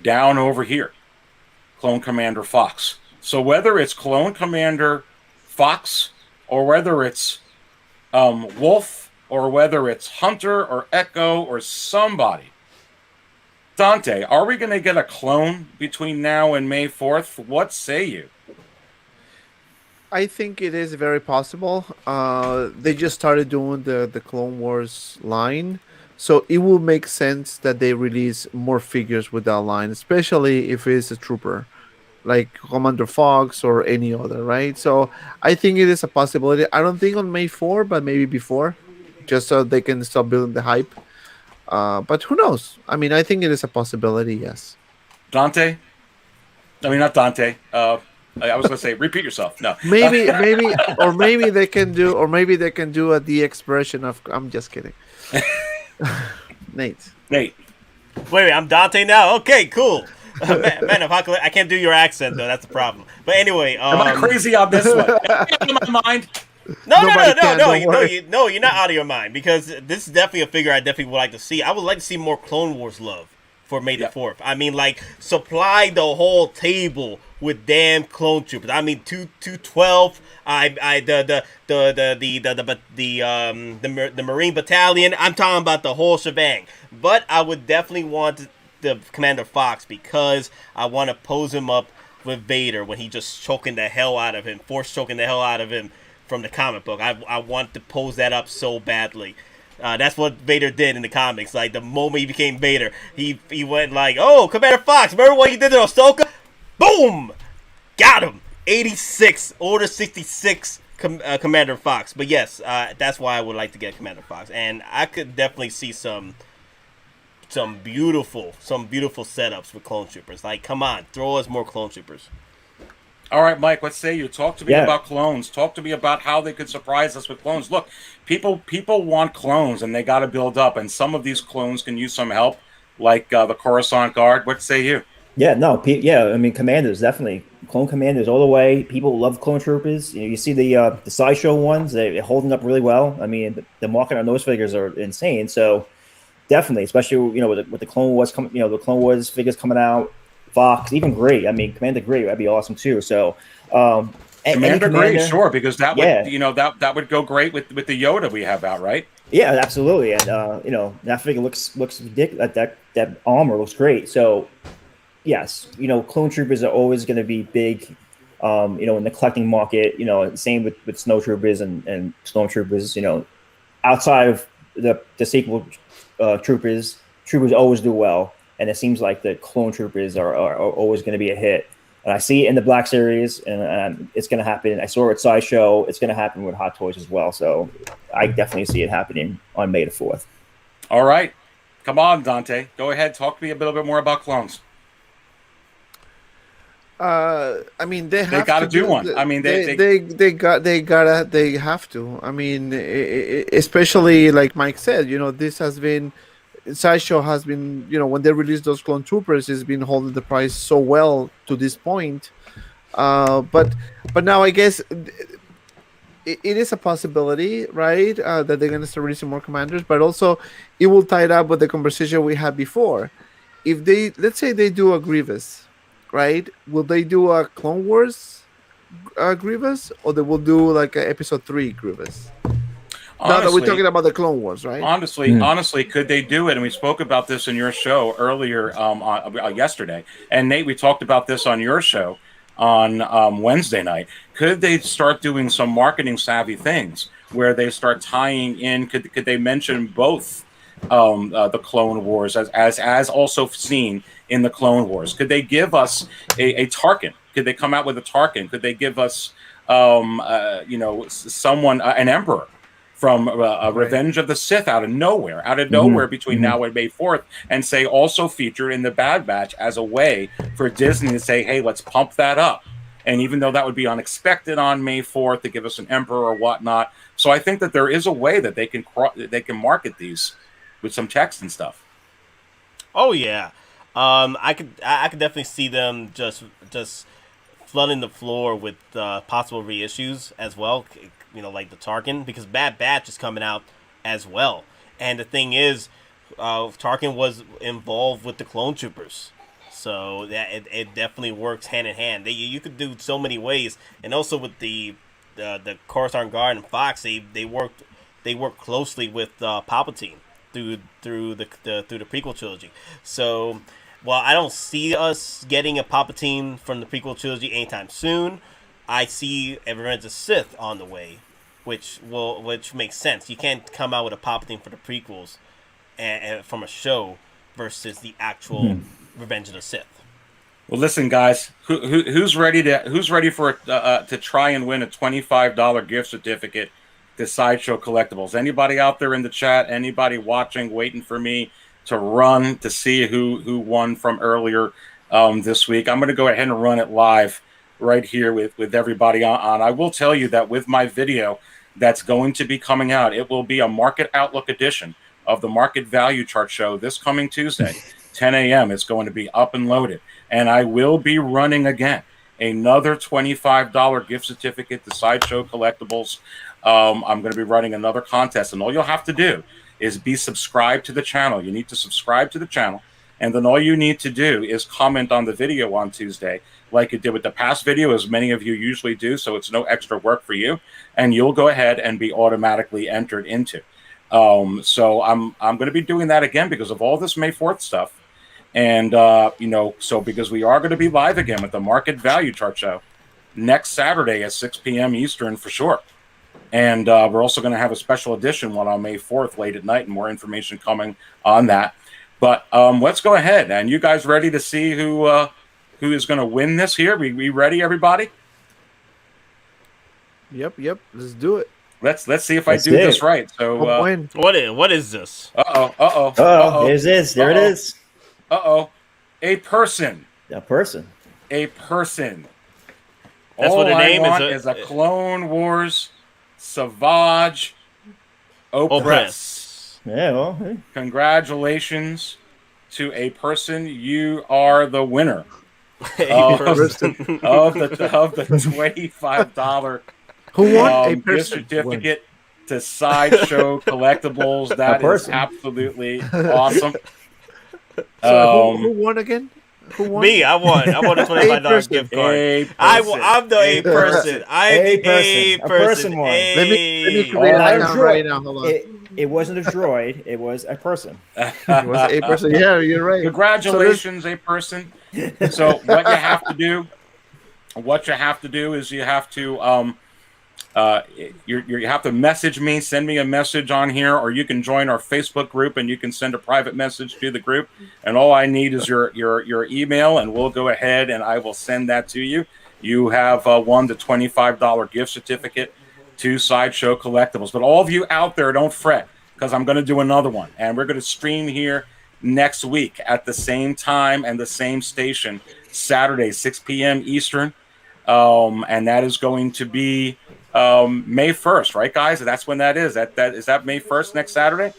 down over here, Clone Commander Fox. So whether it's Clone Commander Fox, or whether it's Wolffe, or whether it's Hunter or Echo or somebody, Dante, are we going to get a clone between now and May 4th? What say you? I think it is very possible. They just started doing the Clone Wars line, so it will make sense that they release more figures with that line, especially if it's a trooper, like Commander Fox or any other, right? So I think it is a possibility. I don't think on May 4, but maybe before, just so they can start building the hype. But who knows? I mean, I think it is a possibility, yes. Dante? I mean, not Dante. I was going to say, repeat yourself. No. Maybe they can do a DX version of. I'm just kidding. Nate. Wait, I'm Dante now? Okay, cool. Man, if I can't do your accent, though, that's the problem. But anyway. Am I crazy on this one? In my mind. No, you're not out of your mind, because this is definitely a figure I definitely would like to see. I would like to see more Clone Wars love for May the 4th. I mean, supply the whole table with damn clone troopers. I mean, 212. The Marine Battalion. I'm talking about the whole shebang. But I would definitely want the Commander Fox, because I want to pose him up with Vader when he just choking the hell out of him, force choking the hell out of him from the comic book. I want to pose that up so badly. That's what Vader did in the comics. The moment he became Vader, he went oh, Commander Fox, remember what you did to Ahsoka? Boom! Got him! 86, Order 66 Commander Fox. But yes, that's why I would like to get Commander Fox. And I could definitely see some beautiful setups with clone troopers. Come on, throw us more clone troopers. All right, Mike, what say you? Talk to me about clones. Talk to me about how they could surprise us with clones. Look, people want clones, and they got to build up, and some of these clones can use some help, like the Coruscant Guard. What say you? Yeah, no, I mean, commanders, definitely. Clone commanders all the way. People love clone troopers. You see the sideshow ones, they're holding up really well. I mean, the market on those figures are insane. So definitely, especially, with the Clone Wars the Clone Wars figures coming out. Fox, even Grey. I mean, Commander Grey, that'd be awesome too. So, Commander Grey, sure, because that would that would go great with the Yoda we have out, right? Yeah, absolutely, and that figure looks ridiculous. That armor looks great. So, yes, clone troopers are always going to be big, in the collecting market. Same with snow troopers and storm troopers. Outside of the sequel troopers always do well. And it seems like the clone troopers are always going to be a hit. And I see it in the Black Series, and it's going to happen. I saw it at Sideshow. It's going to happen with Hot Toys as well. So I definitely see it happening on May the 4th. All right. Come on, Dante. Go ahead. Talk to me a little bit more about clones. I mean, they got to do one. I mean, they have to. I mean, especially like Mike said, this has been Sideshow has been, when they released those clone troopers, it's been holding the price so well to this point. But now I guess it is a possibility, right? That they're going to start releasing more commanders, but also it will tie it up with the conversation we had before. If they, let's say they do a Grievous, right? Will they do a Clone Wars Grievous, or they will do like a Episode 3 Grievous? Now that we're talking about the Clone Wars, right? Honestly, could they do it? And we spoke about this in your show earlier yesterday. And Nate, we talked about this on your show on Wednesday night. Could they start doing some marketing savvy things where they start tying in? Could they mention both the Clone Wars as also seen in the Clone Wars? Could they give us a Tarkin? Could they come out with a Tarkin? Could they give us someone an Emperor from Revenge of the Sith out of nowhere between now and May 4th, and say also featured in the Bad Batch as a way for Disney to say, hey, let's pump that up. And even though that would be unexpected on May 4th to give us an Emperor or whatnot. So I think that there is a way that they can market these with some text and stuff. Oh yeah. I could definitely see them just flooding the floor with possible reissues as well, like the Tarkin, because Bad Batch is coming out as well. And the thing is, Tarkin was involved with the Clone Troopers, so that it definitely works hand in hand. You could do so many ways, and also with the Coruscant Guard and Fox, they worked closely with Palpatine through the prequel trilogy. So, while I don't see us getting a Palpatine from the prequel trilogy anytime soon, I see a Revenge of the Sith on the way, which makes sense. You can't come out with a Palpatine for the prequels and from a show versus the actual Revenge of the Sith. Well, listen, guys, who's ready to try and win a $25 gift certificate to Sideshow Collectibles? Anybody out there in the chat? Anybody watching, waiting for me to run to see who won from earlier this week? I'm going to go ahead and run it live right here with everybody on. I will tell you that with my video that's going to be coming out, it will be a Market Outlook edition of the Market Value Chart Show this coming Tuesday, 10 a.m. It's going to be up and loaded. And I will be running again another $25 gift certificate to Sideshow Collectibles. I'm going to be running another contest, and all you'll have to do is be subscribed to the channel. You need to subscribe to the channel, and then all you need to do is comment on the video on Tuesday like you did with the past video, as many of you usually do, so it's no extra work for you, and you'll go ahead and be automatically entered into. So I'm going to be doing that again because of all this May 4th stuff, and so because we are going to be live again with the Market Value Chart Show next Saturday at 6 p.m. Eastern for sure. And we're also going to have a special edition one on May 4th late at night, and more information coming on that. But let's go ahead. And you guys ready to see who is going to win this here? We ready, everybody? Yep. Let's do it. Let's see if I do this right. So what is this? There it is. There it is. A person. A person. That's what the name is a Clone Wars Savage Opress. Yeah, well, hey. Congratulations to a person. You are the winner of the $25 Who won? A gift person certificate to Sideshow Collectibles. That is absolutely awesome. So who won again? Who won? Me, I won. I won a $25 gift card. I'm the A person. A person won. Let me read that right now. Hold on. It wasn't a droid. It was a person. It was a person. Yeah, you're right. Congratulations, a person. So what you have to do is you have to you have to message me, send me a message on here, or you can join our Facebook group and you can send a private message to the group. And all I need is your email, and we'll go ahead and I will send that to you. You have won the $25 gift certificate to Sideshow Collectibles. But all of you out there, don't fret, because I'm going to do another one, and we're going to stream here next week at the same time and the same station, Saturday, 6 p.m. Eastern. And that is going to be May 1st, right, guys? That's when that is. Is that May 1st next Saturday?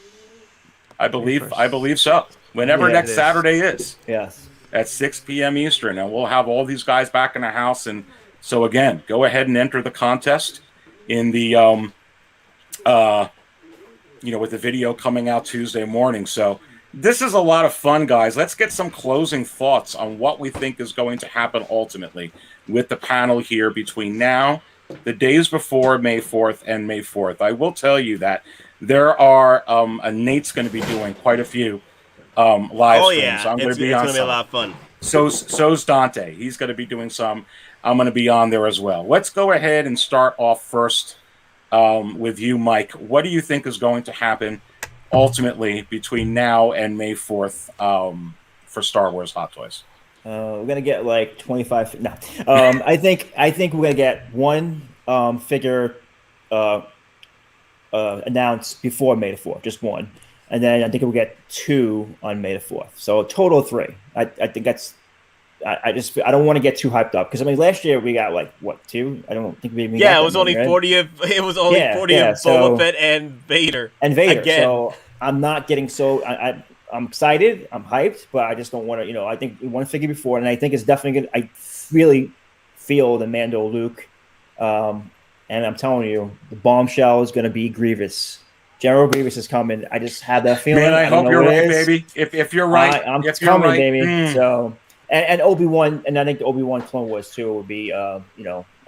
I believe so. Whenever next it is. Saturday is. Yes. At 6 p.m. Eastern, and we'll have all these guys back in the house. And so again, go ahead and enter the contest in the with the video coming out Tuesday morning. So this is a lot of fun, guys. Let's get some closing thoughts on what we think is going to happen ultimately with the panel here between now, the days before May 4th and May 4th. I will tell you that there are Nate's going to be doing quite a few live streams. Yeah. I'm going to be it's on gonna be a lot of fun. So's Dante. He's going to be doing some. I'm going to be on there as well. Let's go ahead and start off first with you, Mike. What do you think is going to happen ultimately between now and May 4th for Star Wars Hot Toys? We're gonna get like 25. No, I think we're gonna get one figure announced before May the 4th, just one, and then I think we'll get two on May the 4th. So a total of three. I think that's. I don't want to get too hyped up because I mean last year we got like what, two? I don't think we even got it was only 40 of Boba Fett and Vader. Again. So I'm not getting I'm excited, I'm hyped, but I just don't want to. I think one figure before, and I think it's definitely good. I really feel the Mando Luke, and I'm telling you, the bombshell is going to be Grievous. General Grievous is coming. I just have that feeling. Man, I hope you're right, baby. If you're right, I'm coming, baby. So. And Obi-Wan, and I think the Obi-Wan Clone Wars too would be, I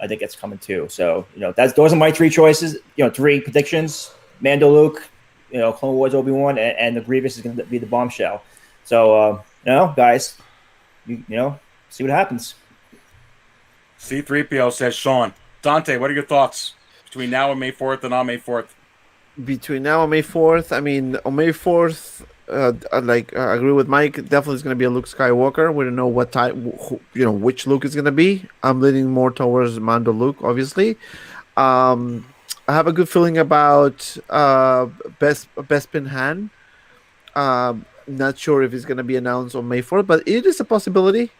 think it's coming too. So, those are my three choices. Three predictions: Mando Luke, Clone Wars Obi-Wan, and the Grievous is going to be the bombshell. So, guys, see what happens. C-3PO says, Sean. Dante, what are your thoughts between now and May 4th and on May 4th? Between now and May 4th, I mean, on May 4th, I agree with Mike. Definitely is going to be a Luke Skywalker. We don't know what type, which Luke is going to be. I'm leaning more towards Mando Luke, obviously. I have a good feeling about Bespin Han. Not sure if it's going to be announced on May 4th, but it is a possibility.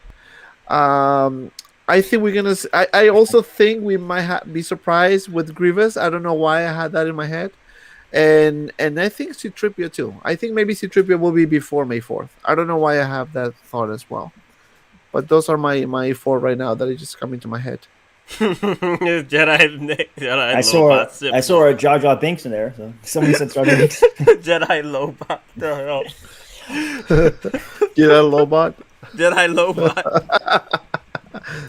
I think we're going to. I also think we might be surprised with Grievous. I don't know why I had that in my head. And I think C-3PO too. I think maybe C-3PO will be before May 4th. I don't know why I have that thought as well. But those are my four right now that are just coming to my head. Jedi I saw a Jar Jar Binks in there. So somebody said Jar Jar Binks. Jedi Lobot. Jedi Lobot. Jedi Lobot.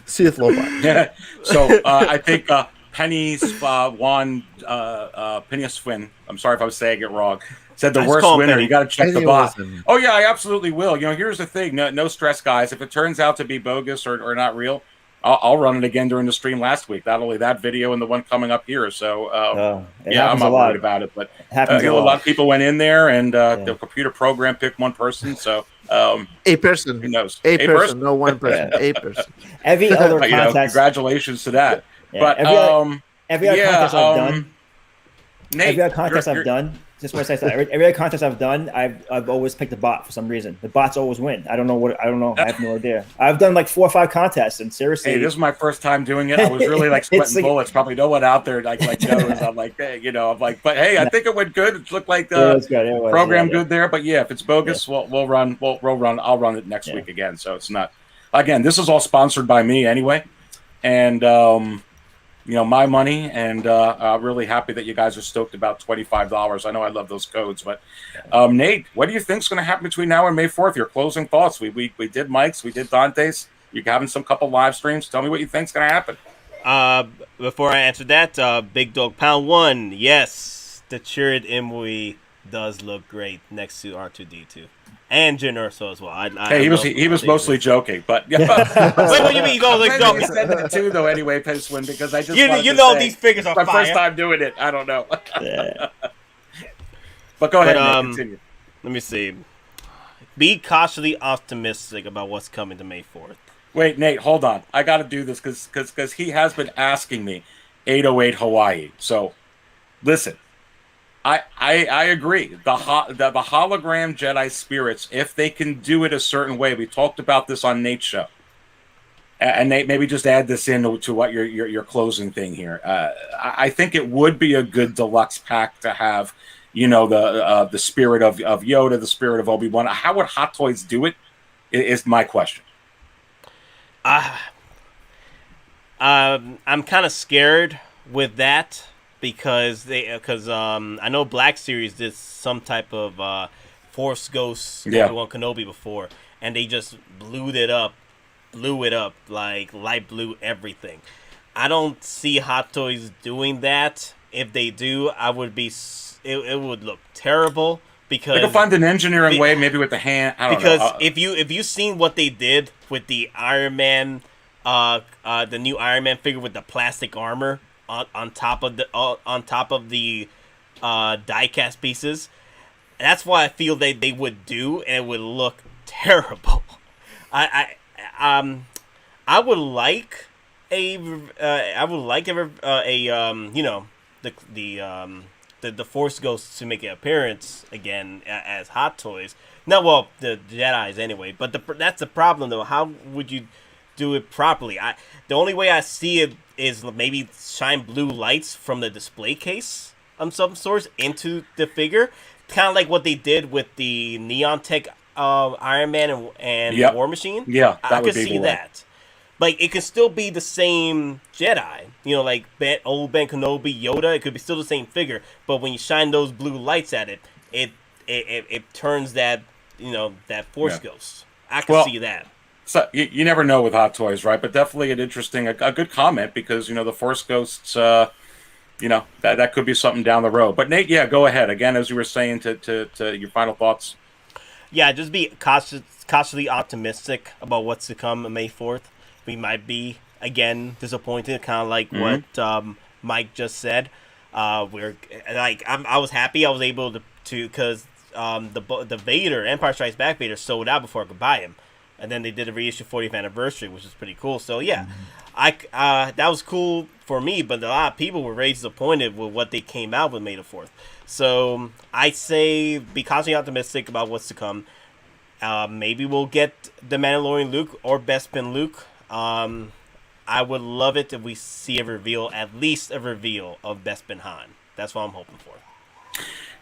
Sith Lobot. Yeah. So I think Penny's Phineas Finn. I'm sorry if I was saying it wrong. Said the worst winner. You got to check the bot. Oh yeah, I absolutely will. Here's the thing. No stress, guys. If it turns out to be bogus or not real, I'll run it again during the stream last week. Not only that video and the one coming up here. So I'm not worried about it. But a lot of people went in there, and the computer program picked one person. So a person. Who knows? A person, no one person. A person. Every other contest. Congratulations to that. Yeah, but every other contest I've done. Nate, every other contest I've done. Just want to say that every other contest I've done, I've always picked the bot for some reason. The bots always win. I don't know. I have no idea. I've done like 4 or 5 contests, and seriously, hey, this is my first time doing it. I was really like sweating bullets. Probably no one out there like knows. I'm like, hey, I'm like, but hey, I think it went good. It looked like the program good there. But yeah, if it's bogus, we'll run. I'll run it next week again. So it's not. Again, this is all sponsored by me anyway, and my money, and really happy that you guys are stoked about $25. I know I love those codes, but Nate, what do you think is going to happen between now and May 4th? Your closing thoughts. We did Mike's, we did Dante's. You're having some couple live streams. Tell me what you think is going to happen. Before I answer that, Big Dog Pound 1, yes, the Chirrut Imwe does look great next to R2-D2. And Jyn Erso as well. He was mostly joking, but wait, what do you mean? You go like joking? You said that too, though. Anyway, Penswin, because I just these figures are my fire. first time doing it. I don't know. But go ahead and continue. Let me see. Be cautiously optimistic about what's coming to May 4th. Wait, Nate, hold on. I got to do this because he has been asking me 808 Hawaii. So, listen. I agree. The hologram Jedi spirits, if they can do it a certain way, we talked about this on Nate's show. And Nate, maybe just add this in to what your closing thing here. I think it would be a good deluxe pack to have the spirit of Yoda, the spirit of Obi-Wan. How would Hot Toys do it? Is my question. I'm kind of scared with that because I know Black Series did some type of Force Ghost Obi-Wan Kenobi before, and they just blew it up like light blue everything. I don't see Hot Toys doing that. If they do, it would look terrible because they could find an engineering way, maybe with the hand. I don't know. If you've seen what they did with the Iron Man, the new Iron Man figure with the plastic armor on top of the die-cast pieces, that's what I feel they would do, and it would look terrible. I would like the Force Ghosts to make an appearance again as Hot Toys. No, well, the Jedi's anyway. But that's the problem, though. How would you do it properly? The only way I see it is maybe shine blue lights from the display case of some sorts into the figure, kind of like what they did with the Neon Tech Iron Man and War Machine. Yeah, I could see that. Like, it could still be the same Jedi, like old Ben Kenobi, Yoda. It could be still the same figure, but when you shine those blue lights at it, it turns that that Force Ghost. I can see that. So you never know with Hot Toys, right? But definitely a good comment because the Force Ghosts, that could be something down the road. But Nate, go ahead again, as you were saying to your final thoughts. Yeah, just be cautiously optimistic about what's to come on May 4th. We might be again disappointed, kind of like what Mike just said. I was happy I was able to because the Vader Empire Strikes Back Vader sold out before I could buy him, and then they did a reissue 40th anniversary, which is pretty cool. So yeah, that was cool for me, but a lot of people were very disappointed with what they came out with May the 4th. So I say be constantly optimistic about what's to come. Maybe we'll get the Mandalorian Luke or Bespin Luke. I would love it if we see at least a reveal of Bespin Han. That's what I'm hoping for.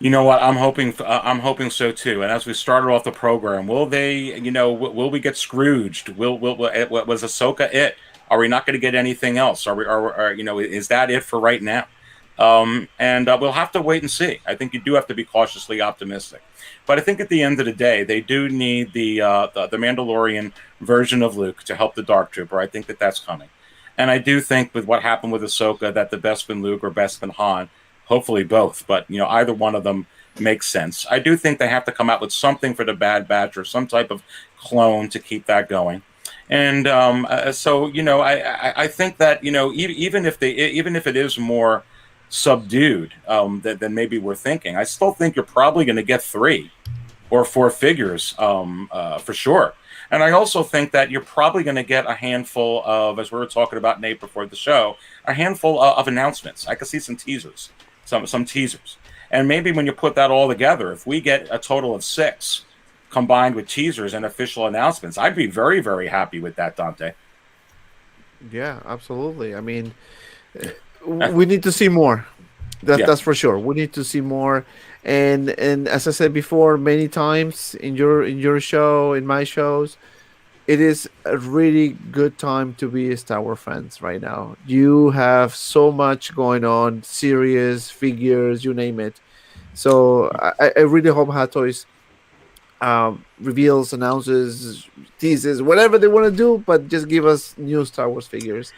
You know what? I'm hoping so too. And as we started off the program, will they? Will we get Scrooged? Was Ahsoka it? Are we not going to get anything else? Is that it for right now? And we'll have to wait and see. I think you do have to be cautiously optimistic. But I think at the end of the day, they do need the Mandalorian version of Luke to help the Dark Trooper. I think that's coming. And I do think with what happened with Ahsoka that the Bespin Luke or Bespin Han, hopefully both, but either one of them makes sense. I do think they have to come out with something for the Bad Batch or some type of clone to keep that going. And I think that even if it is more subdued than maybe we're thinking, I still think you're probably going to get 3 or 4 figures for sure. And I also think that you're probably going to get a handful of, as we were talking about, Nate, before the show, a handful of announcements. I could see some teasers, some teasers. And maybe when you put that all together, if we get a total of 6 combined with teasers and official announcements, I'd be very, very happy with that, Dante. Yeah, absolutely. I mean, we need to see more. That's for sure. We need to see more. And as I said before many times in your show, in my shows, it is a really good time to be a Star Wars fans right now. You have so much going on, series, figures, you name it. So I really hope Hot Toys reveals, announces, teases, whatever they want to do, but just give us new Star Wars figures.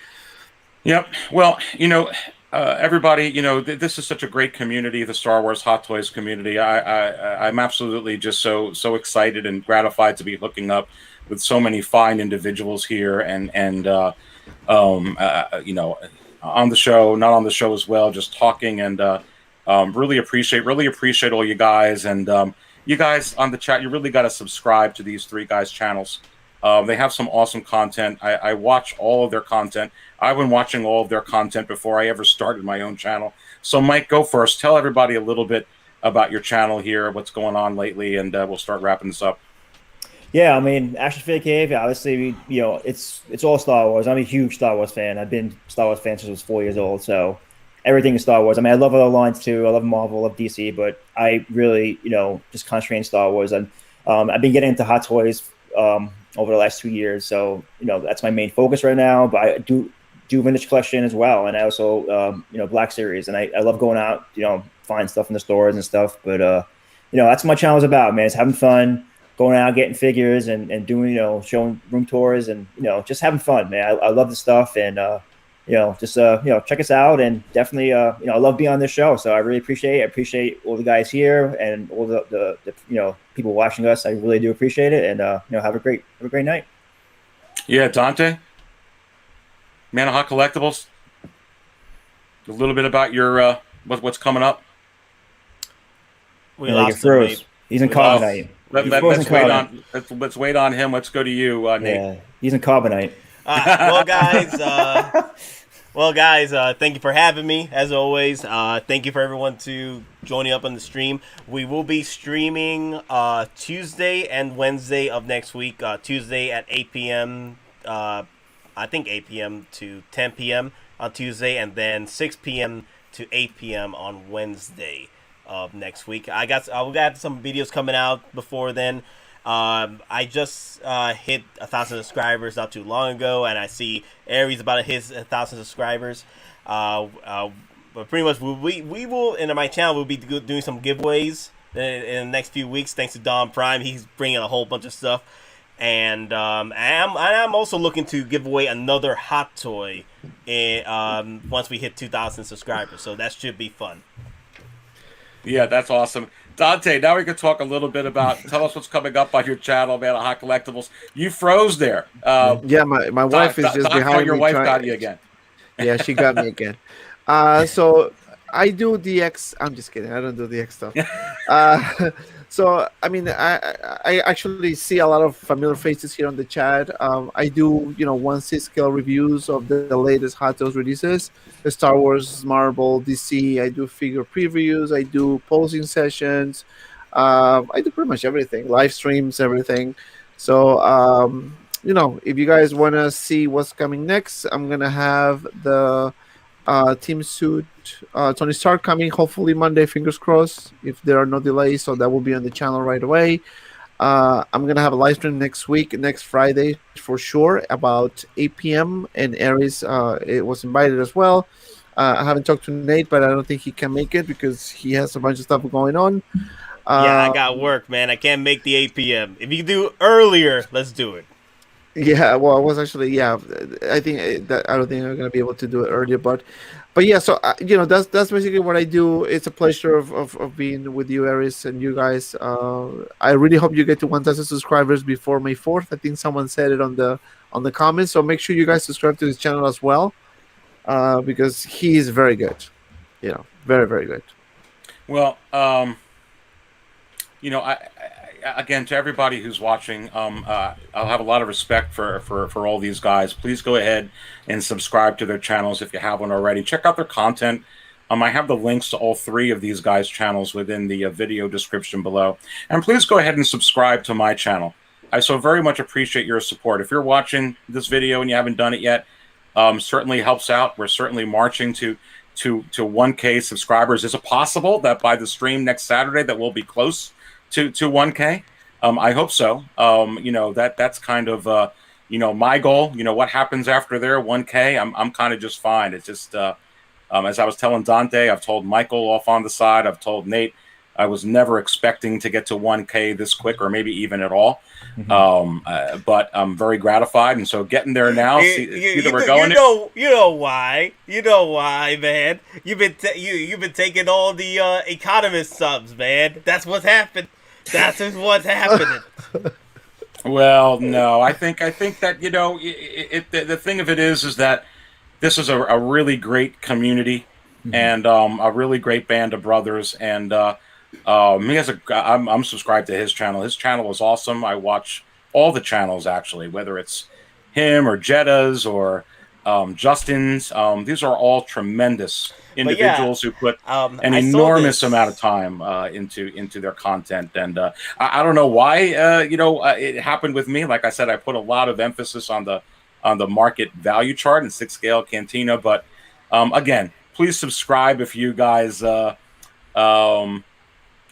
Yep. Well, everybody, this is such a great community, the Star Wars Hot Toys community. I'm absolutely just so excited and gratified to be hooking up with so many fine individuals here and on the show, not on the show as well, just talking and really appreciate all you guys. And you guys on the chat, you really got to subscribe to these 3 guys' channels. They have some awesome content. I watch all of their content. I've been watching all of their content before I ever started my own channel. So, Mike, go first. Tell everybody a little bit about your channel here, what's going on lately, and we'll start wrapping this up. Yeah, I mean, Action Figure Cave, obviously, it's all Star Wars. I'm a huge Star Wars fan. I've been a Star Wars fan since I was 4 years old. So everything in Star Wars. I mean, I love other lines too. I love Marvel, I love DC, but I really, just concentrate on Star Wars. And I've been getting into Hot Toys over the last 2 years, so that's my main focus right now. But I do vintage collection as well, and I also Black Series, and I love going out, find stuff in the stores and stuff. But that's what my channel is about, man. It's having fun, going out, getting figures, and doing showing room tours, and just having fun, man. I love the stuff, and just check us out, and definitely I love being on this show, so I really appreciate it. I appreciate all the guys here and all the people watching us. I really do appreciate it, and have a great night. Yeah, Dante, Man of Hot Collectibles. A little bit about your what's coming up. We lost him, mate. He's in Carbonite. Let's wait on him. Let's go to you, Nate. Yeah, he's in Carbonite. Well, guys, thank you for having me, as always. Thank you for everyone to joining up on the stream. We will be streaming Tuesday and Wednesday of next week. Tuesday at 8 p.m. I think 8 p.m. to 10 p.m. on Tuesday, and then 6 p.m. to 8 p.m. on Wednesday of next week. We got some videos coming out before then. I just hit 1,000 subscribers not too long ago, and I see Aries about to hit 1,000 subscribers. But pretty much we will, in my channel, we'll be doing some giveaways in the next few weeks. Thanks to Don Prime, he's bringing a whole bunch of stuff, and I'm also looking to give away another hot toy once we hit 2,000 subscribers. So that should be fun. Yeah, that's awesome. Dante, now we can talk a little bit about, tell us what's coming up on your channel, Man of Hot Collectibles. You froze there. Yeah, my wife is just behind me. Your wife got you again. Yeah, she got me again. So I do DX. I'm just kidding. I don't do DX stuff. So, I mean, I actually see a lot of familiar faces here on the chat. I do, 1/6 scale reviews of the latest Hot Toys releases, the Star Wars, Marvel, DC. I do figure previews. I do posing sessions. I do pretty much everything, live streams, everything. So, if you guys want to see what's coming next, I'm going to have the Team Suit Tony Stark coming hopefully Monday, fingers crossed, if there are no delays. So that will be on the channel right away. I'm gonna have a live stream next Friday for sure, about 8 p.m. and Aries it was invited as well. I haven't talked to Nate, but I don't think he can make it because he has a bunch of stuff going on. Yeah, I got work, man. I can't make the 8 p.m. If you can do earlier, let's do it. Yeah, well, I was actually, I think that I don't think I'm gonna be able to do it earlier, but yeah. So that's basically what I do. It's a pleasure of being with you, Aries, and you guys. I really hope you get to 1,000 subscribers before May 4th. I think someone said it on the comments. So make sure you guys subscribe to his channel as well, because he is very good. Very, very good. Well, again, to everybody who's watching, I'll have a lot of respect for all these guys. Please go ahead and subscribe to their channels if you haven't already. Check out their content. I have the links to all three of these guys' channels within the video description below. And please go ahead and subscribe to my channel. I so very much appreciate your support. If you're watching this video and you haven't done it yet, certainly helps out. We're certainly marching to 1K subscribers. Is it possible that by the stream next Saturday that we'll be close to 1K? I hope so. That's kind of my goal. What happens after there, 1K, I'm kind of just fine. It's just as I was telling Dante, I've told Michael off on the side, I've told Nate, I was never expecting to get to 1K this quick, or maybe even at all. Mm-hmm. But I'm very gratified, and so getting there now. See that we're going. You know why? You know why, man? You've been taking all the economist subs, man. That's what's happened. That's what's happening. Well, no, I think that the thing of it is that this is a really great community, mm-hmm. and a really great band of brothers, and I'm subscribed to his channel. His channel is awesome. I watch all the channels actually, whether it's him or Jeddah's or Justin's. These are all tremendous individuals who put an enormous amount of time into their content, and I don't know why it happened with me. Like I said, I put a lot of emphasis on the market value chart and 6 scale Cantina, but again, please subscribe if you guys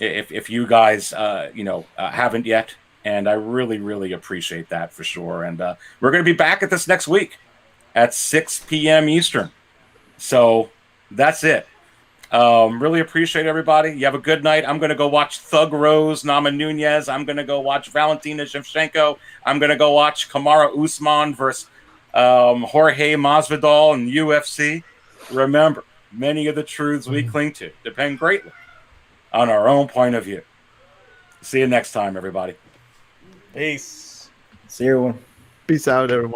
if you guys haven't yet. And I really, really appreciate that for sure. And we're going to be back at this next week at 6 p.m. Eastern. So that's it. Really appreciate everybody. You have a good night. I'm going to go watch Thug Rose, Nama Nunez. I'm going to go watch Valentina Shevchenko. I'm going to go watch Kamaru Usman versus Jorge Masvidal in UFC. Remember, many of the truths we cling to depend greatly on our own point of view. See you next time, everybody. Peace. See you, everyone. Peace out, everyone.